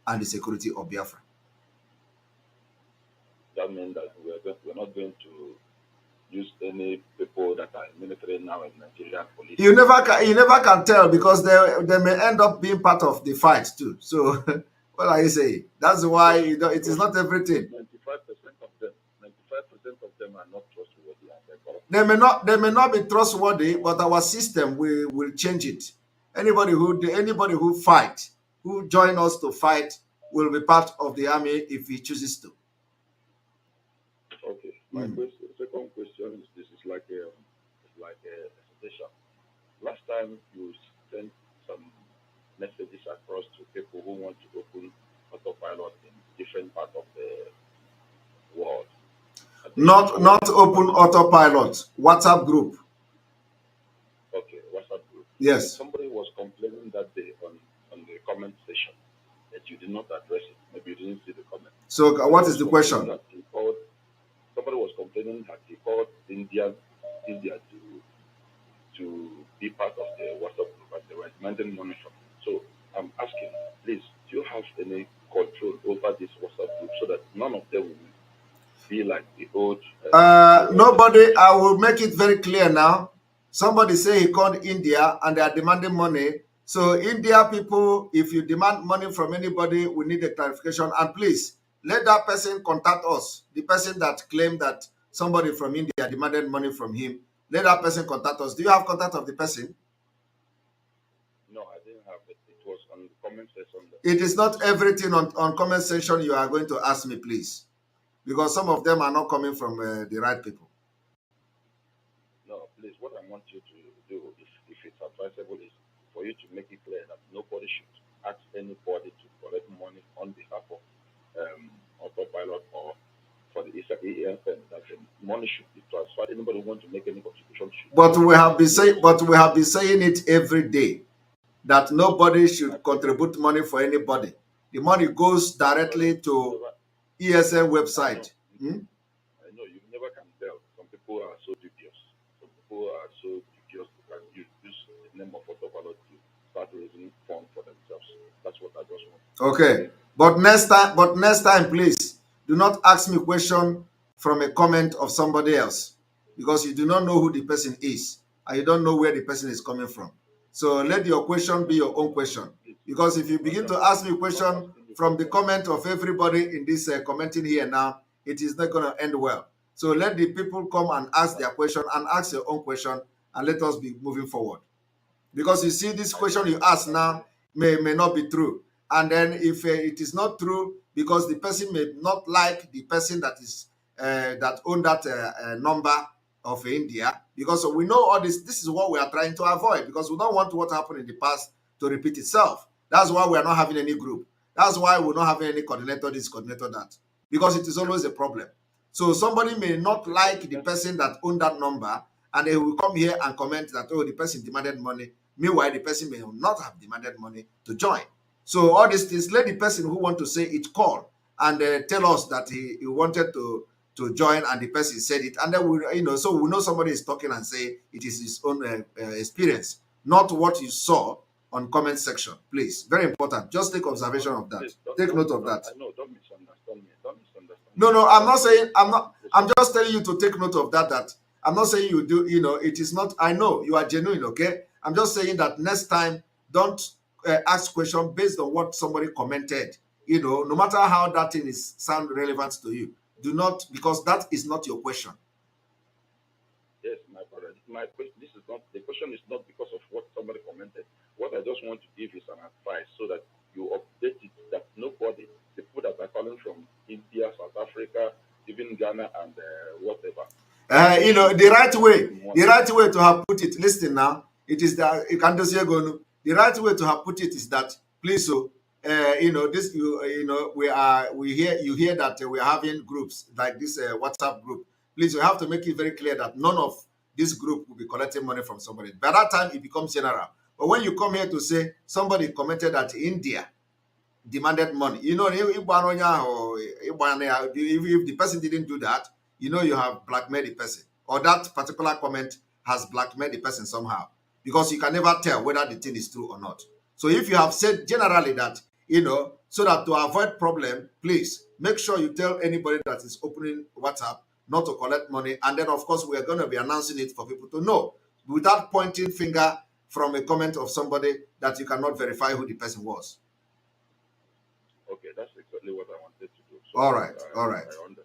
and the security of Biafra. That means that we're not going to use any people that are in military now in Nigeria police. You never can tell, because they may end up being part of the fight too. So what are you saying? That's why it is not everything. 95% of them are not trustworthy, and they may not be trustworthy, but our system will change it. Anybody who fight, who join us to fight, will be part of the army if he chooses to. Okay. My second question is this is like a suggestion. Last time you sent some messages across to people who want to open autopilot in different parts of the world. Not open autopilot, WhatsApp group. Okay, WhatsApp group. Yes. Somebody was complaining that day on the comment section that you did not address it. Maybe you didn't see the comment. So what is the question? Somebody was complaining that he called India to be part of the WhatsApp group, and they were demanding money from him. So I'm asking, please, do you have any control over this WhatsApp group so that none of them will be like the old? Nobody. I will make it very clear now. Somebody say he called India and they are demanding money. So India people, if you demand money from anybody, we need a clarification. And please let that person contact us. The person that claimed that somebody from India demanded money from him, let that person contact us. Do you have contact of the person? No, I didn't have it. It was on the comment section. It is not everything on comment section you are going to ask me, please, because some of them are not coming from the right people. No, please, what I want you to do, if it's advisable, is for you to make it clear that nobody should ask anybody to collect money on behalf of autopilot or for the EFN, that the money should be transferred. Anybody who wants to make any contribution should. But we have been saying it every day that nobody should contribute money for anybody. The money goes directly to ESN website. I know you never can tell. Some people are so dubious. Some people are so dubious that you use the name of autopilot to start raising funds for themselves. That's what I just want. Okay. But next time, please do not ask me a question from a comment of somebody else, because you do not know who the person is and you don't know where the person is coming from. So let your question be your own question, because if you begin to ask me a question from the comment of everybody in this commenting here now, it is not going to end well. So let the people come and ask their question and ask your own question, and let us be moving forward. Because you see, this question you ask now may not be true. And then if it is not true, because the person may not like the person that is that own that number of India, because we know all this is what we are trying to avoid, because we don't want what happened in the past to repeat itself. That's why we are not having any group. That's why we're not having any coordinator this, coordinator that, because it is always a problem. So somebody may not like the person that owned that number, and they will come here and comment that, oh, the person demanded money. Meanwhile, the person may not have demanded money to join. So all these things, let the person who want to say it call and tell us that he wanted to join, and the person said it, and then we, so we know somebody is talking and say it is his own experience, not what you saw on comment section. Please, very important. Just take observation of that. Take note of that. I know, don't misunderstand me. Don't misunderstand me. No, I'm not saying, I'm just telling you to take note of that. That I'm not saying you do, it is not, I know you are genuine, okay? I'm just saying that next time, don't ask questions based on what somebody commented, no matter how that thing is sound relevant to you. Do not, because that is not your question. Yes, my brother. This is not, the question is not because of what somebody commented. What I just want to give is an advice so that you update it, that nobody, the people that are calling from India, South Africa, even Ghana and whatever. The right way to have put it, listen now, it is that the right way to have put it is that, please, this, you hear that we are having groups like this WhatsApp group. Please, you have to make it very clear that none of this group will be collecting money from somebody. By that time, it becomes general. But when you come here to say somebody commented that India demanded money, if the person didn't do that, you have blackmailed the person, or that particular comment has blackmailed the person somehow, because you can never tell whether the thing is true or not. So if you have said generally that, so that to avoid problem, please make sure you tell anybody that is opening WhatsApp not to collect money. And then, of course, we are going to be announcing it for people to know, without pointing finger from a comment of somebody that you cannot verify who the person was. Okay, that's exactly what I wanted to do. So all right. I understand.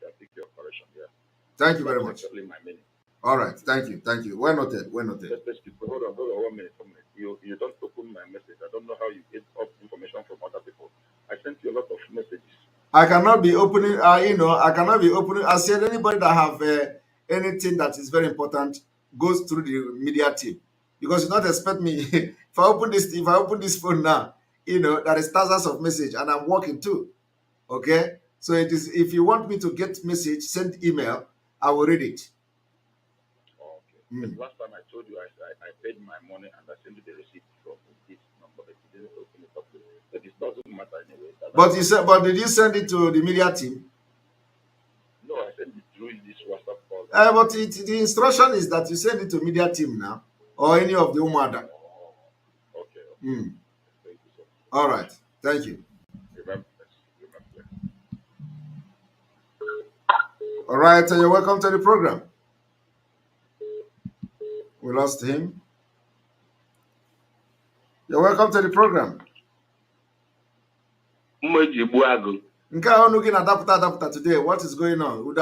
I pick your correction. Yeah. Thank you very much. Exactly my meaning. All right. Thank you. Well noted. Well noted. Hold on 1 minute. You don't open my message. I don't know how you get up information from other people. I sent you a lot of messages. I cannot be opening. I cannot be opening. I said anybody that have anything that is very important goes through the media team, because you not expect me. If I open this phone now, there is thousands of messages, and I'm working too. Okay, so it is. If you want me to get message, send email. I will read it. Okay. Last time I told you I paid my money and I sent you the receipt from this number, but you didn't open it up. But it doesn't matter anyway. But did you send it to the media team? No, I sent it through this WhatsApp call. But the instruction is that you send it to media team now, or any of the Umada. Okay. Mm. Thank you, sir. All right. Thank you. Remember. All right, you're welcome to the program. We lost him. You're welcome to the program. Today, what is going on?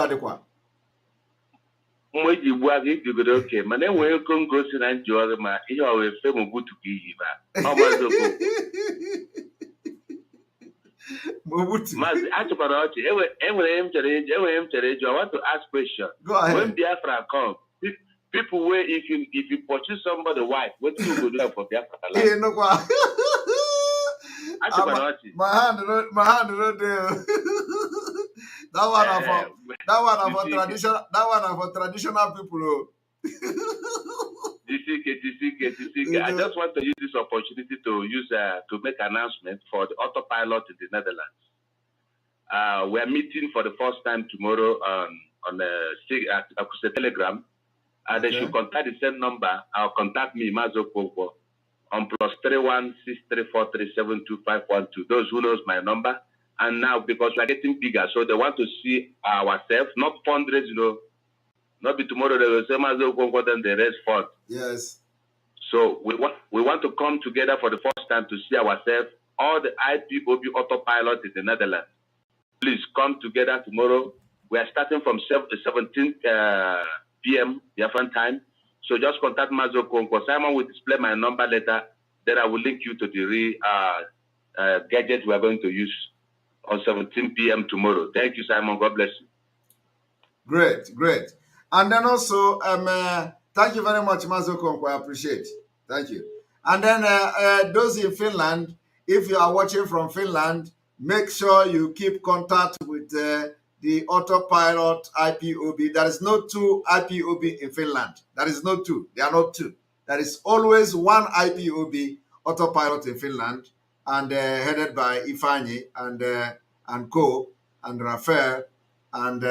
Okay, man, then when you come go to Nigeria, man, you are a famous good to be here. How much I want to ask question. Go ahead. When Biafra come, people where if you pursue somebody wife, what you go do for Biafra? My hand no there. That one for traditional. That one for traditional people. I just want to use this opportunity to make announcement for the autopilot in the Netherlands. We are meeting for the first time tomorrow on the Telegram. They should contact the same number or contact me, Mazo Popo, on +316343725512. Those who knows my number. And now, because we're getting bigger, so they want to see ourselves, not fundraise, not be tomorrow they will say Mazo Popo, then they raise fund. Yes. So we want to come together for the first time to see ourselves, all the IPOB autopilot in the Netherlands. Please come together tomorrow. We are starting from 17 p.m. Biafran time. So just contact Mazo Konko. Simon will display my number later. Then I will link you to the gadget we are going to use on 17 p.m. tomorrow. Thank you, Simon. God bless you. Great. And then also, thank you very much, Mazo Konko. I appreciate. Thank you. And then those in Finland, if you are watching from Finland, make sure you keep contact with the autopilot IPOB. There is no two IPOB in Finland. There is no two. There are not two. There is always one IPOB autopilot in Finland, and headed by Ifani and Co. and Rafael and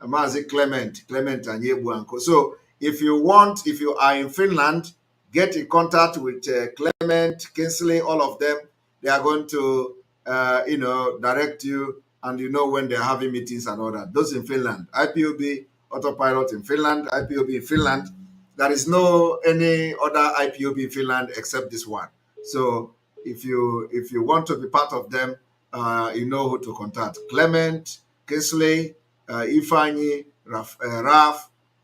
Mazi Clement and Yebu and Co. So if you are in Finland, get in contact with Clement, Kinsley, all of them. They are going to, direct you, and you know when they're having meetings and all that. Those in Finland, IPOB autopilot in Finland, IPOB in Finland. There is no any other IPOB in Finland except this one. So if you want to be part of them, you know who to contact. Clement, Kinsley, Ifani, Raf,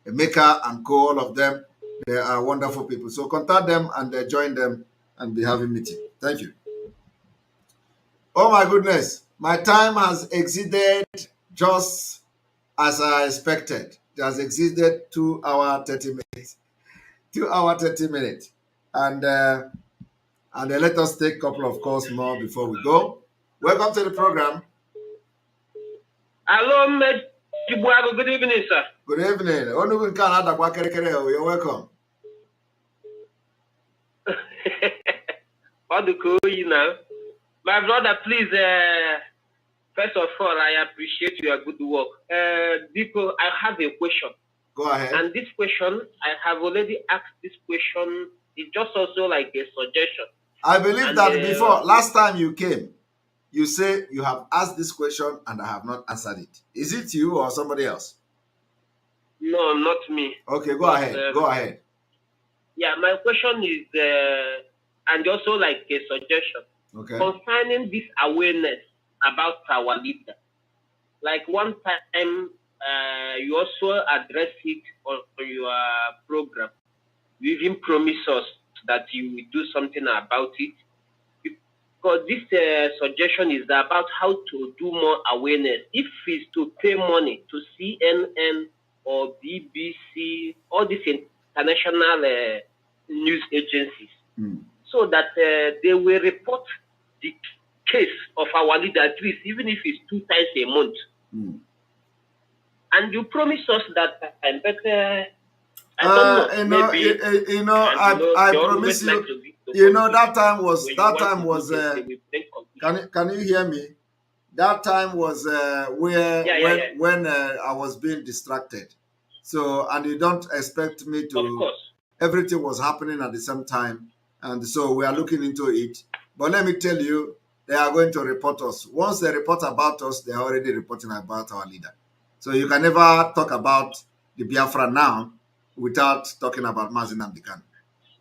Emeka, and Co. All of them. They are wonderful people. So contact them and join them and be having meeting. Thank you. Oh my goodness, my time has exceeded just as I expected. It has exceeded 2 hours 30 minutes. 2 hours 30 minutes. And let us take a couple of calls more before we go. Welcome to the program. Hello, Jibuago. Good evening, sir. Good evening. You're welcome. All the cool, My brother, please, first of all, I appreciate your good work. Diko, I have a question. Go ahead. And this question, I have already asked this question. It's just also like a suggestion. I believe that before, last time you came, you say you have asked this question and I have not answered it. Is it you or somebody else? No, not me. Okay, go ahead. Go ahead. Yeah, my question is, and also like a suggestion. Okay. Concerning this awareness about our leader. Like one time, you also address it on your program. You even promised us that you will do something about it. Because this suggestion is about how to do more awareness. If it's to pay money to CNN or BBC, all these international news agencies, so that they will report the case of our leader, at least, even if it's 2 times a month. And you promise us that time, but I don't know. I promise you. That time was. Can you hear me? That time was when I was being distracted. So, and you don't expect me to. Of course. Everything was happening at the same time, and so we are looking into it. But let me tell you, they are going to report us. Once they report about us, they are already reporting about our leader. So you can never talk about the Biafra now without talking about Mazi Nnamdi Kanu.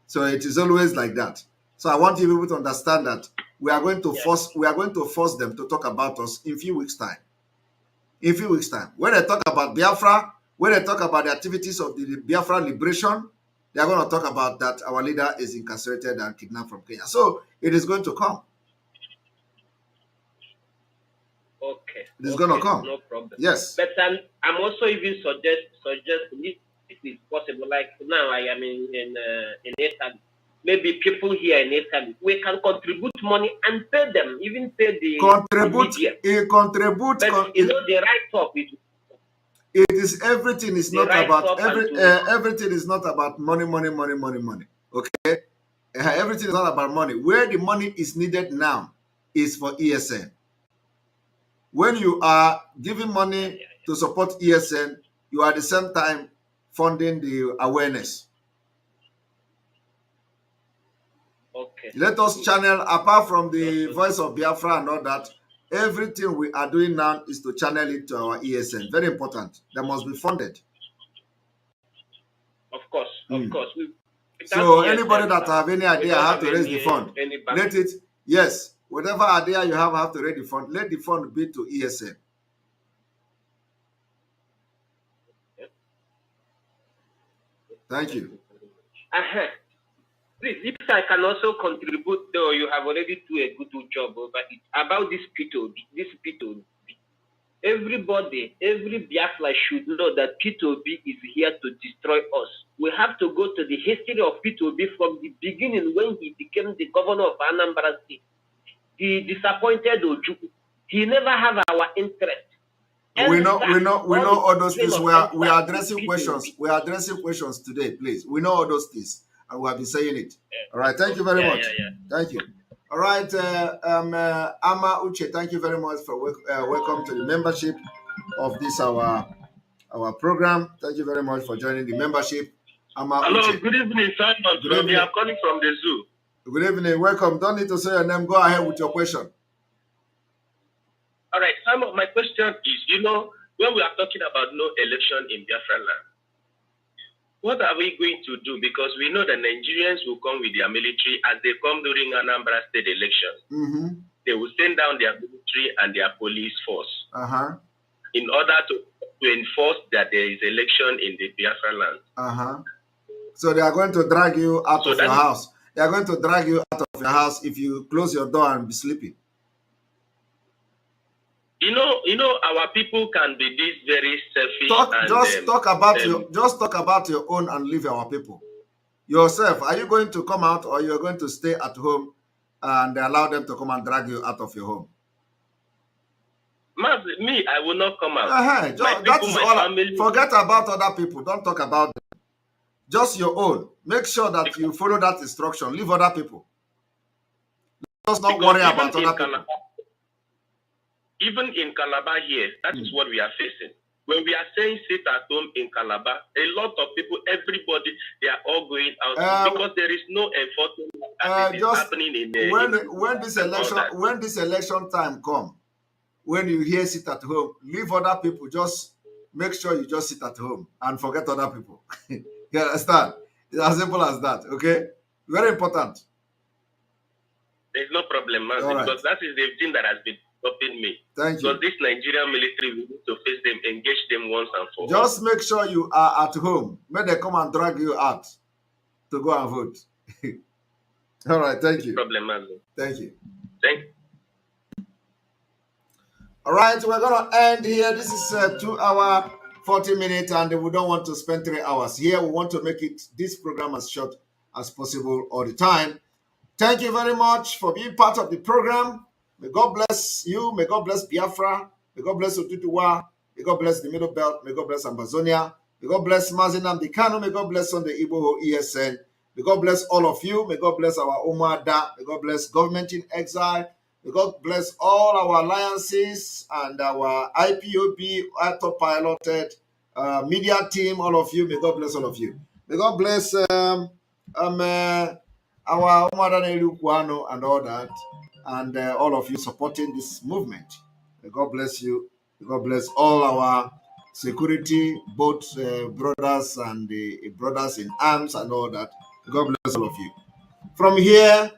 So it is always like that. So I want you people to understand that we are going to force them to talk about us in a few weeks' time. In a few weeks' time. When they talk about Biafra, when they talk about the activities of the Biafra liberation, they are going to talk about that our leader is incarcerated and kidnapped from Kenya. So it is going to come. Okay. It is going to come. No problem. Yes. But I'm also even suggesting if it is possible. Like now, I am in Italy. Maybe people here in Italy, we can contribute money and pay them, even pay the media. But you know, the right-up is. It is everything is not about everything is not about money. Okay, everything is not about money. Where the money is needed now is for ESN. When you are giving money to support ESN, you are at the same time funding the awareness. Okay. Let us channel, apart from the voice of Biafra and all that, everything we are doing now is to channel it to our ESN. Very important. That must be funded. Of course. So anybody that have any idea how to raise the fund, let it, yes, whatever idea you have to raise the fund, let the fund be to ESN. Thank you. Please, if I can also contribute, though you have already done a good job over it, about this P2B. Everybody, every Biafra should know that P2B is here to destroy us. We have to go to the history of P2B from the beginning when he became the governor of Anambra State. He disappointed Ojukwu. He never have our interest. We know all those things. We are addressing questions. We are addressing questions today, please. We know all those things, and we have been saying it. All right. Thank you very much. Thank you. All right, Ama Uche, thank you very much for welcome to the membership of this our program. Thank you very much for joining the membership. Ama Hello, Uche. good evening, Simon. Good evening. I'm calling from the zoo. Good evening, welcome. Don't need to say your name. Go ahead with your question. All right, Simon, my question is, when we are talking about no election in Biafra land, what are we going to do? Because we know that Nigerians will come with their military as they come during Anambra State election. They will send down their military and their police force in order to enforce that there is election in the Biafra land. So they are going to drag you out of your house. They are going to drag you out of your house if you close your door and be sleeping. Our people can be this very selfish. Just talk about your own and leave our people. Yourself, are you going to come out or you're going to stay at home and allow them to come and drag you out of your home? Me, I will not come out. That is all. Forget about other people. Don't talk about them. Just your own. Make sure that you follow that instruction. Leave other people. Let's not worry about other people. Even in Calabar here, that is what we are facing. When we are saying sit at home in Calabar, a lot of people, everybody, they are all going out because there is no enforcement that is happening in the when this election time comes, when you hear sit at home, leave other people. Just make sure you just sit at home and forget other people. You understand? It's as simple as that. Okay, very important. There's no problem, man, because that is the thing that has been stopping me. Thank you. Because this Nigerian military, we need to face them, engage them once and for all. Just make sure you are at home. May they come and drag you out to go and vote. All right, thank you. No problem, man. Thank you. Thank you. All right, we're going to end here. This is 2 hours, 40 minutes, and we don't want to spend 3 hours. Here, we want to make this program as short as possible all the time. Thank you very much for being part of the program. May God bless you. May God bless Biafra. May God bless Otutuwa. May God bless the Middle Belt. May God bless Ambazonia. May God bless Mazinam Dikano. May God bless Sunday Igbo ESN. May God bless all of you. May God bless our Omada. May God bless Government in Exile. May God bless all our alliances and our IPOB, auto-piloted media team, all of you. May God bless all of you. May God bless our Omada Nelukwano and all that. And all of you supporting this movement. May God bless you. May God bless all our security, both brothers and brothers in arms and all that. May God bless all of you. From here,